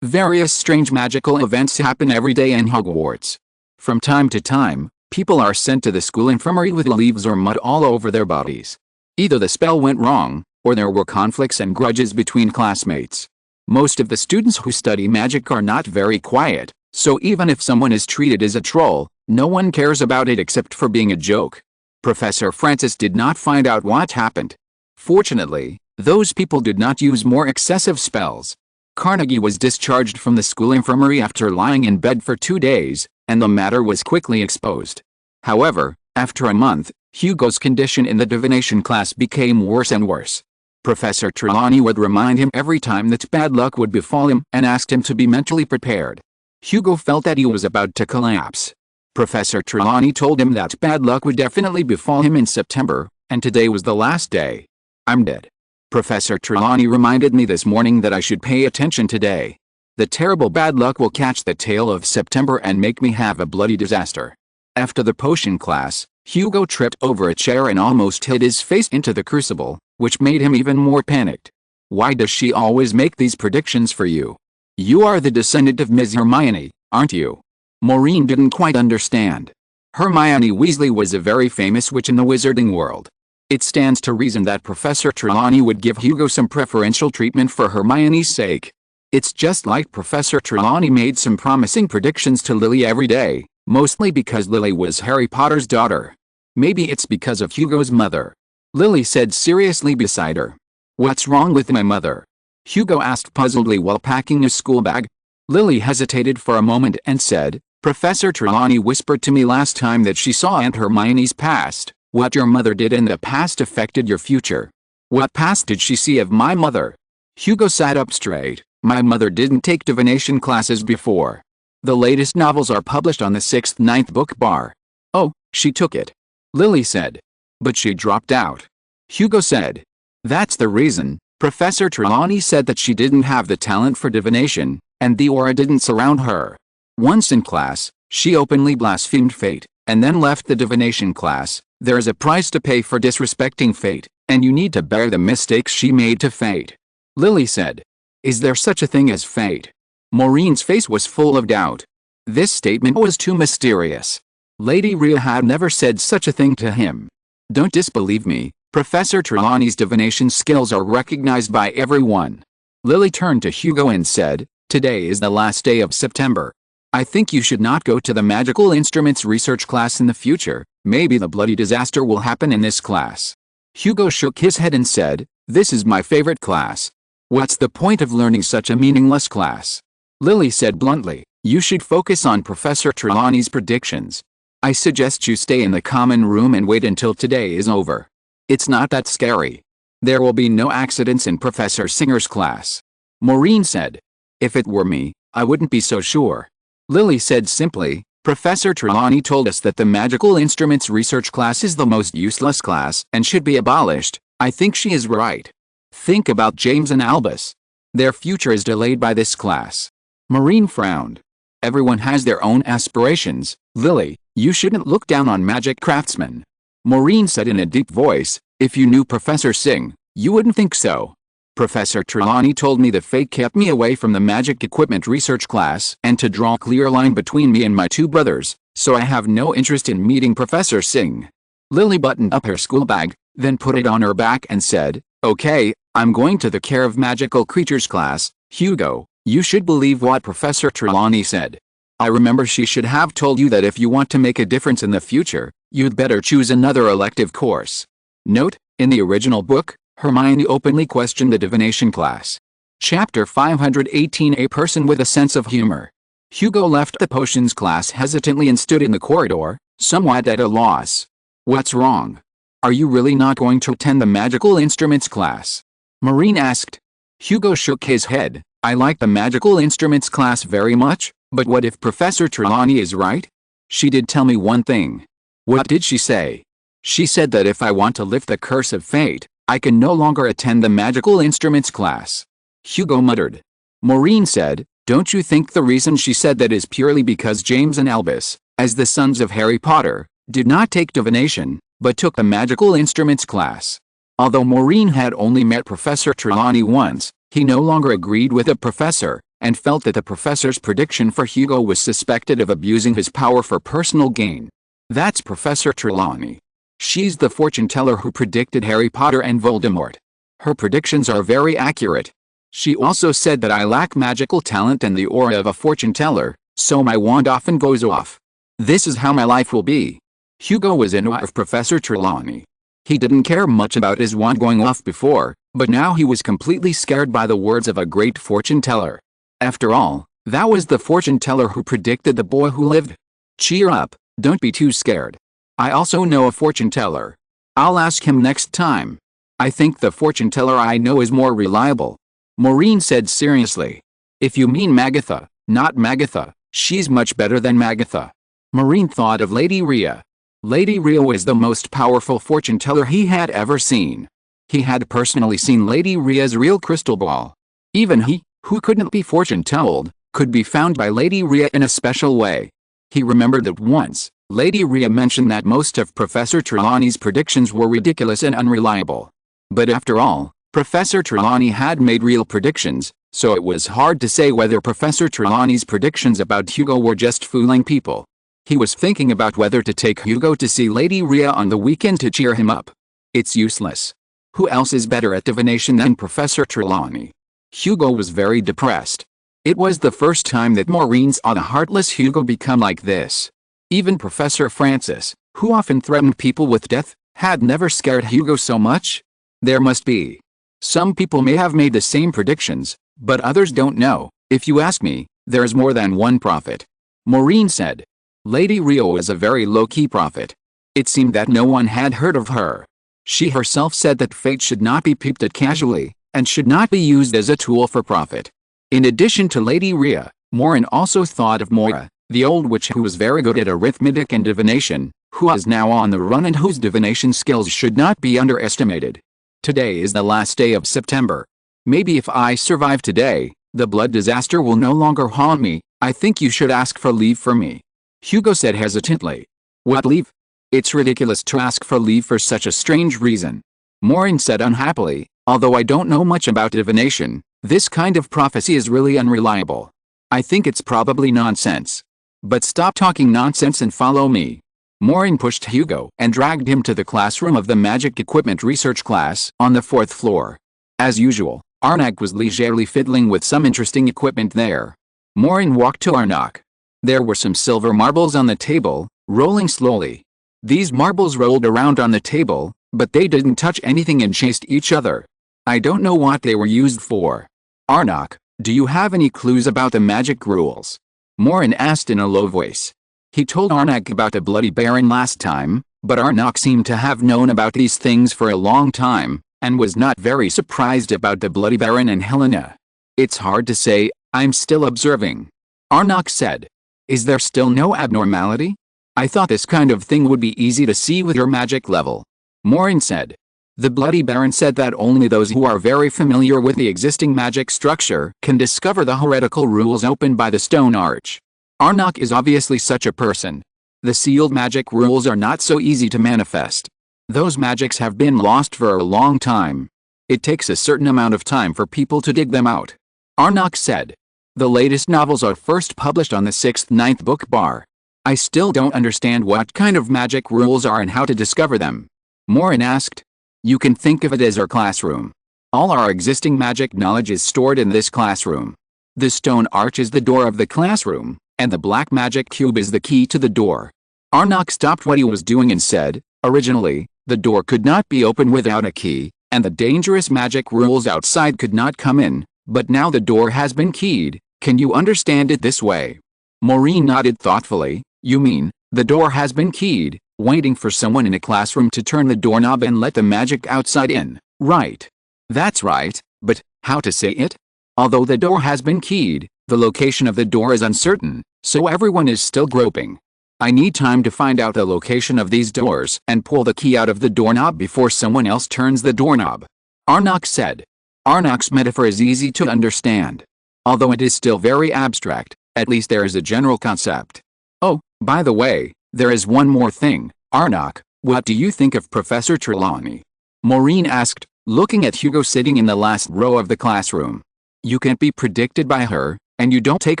Various strange magical events happen every day in Hogwarts. From time to time, People are sent to the school infirmary with leaves or mud all over their bodies. Either the spell went wrong, or there were conflicts and grudges between classmates. Most of the students who study magic are not very quiet, so even if someone is treated as a troll, no one cares about it except for being a joke. Professor Francis did not find out what happened. Fortunately, those people did not use more excessive spells. Carnegie was discharged from the school infirmary after lying in bed for 2 days, and the matter was quickly exposed. However, after a month, Hugo's condition in the divination class became worse and worse. Professor Trelawney would remind him every time that bad luck would befall him and asked him to be mentally prepared. Hugo felt that he was about to collapse. Professor Trelawney told him that bad luck would definitely befall him in September, and today was the last day. "I'm dead. Professor Trelawney reminded me this morning that I should pay attention today. The terrible bad luck will catch the tail of September and make me have a bloody disaster." After the potion class, Hugo tripped over a chair and almost hit his face into the crucible, which made him even more panicked. "Why does she always make these predictions for you? You are the descendant of Ms. Hermione, aren't you?" Maureen didn't quite understand. Hermione Weasley was a very famous witch in the wizarding world. It stands to reason that Professor Trelawney would give Hugo some preferential treatment for Hermione's sake. It's just like Professor Trelawney made some promising predictions to Lily every day, mostly because Lily was Harry Potter's daughter. Maybe it's because of Hugo's mother. Lily said seriously beside her. "What's wrong with my mother?" Hugo asked puzzledly while packing his school bag. Lily hesitated for a moment and said, "Professor Trelawney whispered to me last time that she saw Aunt Hermione's past. What your mother did in the past affected your future." "What past did she see of my mother?" Hugo sat up straight. "My mother didn't take divination classes before. The latest novels are published on the 6th-9th book bar." "Oh, she took it," Lily said. "But she dropped out," Hugo said. "That's the reason. Professor Trelawney said that she didn't have the talent for divination, and the aura didn't surround her. Once in class, she openly blasphemed fate, and then left the divination class. There's a price to pay for disrespecting fate, and you need to bear the mistakes she made to fate," Lily said. "Is there such a thing as fate?" Maureen's face was full of doubt. This statement was too mysterious. Lady Rhea had never said such a thing to him. "Don't disbelieve me. Professor Trelawney's divination skills are recognized by everyone." Lily turned to Hugo and said, "Today is the last day of September. I think you should not go to the magical instruments research class in the future. Maybe the bloody disaster will happen in this class." Hugo shook his head and said, "This is my favorite class. What's the point of learning such a meaningless class?" Lily said bluntly, "You should focus on Professor Trelawney's predictions. I suggest you stay in the common room and wait until today is over. It's not that scary. There will be no accidents in Professor Singer's class." Maureen said, "If it were me, I wouldn't be so sure." Lily said simply, "Professor Trelawney told us that the magical instruments research class is the most useless class and should be abolished. I think she is right. Think about James and Albus. Their future is delayed by this class." Maureen frowned. "Everyone has their own aspirations, Lily. You shouldn't look down on magic craftsmen." Maureen said in a deep voice, "If you knew Professor Singh, you wouldn't think so. Professor Trelawney told me that fate kept me away from the magic equipment research class and to draw a clear line between me and my 2 brothers, so I have no interest in meeting Professor Singh." Lily buttoned up her school bag, then put it on her back and said, "Okay, I'm going to the Care of Magical Creatures class. Hugo, you should believe what Professor Trelawney said. I remember she should have told you that if you want to make a difference in the future, you'd better choose another elective course." Note, in the original book, Hermione openly questioned the divination class. Chapter 518. A person with a sense of humor. Hugo left the potions class hesitantly and stood in the corridor, somewhat at a loss. "What's wrong? Are you really not going to attend the magical instruments class?" Maureen asked. Hugo shook his head. "I like the magical instruments class very much, but what if Professor Trelawney is right? She did tell me one thing." "What did she say?" "She said that if I want to lift the curse of fate, I can no longer attend the magical instruments class." Hugo muttered. Maureen said, "Don't you think the reason she said that is purely because James and Albus, as the sons of Harry Potter, did not take divination, but took the magical instruments class?" Although Maureen had only met Professor Trelawney once, he no longer agreed with the professor, and felt that the professor's prediction for Hugo was suspected of abusing his power for personal gain. That's Professor Trelawney. She's the fortune teller who predicted Harry Potter and Voldemort. Her predictions are very accurate. She also said that I lack magical talent and the aura of a fortune teller, so my wand often goes off. This is how my life will be. Hugo was in awe of Professor Trelawney. He didn't care much about his wand going off before, but now he was completely scared by the words of a great fortune teller. After all, that was the fortune teller who predicted the boy who lived. Cheer up, don't be too scared. I also know a fortune teller. I'll ask him next time. I think the fortune teller I know is more reliable. Maureen said seriously. If you mean Magatha, not Magatha, she's much better than Magatha. Maureen thought of Lady Rhea. Lady Rhea was the most powerful fortune teller he had ever seen. He had personally seen Lady Rhea's real crystal ball. Even he, who couldn't be fortune told, could be found by Lady Rhea in a special way. He remembered that once, Lady Rhea mentioned that most of Professor Trelawney's predictions were ridiculous and unreliable. But after all, Professor Trelawney had made real predictions, so it was hard to say whether Professor Trelawney's predictions about Hugo were just fooling people. He was thinking about whether to take Hugo to see Lady Rhea on the weekend to cheer him up. It's useless. Who else is better at divination than Professor Trelawney? Hugo was very depressed. It was the first time that Maureen saw the heartless Hugo become like this. Even Professor Francis, who often threatened people with death, had never scared Hugo so much. There must be. Some people may have made the same predictions, but others don't know. If you ask me, there's more than one prophet. Maureen said. Lady Rhea was a very low-key prophet. It seemed that no one had heard of her. She herself said that fate should not be peeped at casually, and should not be used as a tool for profit. In addition to Lady Rhea, Maureen also thought of Moira, the old witch who was very good at arithmetic and divination, who is now on the run and whose divination skills should not be underestimated. Today is the last day of September. Maybe if I survive today, the blood disaster will no longer haunt me. I think you should ask for leave for me. Hugo said hesitantly. What leave? It's ridiculous to ask for leave for such a strange reason. Maureen said unhappily, although I don't know much about divination, this kind of prophecy is really unreliable. I think it's probably nonsense. But stop talking nonsense and follow me. Maureen pushed Hugo and dragged him to the classroom of the magic equipment research class on the 4th floor. As usual, Arnak was leisurely fiddling with some interesting equipment there. Maureen walked to Arnak. There were some silver marbles on the table, rolling slowly. These marbles rolled around on the table, but they didn't touch anything and chased each other. I don't know what they were used for. Arnak, do you have any clues about the magic rules? Maureen asked in a low voice. He told Arnak about the Bloody Baron last time, but Arnak seemed to have known about these things for a long time, and was not very surprised about the Bloody Baron and Helena. It's hard to say, I'm still observing. Arnak said. Is there still no abnormality? I thought this kind of thing would be easy to see with your magic level. Maureen said. The Bloody Baron said that only those who are very familiar with the existing magic structure can discover the heretical rules opened by the stone arch. Arnak is obviously such a person. The sealed magic rules are not so easy to manifest. Those magics have been lost for a long time. It takes a certain amount of time for people to dig them out. Arnak said. The latest novels are first published on the 6th-9th book bar. I still don't understand what kind of magic rules are and how to discover them. Maureen asked. You can think of it as our classroom. All our existing magic knowledge is stored in this classroom. The stone arch is the door of the classroom, and the black magic cube is the key to the door. Arnak stopped what he was doing and said, originally, the door could not be opened without a key, and the dangerous magic rules outside could not come in, but now the door has been keyed. Can you understand it this way? Maureen nodded thoughtfully. You mean, the door has been keyed, waiting for someone in a classroom to turn the doorknob and let the magic outside in, right? That's right, but how to say it? Although the door has been keyed, the location of the door is uncertain, so everyone is still groping. I need time to find out the location of these doors and pull the key out of the doorknob before someone else turns the doorknob. Arnak said. Arnak's metaphor is easy to understand. Although it is still very abstract, at least there is a general concept. Oh, by the way, there is one more thing. Arnak, what do you think of Professor Trelawney? Maureen asked, looking at Hugo sitting in the last row of the classroom. You can't be predicted by her, and you don't take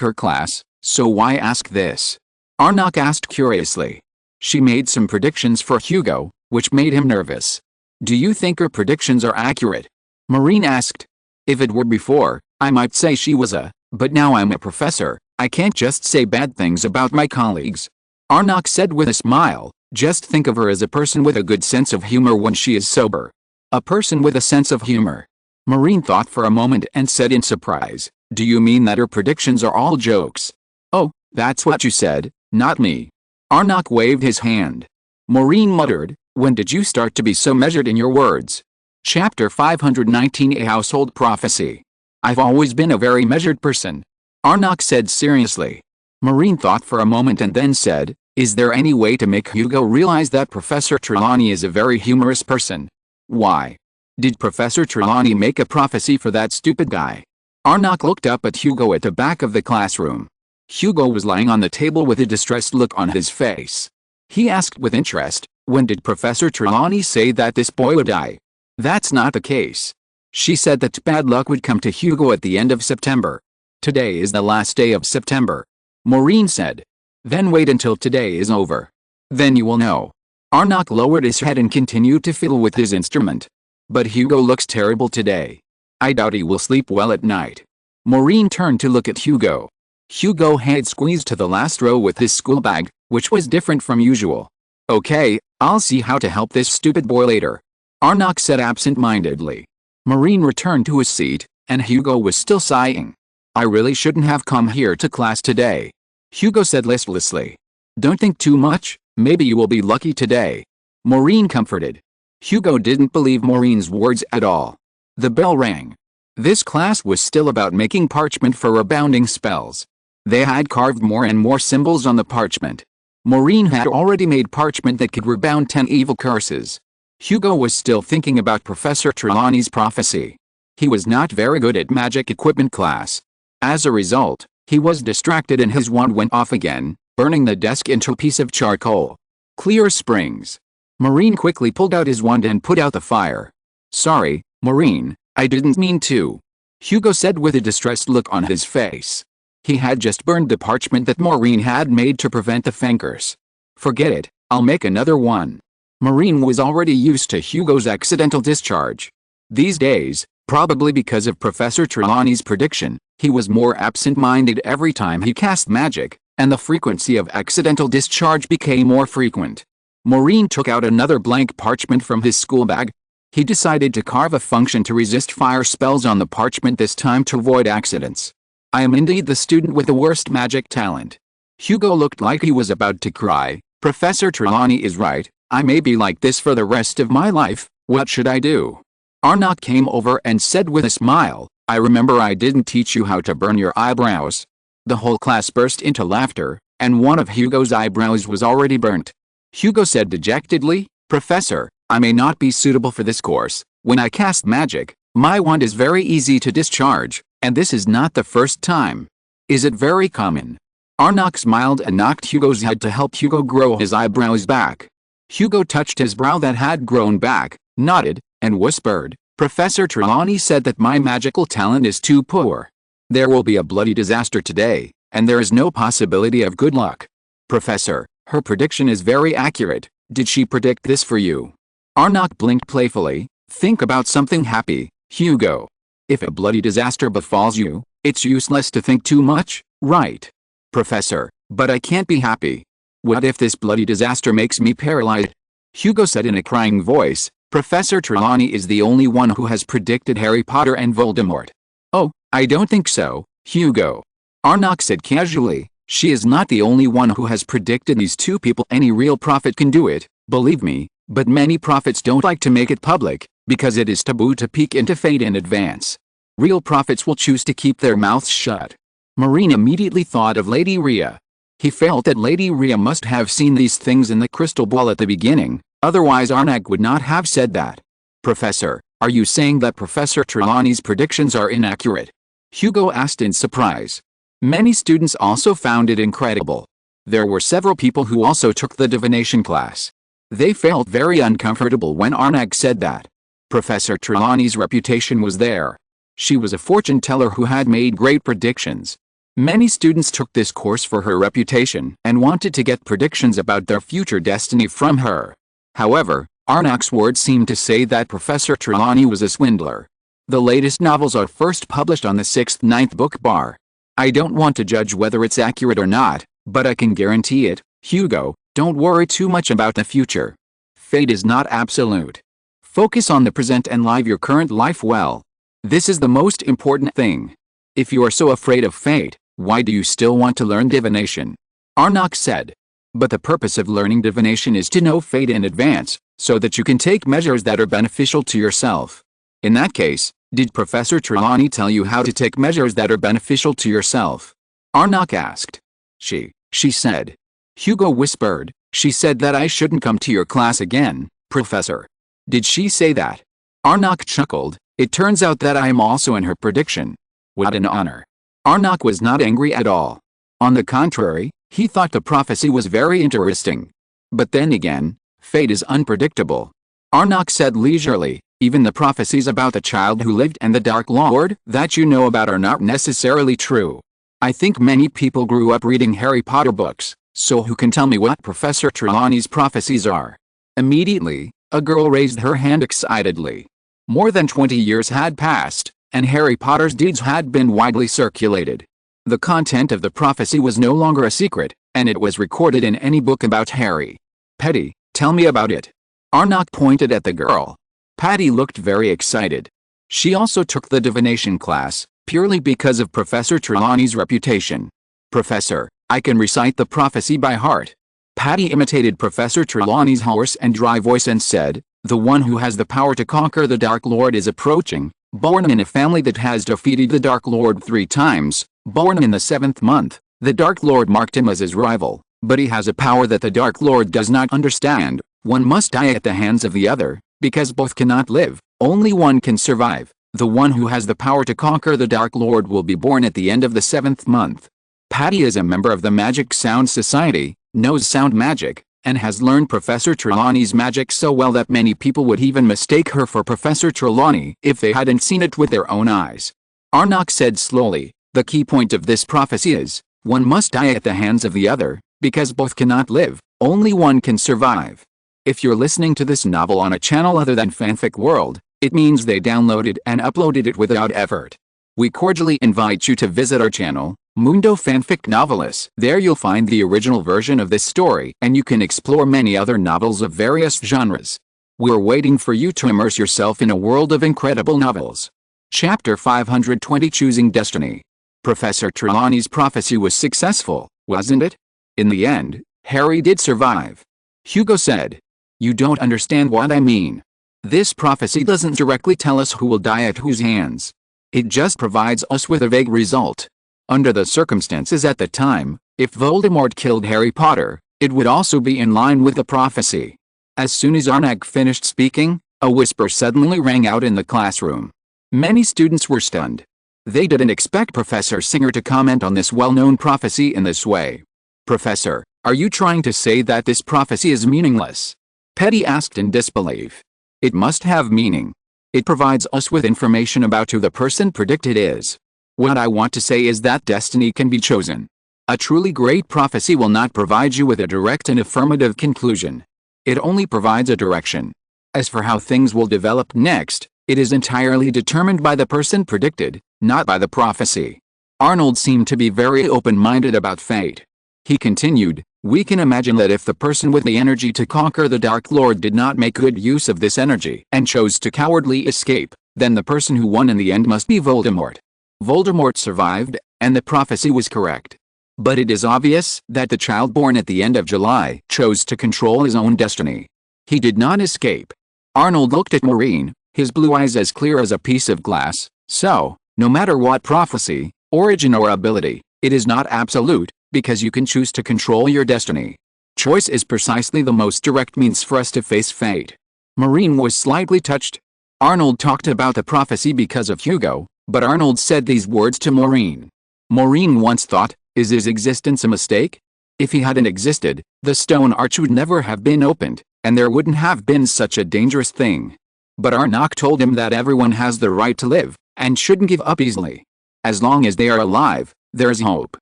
her class, so why ask this? Arnak asked curiously. She made some predictions for Hugo, which made him nervous. Do you think her predictions are accurate? Maureen asked. If it were before, I might say she was but now I'm a professor, I can't just say bad things about my colleagues. Arnok said with a smile, just think of her as a person with a good sense of humor when she is sober. A person with a sense of humor. Maureen thought for a moment and said in surprise, do you mean that her predictions are all jokes? Oh, that's what you said, not me. Arnok waved his hand. Maureen muttered, when did you start to be so measured in your words? Chapter 519 A Household Prophecy. I've always been a very measured person. Arnok said seriously. Maureen thought for a moment and then said, is there any way to make Hugo realize that Professor Trelawney is a very humorous person? Why? Did Professor Trelawney make a prophecy for that stupid guy? Arnok looked up at Hugo at the back of the classroom. Hugo was lying on the table with a distressed look on his face. He asked with interest, when did Professor Trelawney say that this boy would die? That's not the case. She said that bad luck would come to Hugo at the end of September. Today is the last day of September. Maureen said. Then wait until today is over. Then you will know. Arnok lowered his head and continued to fiddle with his instrument. But Hugo looks terrible today. I doubt he will sleep well at night. Maureen turned to look at Hugo. Hugo had squeezed to the last row with his school bag, which was different from usual. Okay, I'll see how to help this stupid boy later. Arnok said absent-mindedly. Maureen returned to his seat, and Hugo was still sighing. I really shouldn't have come here to class today. Hugo said listlessly. Don't think too much, maybe you will be lucky today. Maureen comforted. Hugo didn't believe Maureen's words at all. The bell rang. This class was still about making parchment for rebounding spells. They had carved more and more symbols on the parchment. Maureen had already made parchment that could rebound 10 evil curses. Hugo was still thinking about Professor Trelawney's prophecy. He was not very good at magic equipment class. As a result, he was distracted and his wand went off again, burning the desk into a piece of charcoal. Clear springs. Maureen quickly pulled out his wand and put out the fire. Sorry, Maureen, I didn't mean to. Hugo said with a distressed look on his face. He had just burned the parchment that Maureen had made to prevent the fangers. Forget it, I'll make another one. Maureen was already used to Hugo's accidental discharge. These days, probably because of Professor Trelawney's prediction, he was more absent-minded every time he cast magic, and the frequency of accidental discharge became more frequent. Maureen took out another blank parchment from his school bag. He decided to carve a function to resist fire spells on the parchment this time to avoid accidents. I am indeed the student with the worst magic talent. Hugo looked like he was about to cry. Professor Trelawney is right, I may be like this for the rest of my life, what should I do? Arnok came over and said with a smile, I remember I didn't teach you how to burn your eyebrows. The whole class burst into laughter, and one of Hugo's eyebrows was already burnt. Hugo said dejectedly, Professor, I may not be suitable for this course. When I cast magic, my wand is very easy to discharge, and this is not the first time. Is it very common? Arnok smiled and knocked Hugo's head to help Hugo grow his eyebrows back. Hugo touched his brow that had grown back, nodded, and whispered, Professor Trelawney said that my magical talent is too poor. There will be a bloody disaster today, and there is no possibility of good luck. Professor, her prediction is very accurate. Did she predict this for you? Arnok blinked playfully. Think about something happy, Hugo. If a bloody disaster befalls you, it's useless to think too much, right? Professor, but I can't be happy. What if this bloody disaster makes me paralyzed? Hugo said in a crying voice, Professor Trelawney is the only one who has predicted Harry Potter and Voldemort. Oh, I don't think so, Hugo. Arnok said casually, she is not the only one who has predicted these two people. Any real prophet can do it, believe me, but many prophets don't like to make it public, because it is taboo to peek into fate in advance. Real prophets will choose to keep their mouths shut. Maureen immediately thought of Lady Rhea. He felt that Lady Rhea must have seen these things in the crystal ball at the beginning, otherwise Arnok would not have said that. Professor, are you saying that Professor Trelawney's predictions are inaccurate? Hugo asked in surprise. Many students also found it incredible. There were several people who also took the divination class. They felt very uncomfortable when Arnok said that. Professor Trelawney's reputation was there. She was a fortune teller who had made great predictions. Many students took this course for her reputation and wanted to get predictions about their future destiny from her. However, Arnaux's words seemed to say that Professor Trelawney was a swindler. The latest novels are first published on the 6th-9th book bar. I don't want to judge whether it's accurate or not, but I can guarantee it, Hugo, don't worry too much about the future. Fate is not absolute. Focus on the present and live your current life well. This is the most important thing. If you are so afraid of fate, why do you still want to learn divination? Arnaux said. But the purpose of learning divination is to know fate in advance, so that you can take measures that are beneficial to yourself. In that case, did Professor Trelawney tell you how to take measures that are beneficial to yourself? Arnaux asked. She said. Hugo whispered, she said that I shouldn't come to your class again, Professor. Did she say that? Arnaux chuckled. It turns out that I am also in her prediction. What an honor. Arnaux was not angry at all. On the contrary, he thought the prophecy was very interesting. But then again, fate is unpredictable. Arnaux said leisurely, even the prophecies about the child who lived and the Dark Lord that you know about are not necessarily true. I think many people grew up reading Harry Potter books, so who can tell me what Professor Trelawney's prophecies are? Immediately, a girl raised her hand excitedly. More than 20 years had passed, and Harry Potter's deeds had been widely circulated. The content of the prophecy was no longer a secret, and it was recorded in any book about Harry. Patty, tell me about it. Arnaux pointed at the girl. Patty looked very excited. She also took the divination class, purely because of Professor Trelawney's reputation. Professor, I can recite the prophecy by heart. Patty imitated Professor Trelawney's hoarse and dry voice and said, the one who has the power to conquer the Dark Lord is approaching, born in a family that has defeated the Dark Lord 3 times, born in the 7th month. The Dark Lord marked him as his rival, but he has a power that the Dark Lord does not understand. One must die at the hands of the other, because both cannot live, only one can survive. The one who has the power to conquer the Dark Lord will be born at the end of the 7th month. Patty is a member of the Magic Sound Society, knows sound magic, and has learned Professor Trelawney's magic so well that many people would even mistake her for Professor Trelawney if they hadn't seen it with their own eyes. Arnaux said slowly, the key point of this prophecy is, one must die at the hands of the other, because both cannot live, only one can survive. If you're listening to this novel on a channel other than Fanfic World, it means they downloaded and uploaded it without effort. We cordially invite you to visit our channel, Mundo Fanfic Novelis. There you'll find the original version of this story, and you can explore many other novels of various genres. We're waiting for you to immerse yourself in a world of incredible novels. Chapter 520 Choosing Destiny. Professor Trelawney's prophecy was successful, wasn't it? In the end, Harry did survive. Hugo said. You don't understand what I mean. This prophecy doesn't directly tell us who will die at whose hands. It just provides us with a vague result. Under the circumstances at the time, if Voldemort killed Harry Potter, it would also be in line with the prophecy. As soon as Arnaux finished speaking, a whisper suddenly rang out in the classroom. Many students were stunned. They didn't expect Professor Singer to comment on this well-known prophecy in this way. Professor, are you trying to say that this prophecy is meaningless? Petty asked in disbelief. It must have meaning. It provides us with information about who the person predicted is. What I want to say is that destiny can be chosen. A truly great prophecy will not provide you with a direct and affirmative conclusion. It only provides a direction. As for how things will develop next, it is entirely determined by the person predicted, not by the prophecy. Arnold seemed to be very open-minded about fate. He continued, we can imagine that if the person with the energy to conquer the Dark Lord did not make good use of this energy and chose to cowardly escape, then the person who won in the end must be Voldemort. Voldemort survived, and the prophecy was correct. But it is obvious that the child born at the end of July chose to control his own destiny. He did not escape. Arnold looked at Maureen, his blue eyes as clear as a piece of glass. So, no matter what prophecy, origin or ability, it is not absolute, because you can choose to control your destiny. Choice is precisely the most direct means for us to face fate. Maureen was slightly touched. Arnold talked about the prophecy because of Hugo, but Arnold said these words to Maureen. Maureen once thought, is his existence a mistake? If he hadn't existed, the stone arch would never have been opened, and there wouldn't have been such a dangerous thing. But Arnaux told him that everyone has the right to live, and shouldn't give up easily. As long as they are alive, There's hope.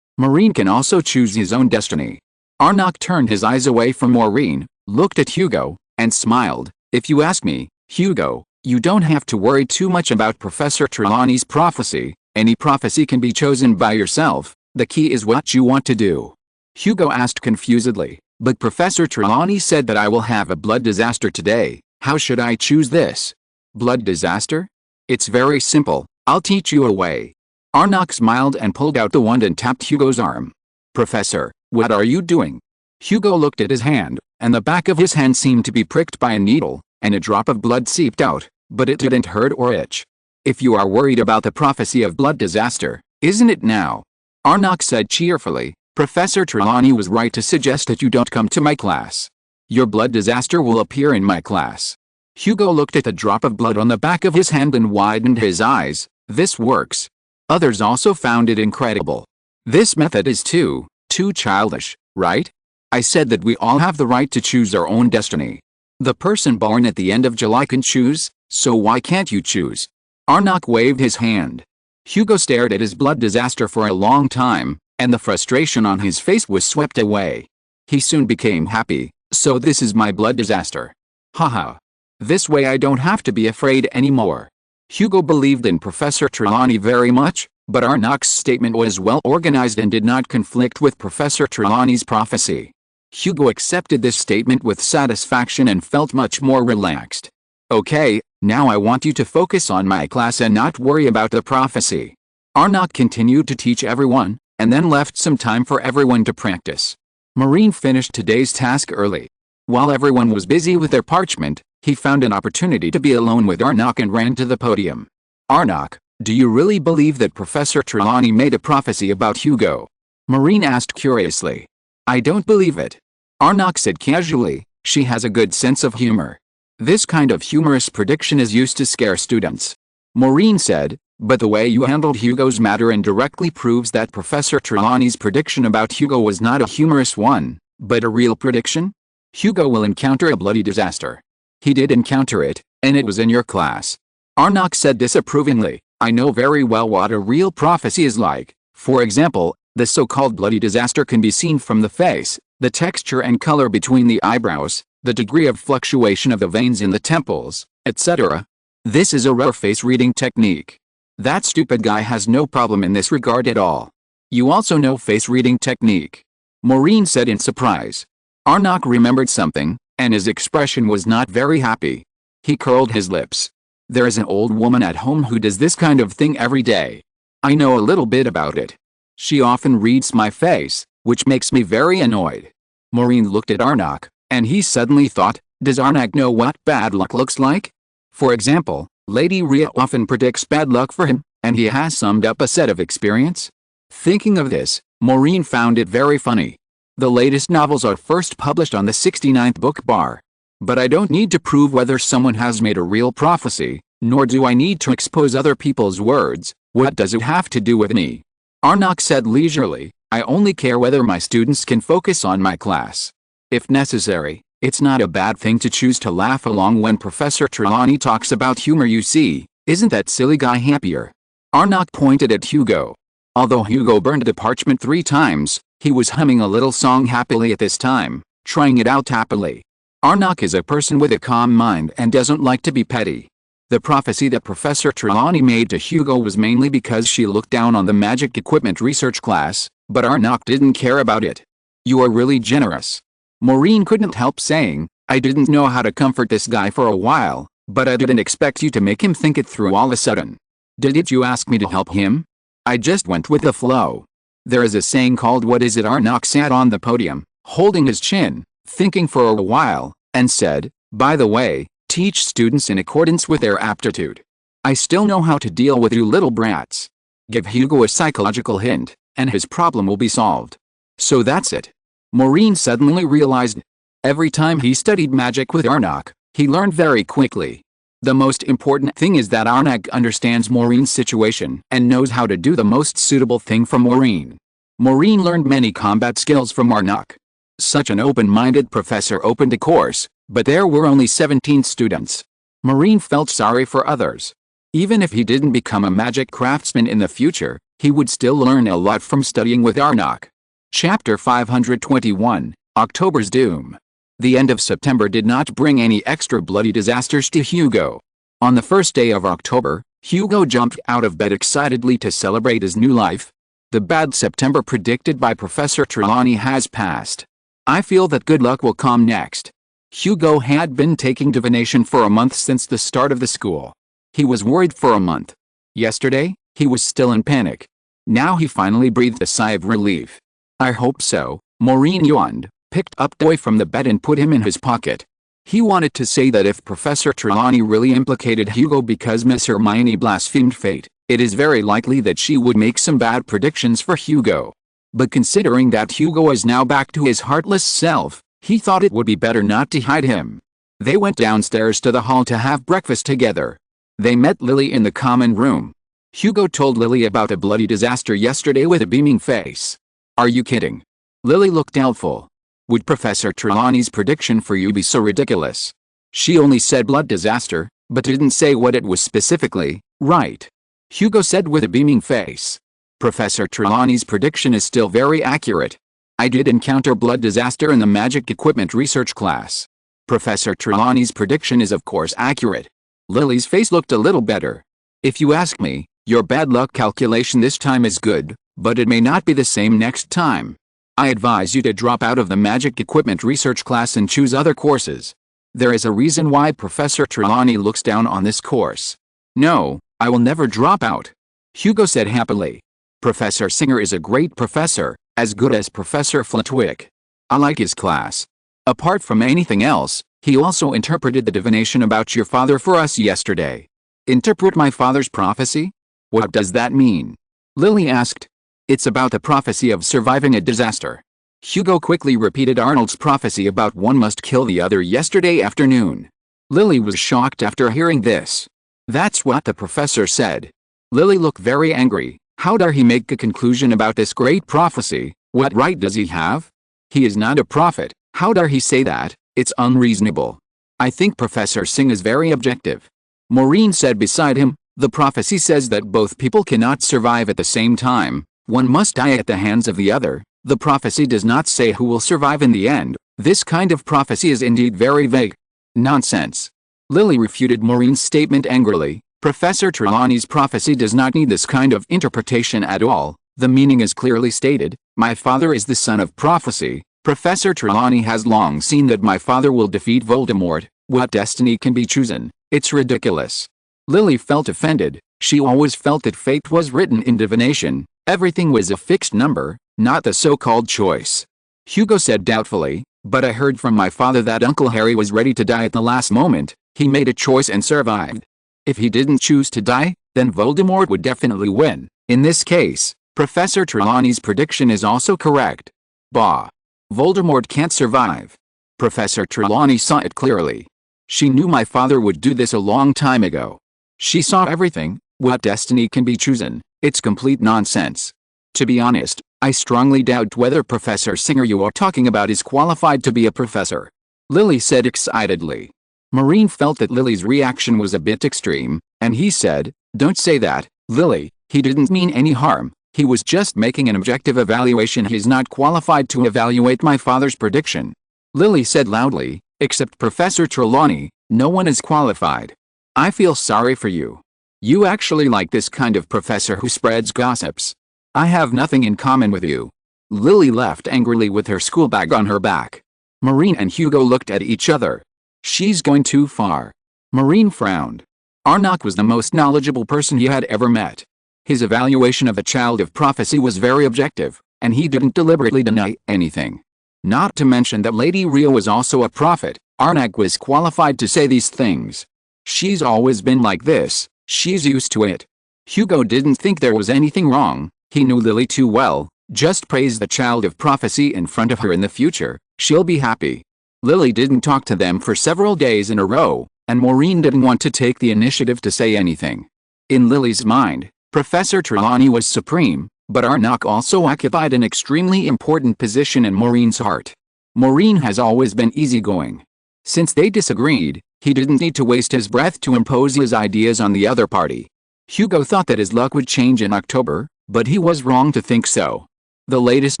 Maureen can also choose his own destiny. Arnok turned his eyes away from Maureen, looked at Hugo, and smiled. If you ask me, Hugo, you don't have to worry too much about Professor Trelawney's prophecy. Any prophecy can be chosen by yourself. The key is what you want to do. Hugo asked confusedly, but Professor Trelawney said that I will have a blood disaster today. How should I choose this? Blood disaster? It's very simple. I'll teach you a way. Arnok smiled and pulled out the wand and tapped Hugo's arm. Professor, what are you doing? Hugo looked at his hand, and the back of his hand seemed to be pricked by a needle, and a drop of blood seeped out, but it didn't hurt or itch. If you are worried about the prophecy of blood disaster, isn't it now? Arnok said cheerfully, Professor Trelawney was right to suggest that you don't come to my class. Your blood disaster will appear in my class. Hugo looked at the drop of blood on the back of his hand and widened his eyes. This works. Others also found it incredible. This method is too childish, right? I said that we all have the right to choose our own destiny. The person born at the end of July can choose, so why can't you choose? Arnok waved his hand. Hugo stared at his blood disaster for a long time, and the frustration on his face was swept away. He soon became happy. So this is my blood disaster. Haha. This way I don't have to be afraid anymore. Hugo believed in Professor Trelawney very much, but Arnok's statement was well organized and did not conflict with Professor Trelawney's prophecy. Hugo accepted this statement with satisfaction and felt much more relaxed. Okay, now I want you to focus on my class and not worry about the prophecy. Arnok continued to teach everyone, and then left some time for everyone to practice. Maureen finished today's task early. While everyone was busy with their parchment, he found an opportunity to be alone with Arnok and ran to the podium. Arnok, do you really believe that Professor Trelawney made a prophecy about Hugo? Maureen asked curiously. I don't believe it. Arnok said casually, she has a good sense of humor. This kind of humorous prediction is used to scare students. Maureen said, but the way you handled Hugo's matter indirectly proves that Professor Trelawney's prediction about Hugo was not a humorous one, but a real prediction. Hugo will encounter a bloody disaster. He did encounter it, and it was in your class. Arnok said disapprovingly, I know very well what a real prophecy is like. For example, the so-called bloody disaster can be seen from the face, the texture and color between the eyebrows, the degree of fluctuation of the veins in the temples, etc. This is a rare face reading technique. That stupid guy has no problem in this regard at all. You also know face reading technique. Maureen said in surprise. Arnok remembered something, and his expression was not very happy. He curled his lips. There is an old woman at home who does this kind of thing every day. I know a little bit about it. She often reads my face, which makes me very annoyed. Maureen looked at Arnok, and he suddenly thought, does Arnok know what bad luck looks like? For example, Lady Rhea often predicts bad luck for him, and he has summed up a set of experience. Thinking of this, Maureen found it very funny. The latest novels are first published on the 69th book bar. But I don't need to prove whether someone has made a real prophecy, nor do I need to expose other people's words. What does it have to do with me? Arnok said leisurely, I only care whether my students can focus on my class. If necessary, it's not a bad thing to choose to laugh along when Professor Trelawney talks about humor, you see. Isn't that silly guy happier? Arnok pointed at Hugo. Although Hugo burned the parchment 3 times, he was humming a little song happily at this time, trying it out happily. Arnok is a person with a calm mind and doesn't like to be petty. The prophecy that Professor Trelawney made to Hugo was mainly because she looked down on the magic equipment research class, but Arnok didn't care about it. You are really generous. Maureen couldn't help saying, I didn't know how to comfort this guy for a while, but I didn't expect you to make him think it through all of a sudden. Didn't you ask me to help him? I just went with the flow. There is a saying called what is it? Arnok sat on the podium, holding his chin, thinking for a while, and said, by the way, teach students in accordance with their aptitude. I still know how to deal with you little brats. Give Hugo a psychological hint, and his problem will be solved. So that's it. Maureen suddenly realized. Every time he studied magic with Arnok, he learned very quickly. The most important thing is that Arnok understands Maureen's situation and knows how to do the most suitable thing for Maureen. Maureen learned many combat skills from Arnok. Such an open-minded professor opened a course, but there were only 17 students. Maureen felt sorry for others. Even if he didn't become a magic craftsman in the future, He would still learn a lot from studying with Arnok. Chapter 521, October's Doom. The end of September did not bring any extra bloody disasters to Hugo. On the first day of October, Hugo jumped out of bed excitedly to celebrate his new life. The bad September predicted by Professor Trelawney has passed. I feel that good luck will come next. Hugo had been taking divination for a month since the start of the school. He was worried for a month. Yesterday, he was still in panic. Now he finally breathed a sigh of relief. I hope so, Maureen yawned, picked up the boy from the bed and put him in his pocket. He wanted to say that if Professor Trelawney really implicated Hugo because Miss Hermione blasphemed fate, it is very likely that she would make some bad predictions for Hugo. But considering that Hugo is now back to his heartless self, he thought it would be better not to hide him. They went downstairs to the hall to have breakfast together. They met Lily in the common room. Hugo told Lily about a bloody disaster yesterday with a beaming face. Are you kidding? Lily looked doubtful. Would Professor Trelawney's prediction for you be so ridiculous? She only said blood disaster, but didn't say what it was specifically, right? Hugo said with a beaming face. Professor Trelawney's prediction is still very accurate. I did encounter blood disaster in the magic equipment research class. Professor Trelawney's prediction is of course accurate. Lily's face looked a little better. If you ask me, your bad luck calculation this time is good, but it may not be the same next time. I advise you to drop out of the magic equipment research class and choose other courses. There is a reason why Professor Trelawney looks down on this course. No, I will never drop out, Hugo said happily. Professor Singer is a great professor, as good as Professor Flitwick. I like his class. Apart from anything else, he also interpreted the divination about your father for us yesterday. Interpret my father's prophecy? What does that mean? Lily asked. It's about the prophecy of surviving a disaster. Hugo quickly repeated Arnold's prophecy about one must kill the other yesterday afternoon. Lily was shocked after hearing this. That's what the professor said. Lily looked very angry. How dare he make a conclusion about this great prophecy? What right does he have? He is not a prophet. How dare he say that? It's unreasonable. I think Professor Singh is very objective. Maureen said beside him, the prophecy says that both people cannot survive at the same time. One must die at the hands of the other. The prophecy does not say who will survive in the end. This kind of prophecy is indeed very vague. Nonsense. Lily refuted Maureen's statement angrily. Professor Trelawney's prophecy does not need this kind of interpretation at all. The meaning is clearly stated. My father is the son of prophecy. Professor Trelawney has long seen that my father will defeat Voldemort. What destiny can be chosen? It's ridiculous. Lily felt offended. She always felt that fate was written in divination. Everything was a fixed number, not the so-called choice. Hugo said doubtfully, but I heard from my father that Uncle Harry was ready to die at the last moment. He made a choice and survived. If he didn't choose to die, then Voldemort would definitely win. In this case, Professor Trelawney's prediction is also correct. Bah! Voldemort can't survive. Professor Trelawney saw it clearly. She knew my father would do this a long time ago. She saw everything. What destiny can be chosen? It's complete nonsense. To be honest, I strongly doubt whether Professor Singer you are talking about is qualified to be a professor. Lily said excitedly. Maureen felt that Lily's reaction was a bit extreme, and he said, don't say that, Lily, he didn't mean any harm. He was just making an objective evaluation. He's not qualified to evaluate my father's prediction. Lily said loudly, except Professor Trelawney, no one is qualified. I feel sorry for you. You actually like this kind of professor who spreads gossips. I have nothing in common with you. Lily left angrily with her school bag on her back. Maureen and Hugo looked at each other. She's going too far. Maureen frowned. Arnok was the most knowledgeable person he had ever met. His evaluation of a child of prophecy was very objective, and he didn't deliberately deny anything. Not to mention that Lady Rio was also a prophet. Arnok was qualified to say these things. She's always been like this. She's used to it. Hugo didn't think there was anything wrong. He knew Lily too well. Just praise the child of prophecy in front of her in the future. She'll be happy. Lily didn't talk to them for several days in a row, and Maureen didn't want to take the initiative to say anything. In Lily's mind, Professor Trelawney was supreme, but Arnok also occupied an extremely important position in Maureen's heart. Maureen has always been easygoing. Since they disagreed, he didn't need to waste his breath to impose his ideas on the other party. Hugo thought that his luck would change in October, But he was wrong to think so. The latest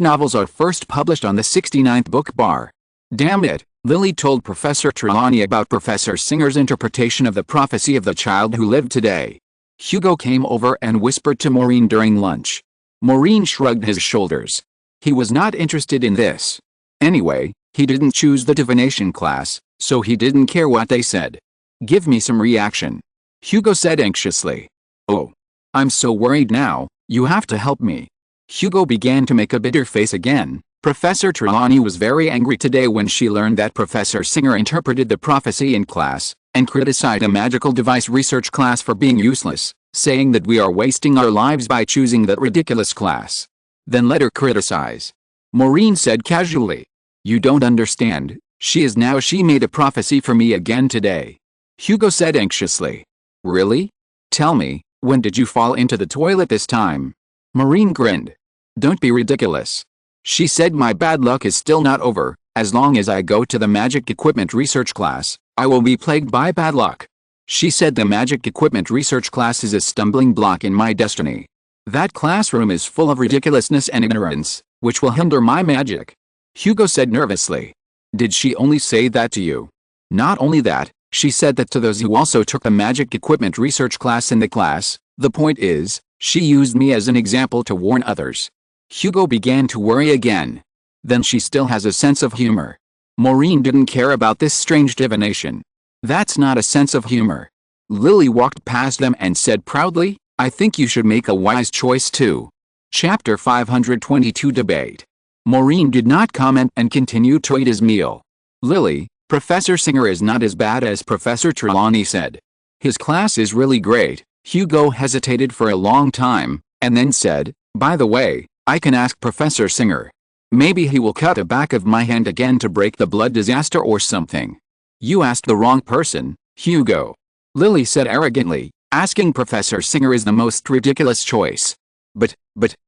novels are first published on the 69th book bar. Damn it, Lily told Professor Trelawney about Professor Singer's interpretation of the prophecy of the child who lived today. Hugo came over and whispered to Maureen during lunch. Maureen shrugged his shoulders. He was not interested in this. Anyway, he didn't choose the divination class, so he didn't care what they said. Give me some reaction, Hugo said anxiously. Oh. I'm so worried now, you have to help me. Hugo began to make a bitter face again. Professor Trelawney was very angry today when she learned that Professor Singer interpreted the prophecy in class, and criticized a magical device research class for being useless, saying that we are wasting our lives by choosing that ridiculous class. Then let her criticize. Maureen said casually. You don't understand, she made a prophecy for me again today. Hugo said anxiously. Really? Tell me, when did you fall into the toilet this time? Maureen grinned. Don't be ridiculous. She said my bad luck is still not over. As long as I go to the magic equipment research class, I will be plagued by bad luck. She said the magic equipment research class is a stumbling block in my destiny. That classroom is full of ridiculousness and ignorance, which will hinder my magic. Hugo said nervously. Did she only say that to you? Not only that, she said that to those who also took the magic equipment research class in the class. The point is, she used me as an example to warn others. Hugo began to worry again. Then she still has a sense of humor. Maureen didn't care about this strange divination. That's not a sense of humor. Lily walked past them and said proudly, I think you should make a wise choice too. Chapter 522 Debate. Maureen did not comment and continued to eat his meal. Lily, Professor Singer is not as bad as Professor Trelawney said. His class is really great. Hugo hesitated for a long time, and then said, by the way, I can ask Professor Singer. Maybe he will cut the back of my hand again to break the blood disaster or something. You asked the wrong person, Hugo. Lily said arrogantly, asking Professor Singer is the most ridiculous choice. But,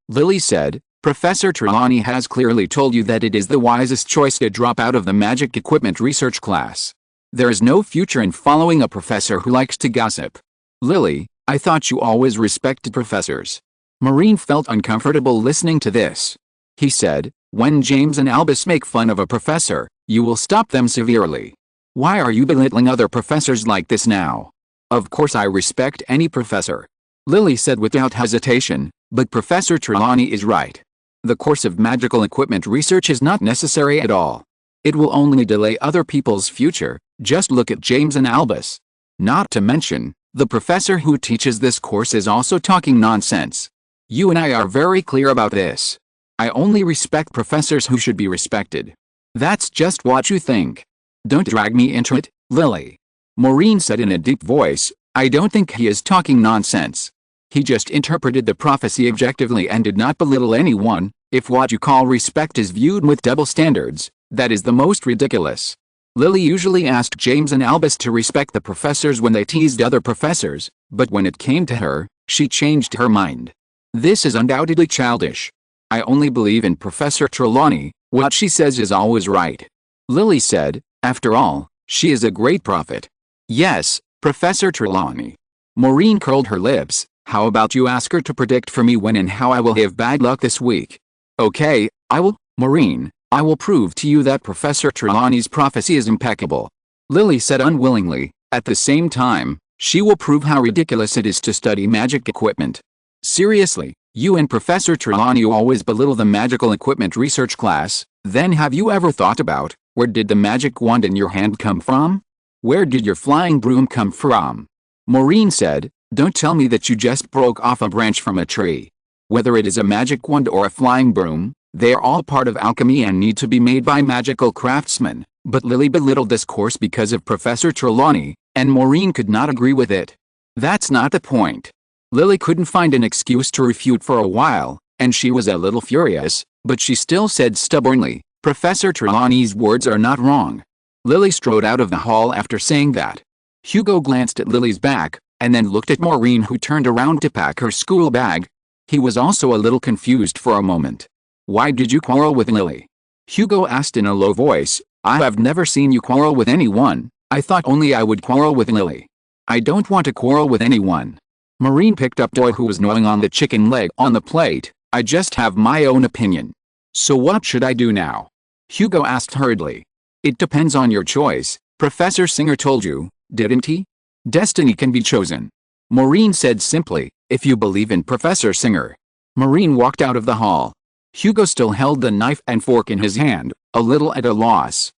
Lily said, Professor Trelawney has clearly told you that it is the wisest choice to drop out of the magic equipment research class. There is no future in following a professor who likes to gossip. Lily, I thought you always respected professors. Maureen felt uncomfortable listening to this. He said, when James and Albus make fun of a professor, you will stop them severely. Why are you belittling other professors like this now? Of course I respect any professor. Lily said without hesitation, but Professor Trelawney is right. The course of magical equipment research is not necessary at all. It will only delay other people's future, just look at James and Albus. Not to mention, the professor who teaches this course is also talking nonsense. You and I are very clear about this. I only respect professors who should be respected. That's just what you think. Don't drag me into it, Lily. Maureen said in a deep voice, I don't think he is talking nonsense. He just interpreted the prophecy objectively and did not belittle anyone. If what you call respect is viewed with double standards, that is the most ridiculous. Lily usually asked James and Albus to respect the professors when they teased other professors, but when it came to her, she changed her mind. This is undoubtedly childish. I only believe in Professor Trelawney, what she says is always right. Lily said, after all, she is a great prophet. Yes, Professor Trelawney. Maureen curled her lips. How about you ask her to predict for me when and how I will have bad luck this week? Okay, I will, Maureen, I will prove to you that Professor Trelawney's prophecy is impeccable. Lily said unwillingly. At the same time, she will prove how ridiculous it is to study magic equipment. Seriously, you and Professor Trelawney always belittle the magical equipment research class. Then have you ever thought about, where did the magic wand in your hand come from? Where did your flying broom come from? Maureen said, don't tell me that you just broke off a branch from a tree. Whether it is a magic wand or a flying broom, they are all part of alchemy and need to be made by magical craftsmen. But Lily belittled this course because of Professor Trelawney, and Maureen could not agree with it. That's not the point. Lily couldn't find an excuse to refute for a while, and she was a little furious, but she still said stubbornly, Professor Trelawney's words are not wrong. Lily strode out of the hall after saying that. Hugo glanced at Lily's back, and then looked at Maureen, who turned around to pack her school bag. He was also a little confused for a moment. Why did you quarrel with Lily? Hugo asked in a low voice. I have never seen you quarrel with anyone. I thought only I would quarrel with Lily. I don't want to quarrel with anyone. Maureen picked up Joy, who was gnawing on the chicken leg on the plate. I just have my own opinion. So what should I do now? Hugo asked hurriedly. It depends on your choice. Professor Singer told you, didn't he? Destiny can be chosen. Maureen said simply, if you believe in Professor Singer. Maureen walked out of the hall. Hugo still held the knife and fork in his hand, a little at a loss.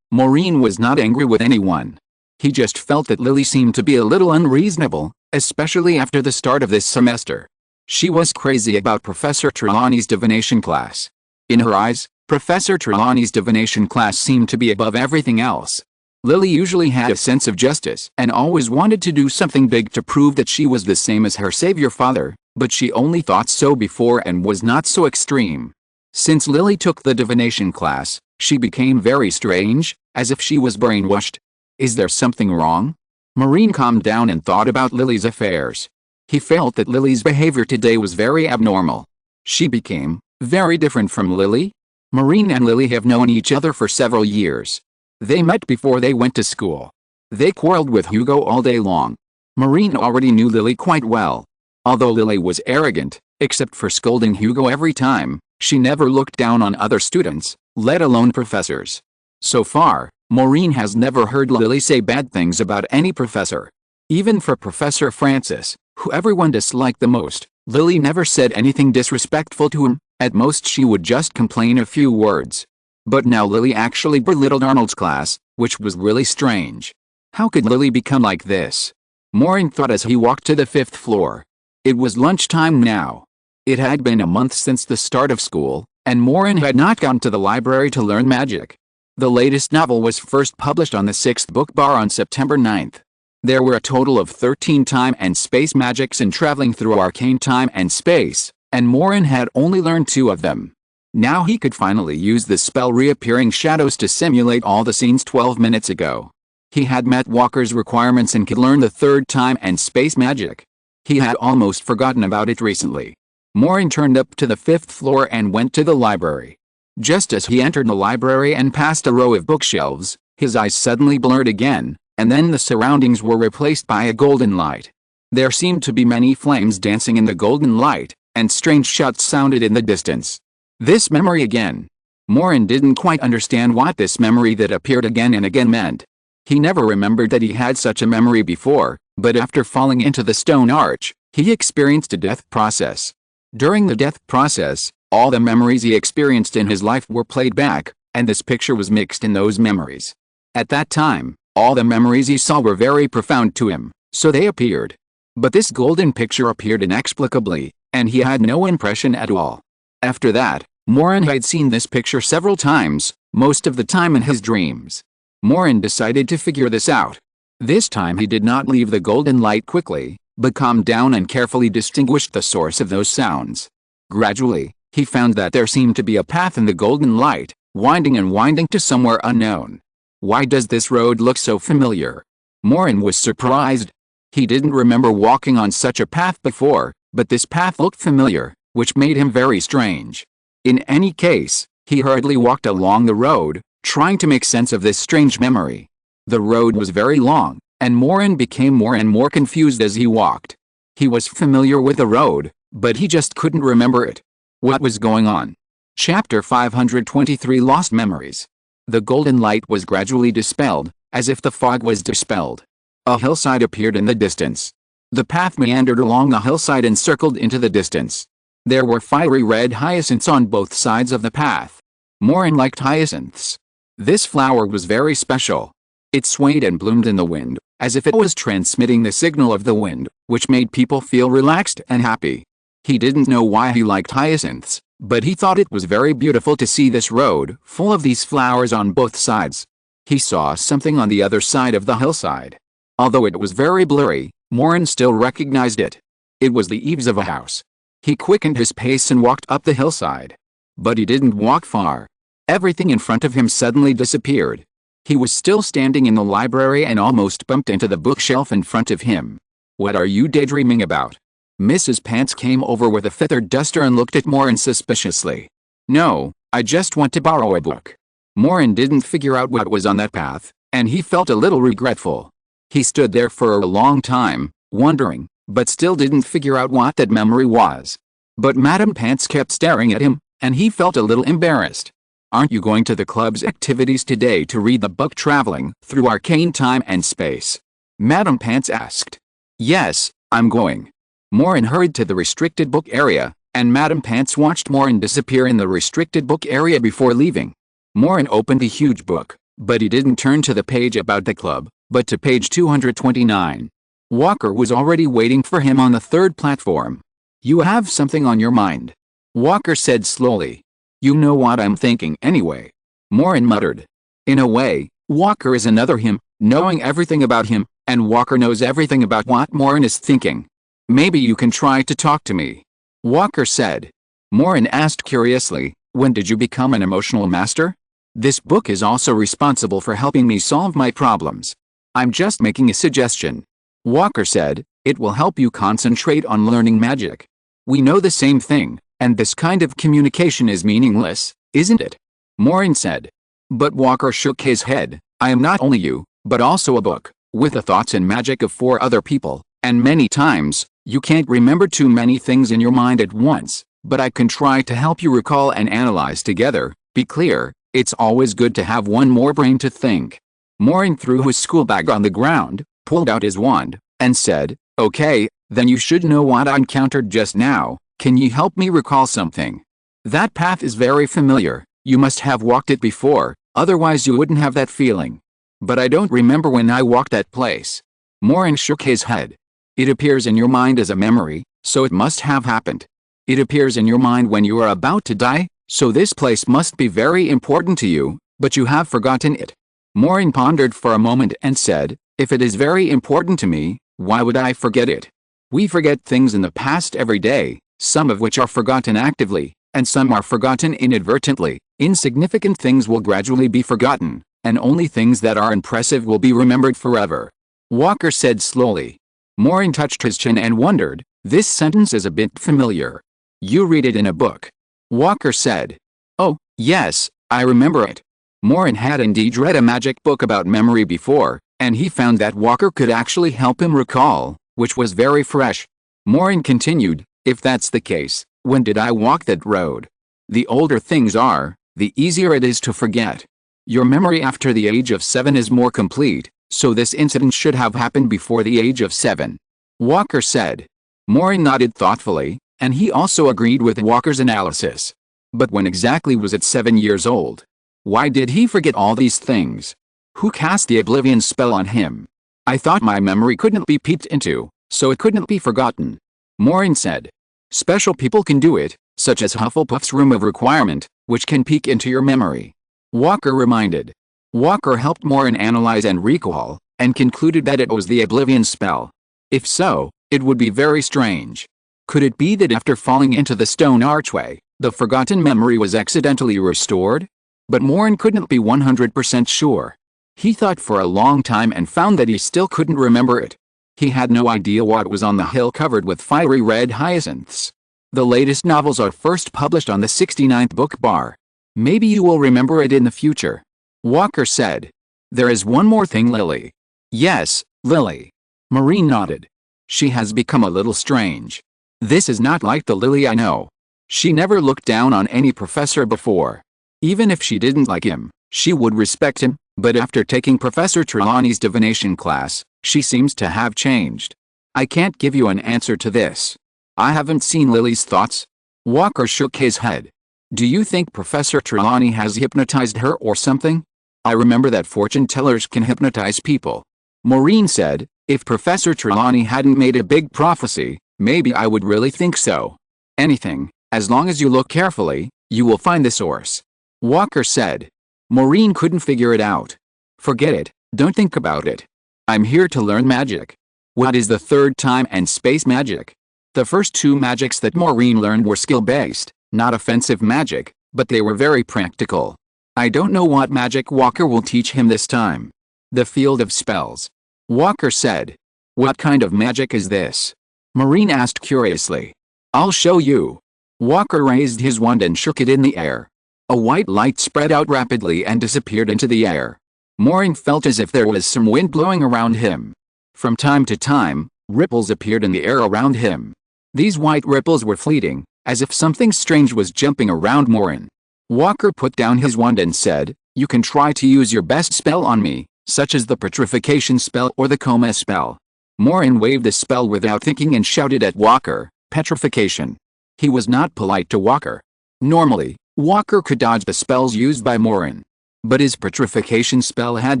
Maureen was not angry with anyone. He just felt that Lily seemed to be a little unreasonable, especially after the start of this semester. She was crazy about Professor Trelawney's divination class. In her eyes, Professor Trelawney's divination class seemed to be above everything else. Lily usually had a sense of justice and always wanted to do something big to prove that she was the same as her savior father, but she only thought so before and was not so extreme. Since Lily took the divination class, she became very strange, as if she was brainwashed. Is there something wrong? Maureen calmed down and thought about Lily's affairs. He felt that Lily's behavior today was very abnormal. She became very different from Lily. Maureen and Lily have known each other for several years. They met before they went to school. They quarreled with Hugo all day long. Maureen already knew Lily quite well. Although Lily was arrogant, except for scolding Hugo every time, she never looked down on other students, let alone professors. So far, Maureen has never heard Lily say bad things about any professor. Even for Professor Francis, who everyone disliked the most, Lily never said anything disrespectful to him. At most she would just complain a few words. But now Lily actually belittled Arnold's class, which was really strange. How could Lily become like this? Maureen thought as he walked to the 5th floor. It was lunchtime now. It had been a month since the start of school, and Maureen had not gone to the library to learn magic. The latest novel was first published on the 6th book bar on September 9th. There were a total of 13 time and space magics in traveling through arcane time and space, and Maureen had only learned 2 of them. Now he could finally use the spell Reappearing Shadows to simulate all the scenes 12 minutes ago. He had met Walker's requirements and could learn the 3rd time and space magic. He had almost forgotten about it recently. Maureen turned up to the 5th floor and went to the library. Just as he entered the library and passed a row of bookshelves, his eyes suddenly blurred again, and then the surroundings were replaced by a golden light. There seemed to be many flames dancing in the golden light, and strange shouts sounded in the distance. This memory again. Maureen didn't quite understand what this memory that appeared again and again meant. He never remembered that he had such a memory before, but after falling into the stone arch, he experienced a death process. During the death process, all the memories he experienced in his life were played back, and this picture was mixed in those memories. At that time, all the memories he saw were very profound to him, so they appeared. But this golden picture appeared inexplicably, and he had no impression at all. After that, Maureen had seen this picture several times, most of the time in his dreams. Maureen decided to figure this out. This time he did not leave the golden light quickly, but calmed down and carefully distinguished the source of those sounds. Gradually, he found that there seemed to be a path in the golden light, winding and winding to somewhere unknown. Why does this road look so familiar? Maureen was surprised. He didn't remember walking on such a path before, but this path looked familiar, which made him very strange. In any case, he hurriedly walked along the road, trying to make sense of this strange memory. The road was very long, and Maureen became more and more confused as he walked. He was familiar with the road, but he just couldn't remember it. What was going on? Chapter 523 Lost Memories. The golden light was gradually dispelled, as if the fog was dispelled. A hillside appeared in the distance. The path meandered along the hillside and circled into the distance. There were fiery red hyacinths on both sides of the path. Maureen liked hyacinths. This flower was very special. It swayed and bloomed in the wind, as if it was transmitting the signal of the wind, which made people feel relaxed and happy. He didn't know why he liked hyacinths, but he thought it was very beautiful to see this road full of these flowers on both sides. He saw something on the other side of the hillside. Although it was very blurry, Maureen still recognized it. It was the eaves of a house. He quickened his pace and walked up the hillside. But he didn't walk far. Everything in front of him suddenly disappeared. He was still standing in the library and almost bumped into the bookshelf in front of him. What are you daydreaming about? Mrs. Pants came over with a feathered duster and looked at Maureen suspiciously. No, I just want to borrow a book. Maureen didn't figure out what was on that path, and he felt a little regretful. He stood there for a long time, wondering, but still didn't figure out what that memory was. But Madam Pants kept staring at him, and he felt a little embarrassed. "Aren't you going to the club's activities today to read the book Traveling Through Arcane Time and Space?" Madam Pants asked. "Yes, I'm going." Maureen hurried to the restricted book area, and Madam Pants watched Maureen disappear in the restricted book area before leaving. Maureen opened a huge book, but he didn't turn to the page about the club, but to page 229. Walker was already waiting for him on the third platform. "You have something on your mind," Walker said slowly. "You know what I'm thinking anyway," Maureen muttered. In a way, Walker is another him, knowing everything about him, and Walker knows everything about what Maureen is thinking. "Maybe you can try to talk to me," Walker said. Maureen asked curiously, "When did you become an emotional master?" "This book is also responsible for helping me solve my problems. I'm just making a suggestion," Walker said. "It will help you concentrate on learning magic. We know the same thing, and this kind of communication is meaningless, isn't it?" Maureen said. But Walker shook his head. "I am not only you, but also a book, with the thoughts and magic of 4 other people, and many times, you can't remember too many things in your mind at once, but I can try to help you recall and analyze together, be clear. It's always good to have one more brain to think." Maureen threw his school bag on the ground, pulled out his wand, and said, "Okay, then you should know what I encountered just now. Can you help me recall something? That path is very familiar, you must have walked it before, otherwise you wouldn't have that feeling." "But I don't remember when I walked that place." Maureen shook his head. "It appears in your mind as a memory, so it must have happened. It appears in your mind when you are about to die, so this place must be very important to you, but you have forgotten it." Maureen pondered for a moment and said, "If it is very important to me, why would I forget it? We forget things in the past every day, some of which are forgotten actively, and some are forgotten inadvertently. Insignificant things will gradually be forgotten, and only things that are impressive will be remembered forever," Walker said slowly. Maureen touched his chin and wondered, "This sentence is a bit familiar. You read it in a book," Walker said. "Oh, yes, I remember it." Maureen had indeed read a magic book about memory before, and he found that Walker could actually help him recall, which was very fresh. Maureen continued, "If that's the case, when did I walk that road? The older things are, the easier it is to forget. Your memory after the age of 7 is more complete, so this incident should have happened before the age of 7, Walker said. Maureen nodded thoughtfully, and he also agreed with Walker's analysis. But when exactly was it 7 years old? Why did he forget all these things? Who cast the oblivion spell on him? I thought my memory couldn't be peeked into, so it couldn't be forgotten, Maureen said. Special people can do it, such as Hufflepuff's Room of Requirement, which can peek into your memory, Walker reminded. Walker helped Maureen analyze and recall, and concluded that it was the oblivion spell. If so, it would be very strange. Could it be that after falling into the stone archway, the forgotten memory was accidentally restored? But Maureen couldn't be 100% sure. He thought for a long time and found that he still couldn't remember it. He had no idea what was on the hill covered with fiery red hyacinths. The latest novels are first published on the 69th book bar. Maybe you will remember it in the future, Walker said. There is one more thing, Lily. Yes, Lily. Maureen nodded. She has become a little strange. This is not like the Lily I know. She never looked down on any professor before. Even if she didn't like him, she would respect him, but after taking Professor Trelawney's divination class, she seems to have changed. I can't give you an answer to this. I haven't seen Lily's thoughts. Walker shook his head. Do you think Professor Trelawney has hypnotized her or something? I remember that fortune tellers can hypnotize people. Maureen said, if Professor Trelawney hadn't made a big prophecy, maybe I would really think so. Anything, as long as you look carefully, you will find the source, Walker said. Maureen couldn't figure it out. Forget it, don't think about it. I'm here to learn magic. What is the third time and space magic? The first two magics that Maureen learned were skill-based, not offensive magic, but they were very practical. I don't know what magic Walker will teach him this time. The field of spells, Walker said. What kind of magic is this? Maureen asked curiously. I'll show you. Walker raised his wand and shook it in the air. A white light spread out rapidly and disappeared into the air. Maureen felt as if there was some wind blowing around him. From time to time, Ripples appeared in the air around him. These white ripples were fleeting, as if something strange was jumping around Maureen. Walker put down his wand and said, "You can try to use your best spell on me, such as the petrification spell or the coma spell." Maureen waved the spell without thinking and shouted at Walker, "Petrification." He was not polite to Walker. Normally, Walker could dodge the spells used by Maureen. But his petrification spell had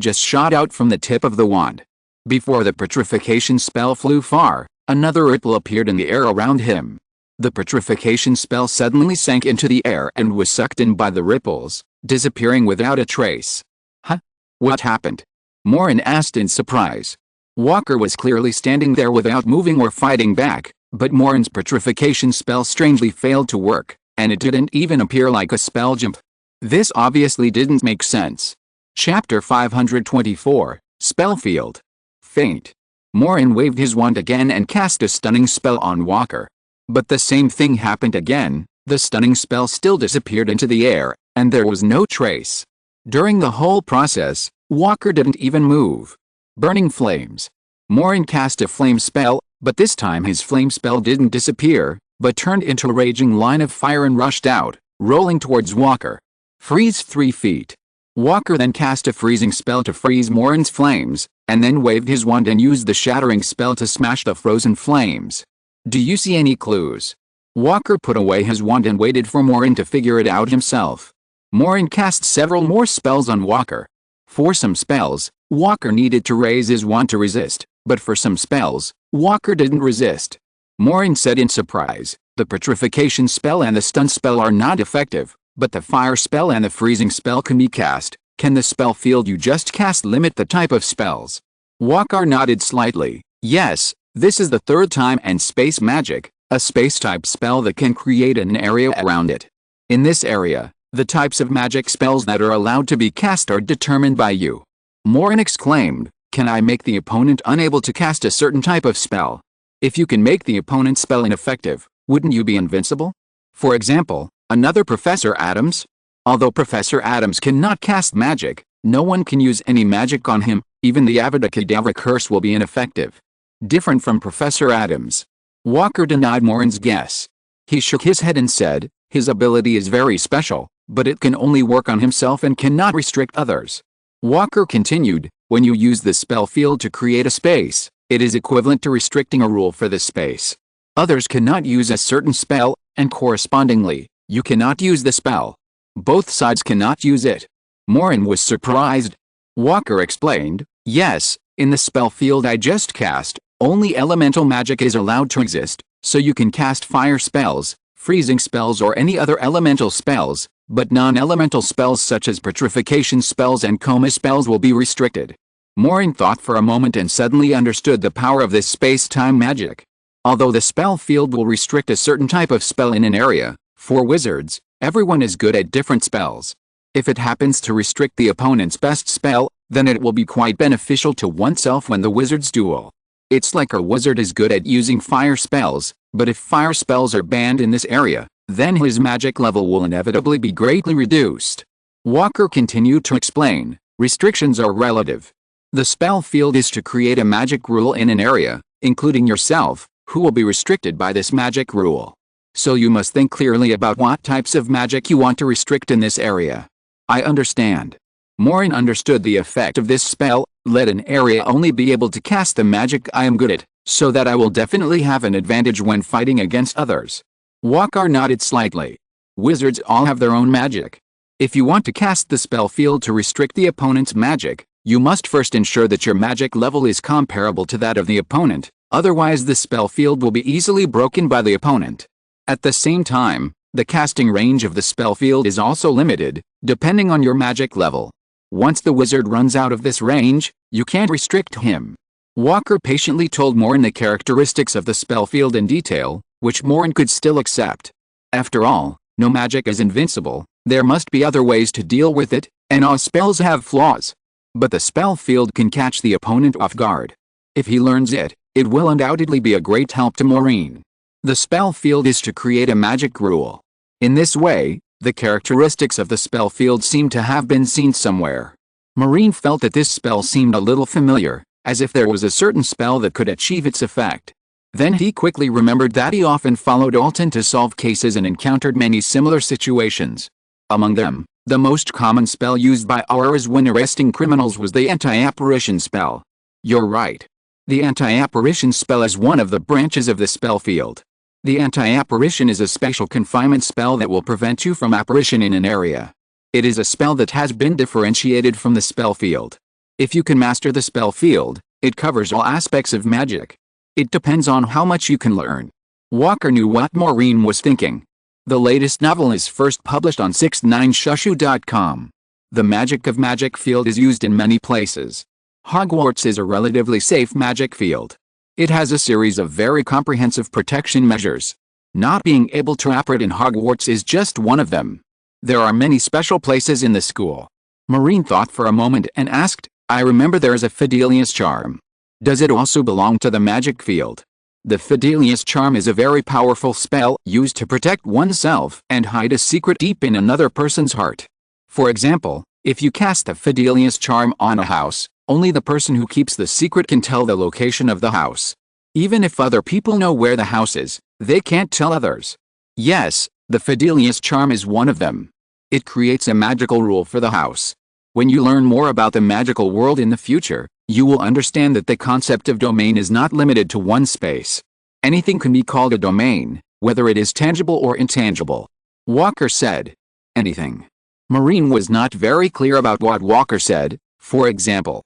just shot out from the tip of the wand. Before the petrification spell flew far, another ripple appeared in the air around him. The petrification spell suddenly sank into the air and was sucked in by the ripples, disappearing without a trace. "Huh? What happened?" Maureen asked in surprise. Walker was clearly standing there without moving or fighting back, but Maureen's petrification spell strangely failed to work, and it didn't even appear like a spell jump. This obviously didn't make sense. Chapter 524, Spellfield. Faint. Maureen waved his wand again and cast a stunning spell on Walker. But the same thing happened again, the stunning spell still disappeared into the air, and there was no trace. During the whole process, Walker didn't even move. Burning flames. Maureen cast a flame spell, but this time his flame spell didn't disappear, but turned into a raging line of fire and rushed out, rolling towards Walker. Freeze 3 feet. Walker then cast a freezing spell to freeze Maureen's flames, and then waved his wand and used the shattering spell to smash the frozen flames. Do you see any clues? Walker put away his wand and waited for Maureen to figure it out himself. Maureen cast several more spells on Walker. For some spells, Walker needed to raise his wand to resist, but for some spells, Walker didn't resist. Maureen said in surprise, "The petrification spell and the stun spell are not effective, but the fire spell and the freezing spell can be cast. Can the spell field you just cast limit the type of spells?" Walker nodded slightly. "Yes, this is the third time, and space magic, a space-type spell that can create an area around it. In this area, the types of magic spells that are allowed to be cast are determined by you." Maureen exclaimed, "Can I make the opponent unable to cast a certain type of spell? If you can make the opponent's spell ineffective, wouldn't you be invincible? For example, another Professor Adams? Although Professor Adams cannot cast magic, no one can use any magic on him, even the Avada Kedavra curse will be ineffective. Different from Professor Adams." Walker denied Maureen's guess. He shook his head and said, "His ability is very special, but it can only work on himself and cannot restrict others." Walker continued, "When you use the spell field to create a space, it is equivalent to restricting a rule for the space. Others cannot use a certain spell, and correspondingly, you cannot use the spell. Both sides cannot use it." Maureen was surprised. Walker explained, "Yes, in the spell field I just cast, only elemental magic is allowed to exist, so you can cast fire spells, freezing spells or any other elemental spells, but non-elemental spells such as petrification spells and coma spells will be restricted." Maureen thought for a moment and suddenly understood the power of this space-time magic. Although the spell field will restrict a certain type of spell in an area, for wizards, everyone is good at different spells. If it happens to restrict the opponent's best spell, then it will be quite beneficial to oneself when the wizards duel. It's like a wizard is good at using fire spells, but if fire spells are banned in this area, then his magic level will inevitably be greatly reduced. Walker continued to explain, "Restrictions are relative. The spell field is to create a magic rule in an area, including yourself, who will be restricted by this magic rule. So you must think clearly about what types of magic you want to restrict in this area." "I understand." Maureen understood the effect of this spell. "Let an area only be able to cast the magic I am good at, so that I will definitely have an advantage when fighting against others." Walker nodded slightly. "Wizards all have their own magic. If you want to cast the spell field to restrict the opponent's magic, you must first ensure that your magic level is comparable to that of the opponent, otherwise the spell field will be easily broken by the opponent. At the same time, the casting range of the spell field is also limited, depending on your magic level. Once the wizard runs out of this range, you can't restrict him." Walker patiently told Maureen the characteristics of the spell field in detail, which Maureen could still accept. After all, no magic is invincible, there must be other ways to deal with it, and all spells have flaws. But the spell field can catch the opponent off guard. If he learns it, it will undoubtedly be a great help to Maureen. The spell field is to create a magic rule. In this way, the characteristics of the spell field seem to have been seen somewhere. Maureen felt that this spell seemed a little familiar, as if there was a certain spell that could achieve its effect. Then he quickly remembered that he often followed Alton to solve cases and encountered many similar situations. Among them, the most common spell used by auras when arresting criminals was the anti-apparition spell. You're right. The anti-apparition spell is one of the branches of the spell field. The anti-apparition is a special confinement spell that will prevent you from apparition in an area. It is a spell that has been differentiated from the spell field. If you can master the spell field, it covers all aspects of magic. It depends on how much you can learn. Walker knew what Maureen was thinking. The latest novel is first published on 69shushu.com. The magic of magic field is used in many places. Hogwarts is a relatively safe magic field. It has a series of very comprehensive protection measures. Not being able to operate in Hogwarts is just one of them. There are many special places in the school. Maureen thought for a moment and asked, I remember there is a Fidelius charm. Does it also belong to the magic field? The Fidelius charm is a very powerful spell used to protect oneself and hide a secret deep in another person's heart. For example, if you cast the Fidelius charm on a house, only the person who keeps the secret can tell the location of the house. Even if other people know where the house is, they can't tell others. Yes, the Fidelius charm is one of them. It creates a magical rule for the house. When you learn more about the magical world in the future, you will understand that the concept of domain is not limited to one space. Anything can be called a domain, whether it is tangible or intangible. Walker said. Anything. Maureen was not very clear about what Walker said. For example,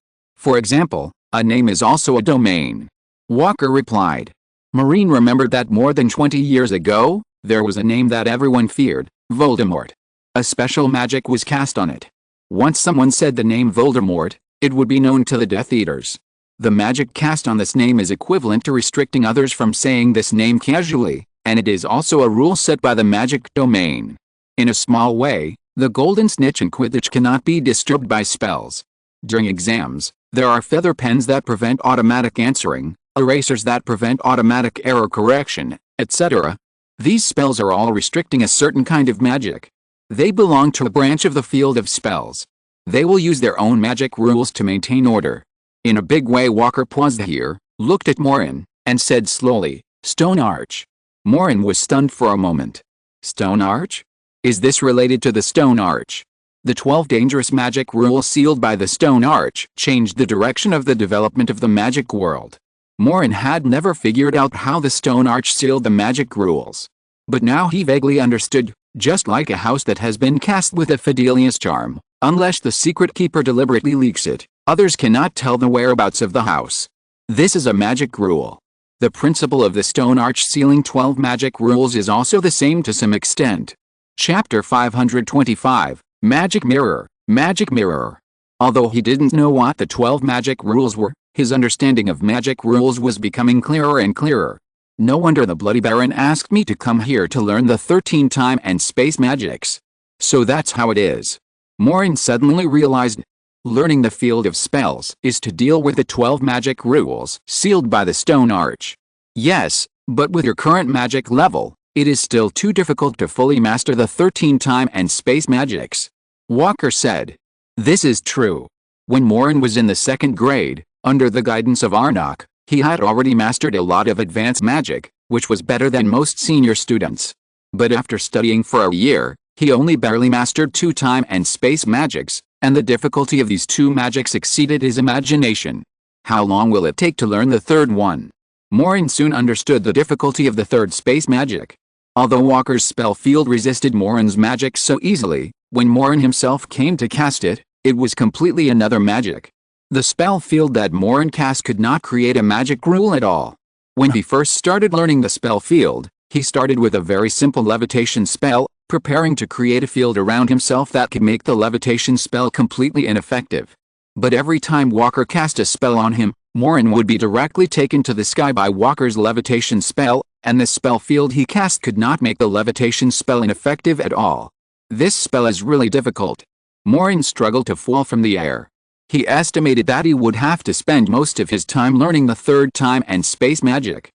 a name is also a domain. Walker replied. Maureen remembered that more than 20 years ago, there was a name that everyone feared, Voldemort. A special magic was cast on it. Once someone said the name Voldemort, it would be known to the Death Eaters. The magic cast on this name is equivalent to restricting others from saying this name casually, and it is also a rule set by the magic domain. In a small way, the golden snitch in Quidditch cannot be disturbed by spells. During exams, there are feather pens that prevent automatic answering, erasers that prevent automatic error correction, etc. These spells are all restricting a certain kind of magic. They belong to a branch of the field of spells. They will use their own magic rules to maintain order. In a big way, Walker paused here, looked at Maureen, and said slowly, Stone Arch. Maureen was stunned for a moment. Stone Arch? Is this related to the Stone Arch? The 12 dangerous magic rules sealed by the Stone Arch changed the direction of the development of the magic world. Maureen had never figured out how the Stone Arch sealed the magic rules. But now he vaguely understood. Just like a house that has been cast with a Fidelius charm, unless the secret keeper deliberately leaks it, others cannot tell the whereabouts of the house. This is a magic rule. The principle of the Stone Arch sealing 12 magic rules is also the same to some extent. Chapter 525, Magic Mirror, Magic Mirror. Although he didn't know what the 12 magic rules were, his understanding of magic rules was becoming clearer and clearer. No wonder the Bloody Baron asked me to come here to learn the 13 time and space magics. So that's how it is. Maureen suddenly realized. Learning the field of spells is to deal with the 12 magic rules sealed by the Stone Arch. Yes, but with your current magic level, it is still too difficult to fully master the 13 time and space magics. Walker said. This is true. When Maureen was in the 2nd grade, under the guidance of Arnok, he had already mastered a lot of advanced magic, which was better than most senior students. But after studying for a year, he only barely mastered 2 time and space magics, and the difficulty of these 2 magics exceeded his imagination. How long will it take to learn the 3rd one? Maureen soon understood the difficulty of the 3rd space magic. Although Walker's spell field resisted Maureen's magic so easily, when Maureen himself came to cast it, it was completely another magic. The spell field that Maureen cast could not create a magic rule at all. When he first started learning the spell field, he started with a very simple levitation spell, preparing to create a field around himself that could make the levitation spell completely ineffective. But every time Walker cast a spell on him, Maureen would be directly taken to the sky by Walker's levitation spell, and the spell field he cast could not make the levitation spell ineffective at all. This spell is really difficult. Maureen struggled to fall from the air. He estimated that he would have to spend most of his time learning the 3rd time and space magic.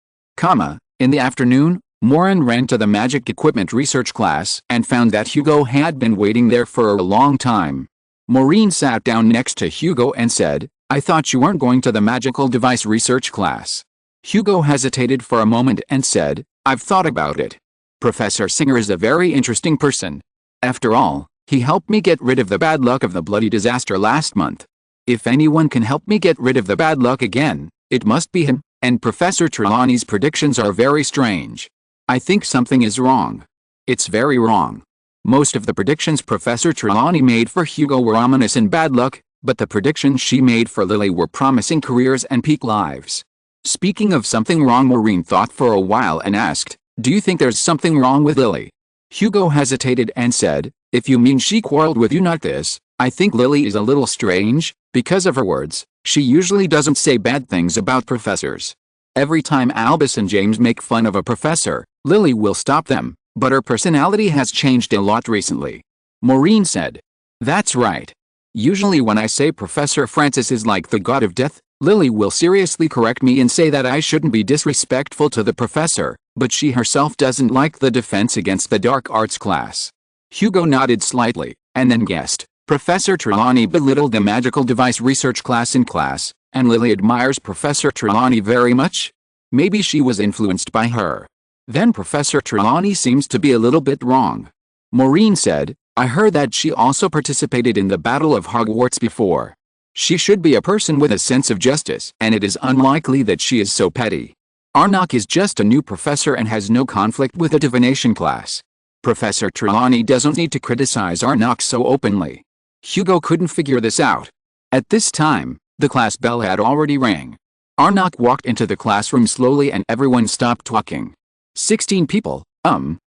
In the afternoon, Maureen ran to the magic equipment research class and found that Hugo had been waiting there for a long time. Maureen sat down next to Hugo and said, I thought you weren't going to the magical device research class. Hugo hesitated for a moment and said, I've thought about it. Professor Singer is a very interesting person. After all, he helped me get rid of the bad luck of the bloody disaster last month. If anyone can help me get rid of the bad luck again, it must be him, and Professor Trelawney's predictions are very strange. I think something is wrong. It's very wrong. Most of the predictions Professor Trelawney made for Hugo were ominous and bad luck, but the predictions she made for Lily were promising careers and peak lives. Speaking of something wrong, Maureen thought for a while and asked, Do you think there's something wrong with Lily? Hugo hesitated and said, If you mean she quarreled with you, not this. I think Lily is a little strange. Because of her words, she usually doesn't say bad things about professors. Every time Albus and James make fun of a professor, Lily will stop them, but her personality has changed a lot recently. Maureen said. That's right. Usually when I say Professor Francis is like the god of death, Lily will seriously correct me and say that I shouldn't be disrespectful to the professor, but she herself doesn't like the defense against the dark arts class. Hugo nodded slightly, and then guessed. Professor Trelawney belittled the magical device research class in class, and Lily admires Professor Trelawney very much? Maybe she was influenced by her. Then Professor Trelawney seems to be a little bit wrong. Maureen said, I heard that she also participated in the Battle of Hogwarts before. She should be a person with a sense of justice, and it is unlikely that she is so petty. Arnok is just a new professor and has no conflict with the divination class. Professor Trelawney doesn't need to criticize Arnok so openly. Hugo couldn't figure this out. At this time, the class bell had already rang. Arnok walked into the classroom slowly and everyone stopped talking. 16 people,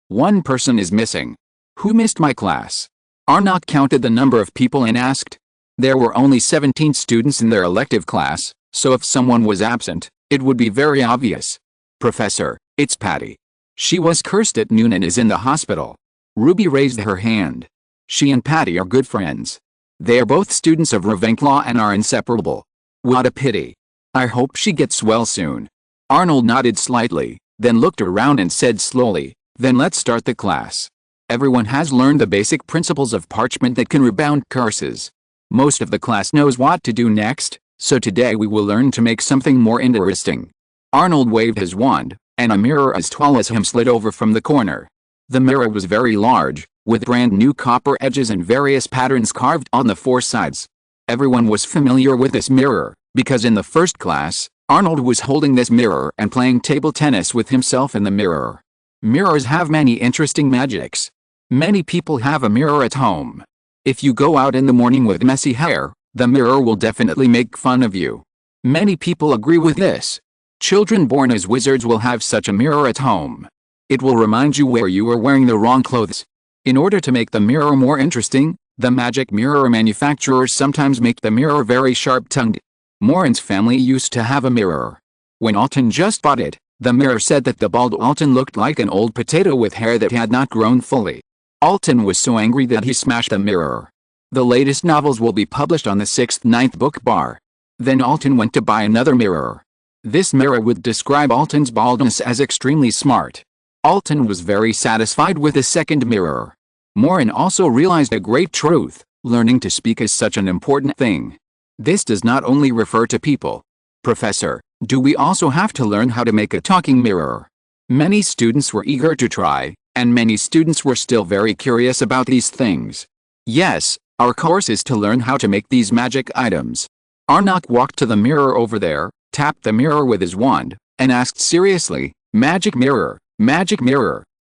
one person is missing. Who missed my class? Arnok counted the number of people and asked. There were only 17 students in their elective class, so if someone was absent, it would be very obvious. Professor, it's Patty. She was cursed at noon and is in the hospital. Ruby raised her hand. She and Patty are good friends. They are both students of Ravenclaw and are inseparable. What a pity. I hope she gets well soon. Arnold nodded slightly, then looked around and said slowly, Then let's start the class. Everyone has learned the basic principles of parchment that can rebound curses. Most of the class knows what to do next, so today we will learn to make something more interesting. Arnold waved his wand, and a mirror as tall as him slid over from the corner. The mirror was very large, with brand new copper edges and various patterns carved on the four sides. Everyone was familiar with this mirror, because in the first class, Arnold was holding this mirror and playing table tennis with himself in the mirror. Mirrors have many interesting magics. Many people have a mirror at home. If you go out in the morning with messy hair, the mirror will definitely make fun of you. Many people agree with this. Children born as wizards will have such a mirror at home. It will remind you where you are wearing the wrong clothes. In order to make the mirror more interesting, the magic mirror manufacturers sometimes make the mirror very sharp-tongued. Maureen's family used to have a mirror. When Alton just bought it, the mirror said that the bald Alton looked like an old potato with hair that had not grown fully. Alton was so angry that he smashed the mirror. The latest novels will be published on the 6th-9th book bar. Then Alton went to buy another mirror. This mirror would describe Alton's baldness as extremely smart. Alton was very satisfied with the second mirror. Maureen also realized a great truth, learning to speak is such an important thing. This does not only refer to people. Professor, do we also have to learn how to make a talking mirror? Many students were eager to try, and many students were still very curious about these things. Yes, our course is to learn how to make these magic items. Arnok walked to the mirror over there, tapped the mirror with his wand, and asked seriously, Magic mirror,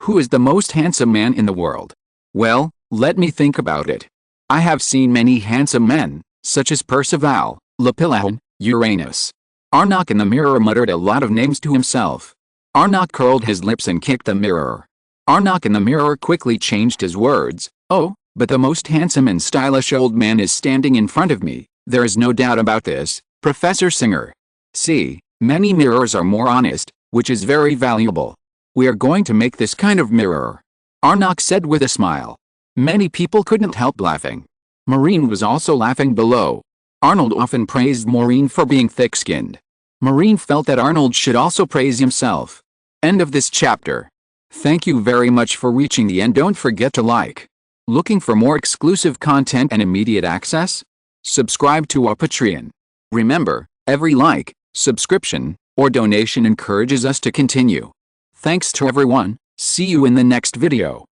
who is the most handsome man in the world? Well, let me think about it. I have seen many handsome men, such as Percival, Lapillahon, Uranus. Arnok in the mirror muttered a lot of names to himself. Arnok curled his lips and kicked the mirror. Arnok in the mirror quickly changed his words. Oh, but the most handsome and stylish old man is standing in front of me. There is no doubt about this, Professor Singer. See, many mirrors are more honest, which is very valuable. We are going to make this kind of mirror. Arnok said with a smile. Many people couldn't help laughing. Maureen was also laughing below. Arnold often praised Maureen for being thick-skinned. Maureen felt that Arnold should also praise himself. End of this chapter. Thank you very much for reaching the end. Don't forget to like. Looking for more exclusive content and immediate access? Subscribe to our Patreon. Remember, every like, subscription, or donation encourages us to continue. Thanks to everyone. See you in the next video.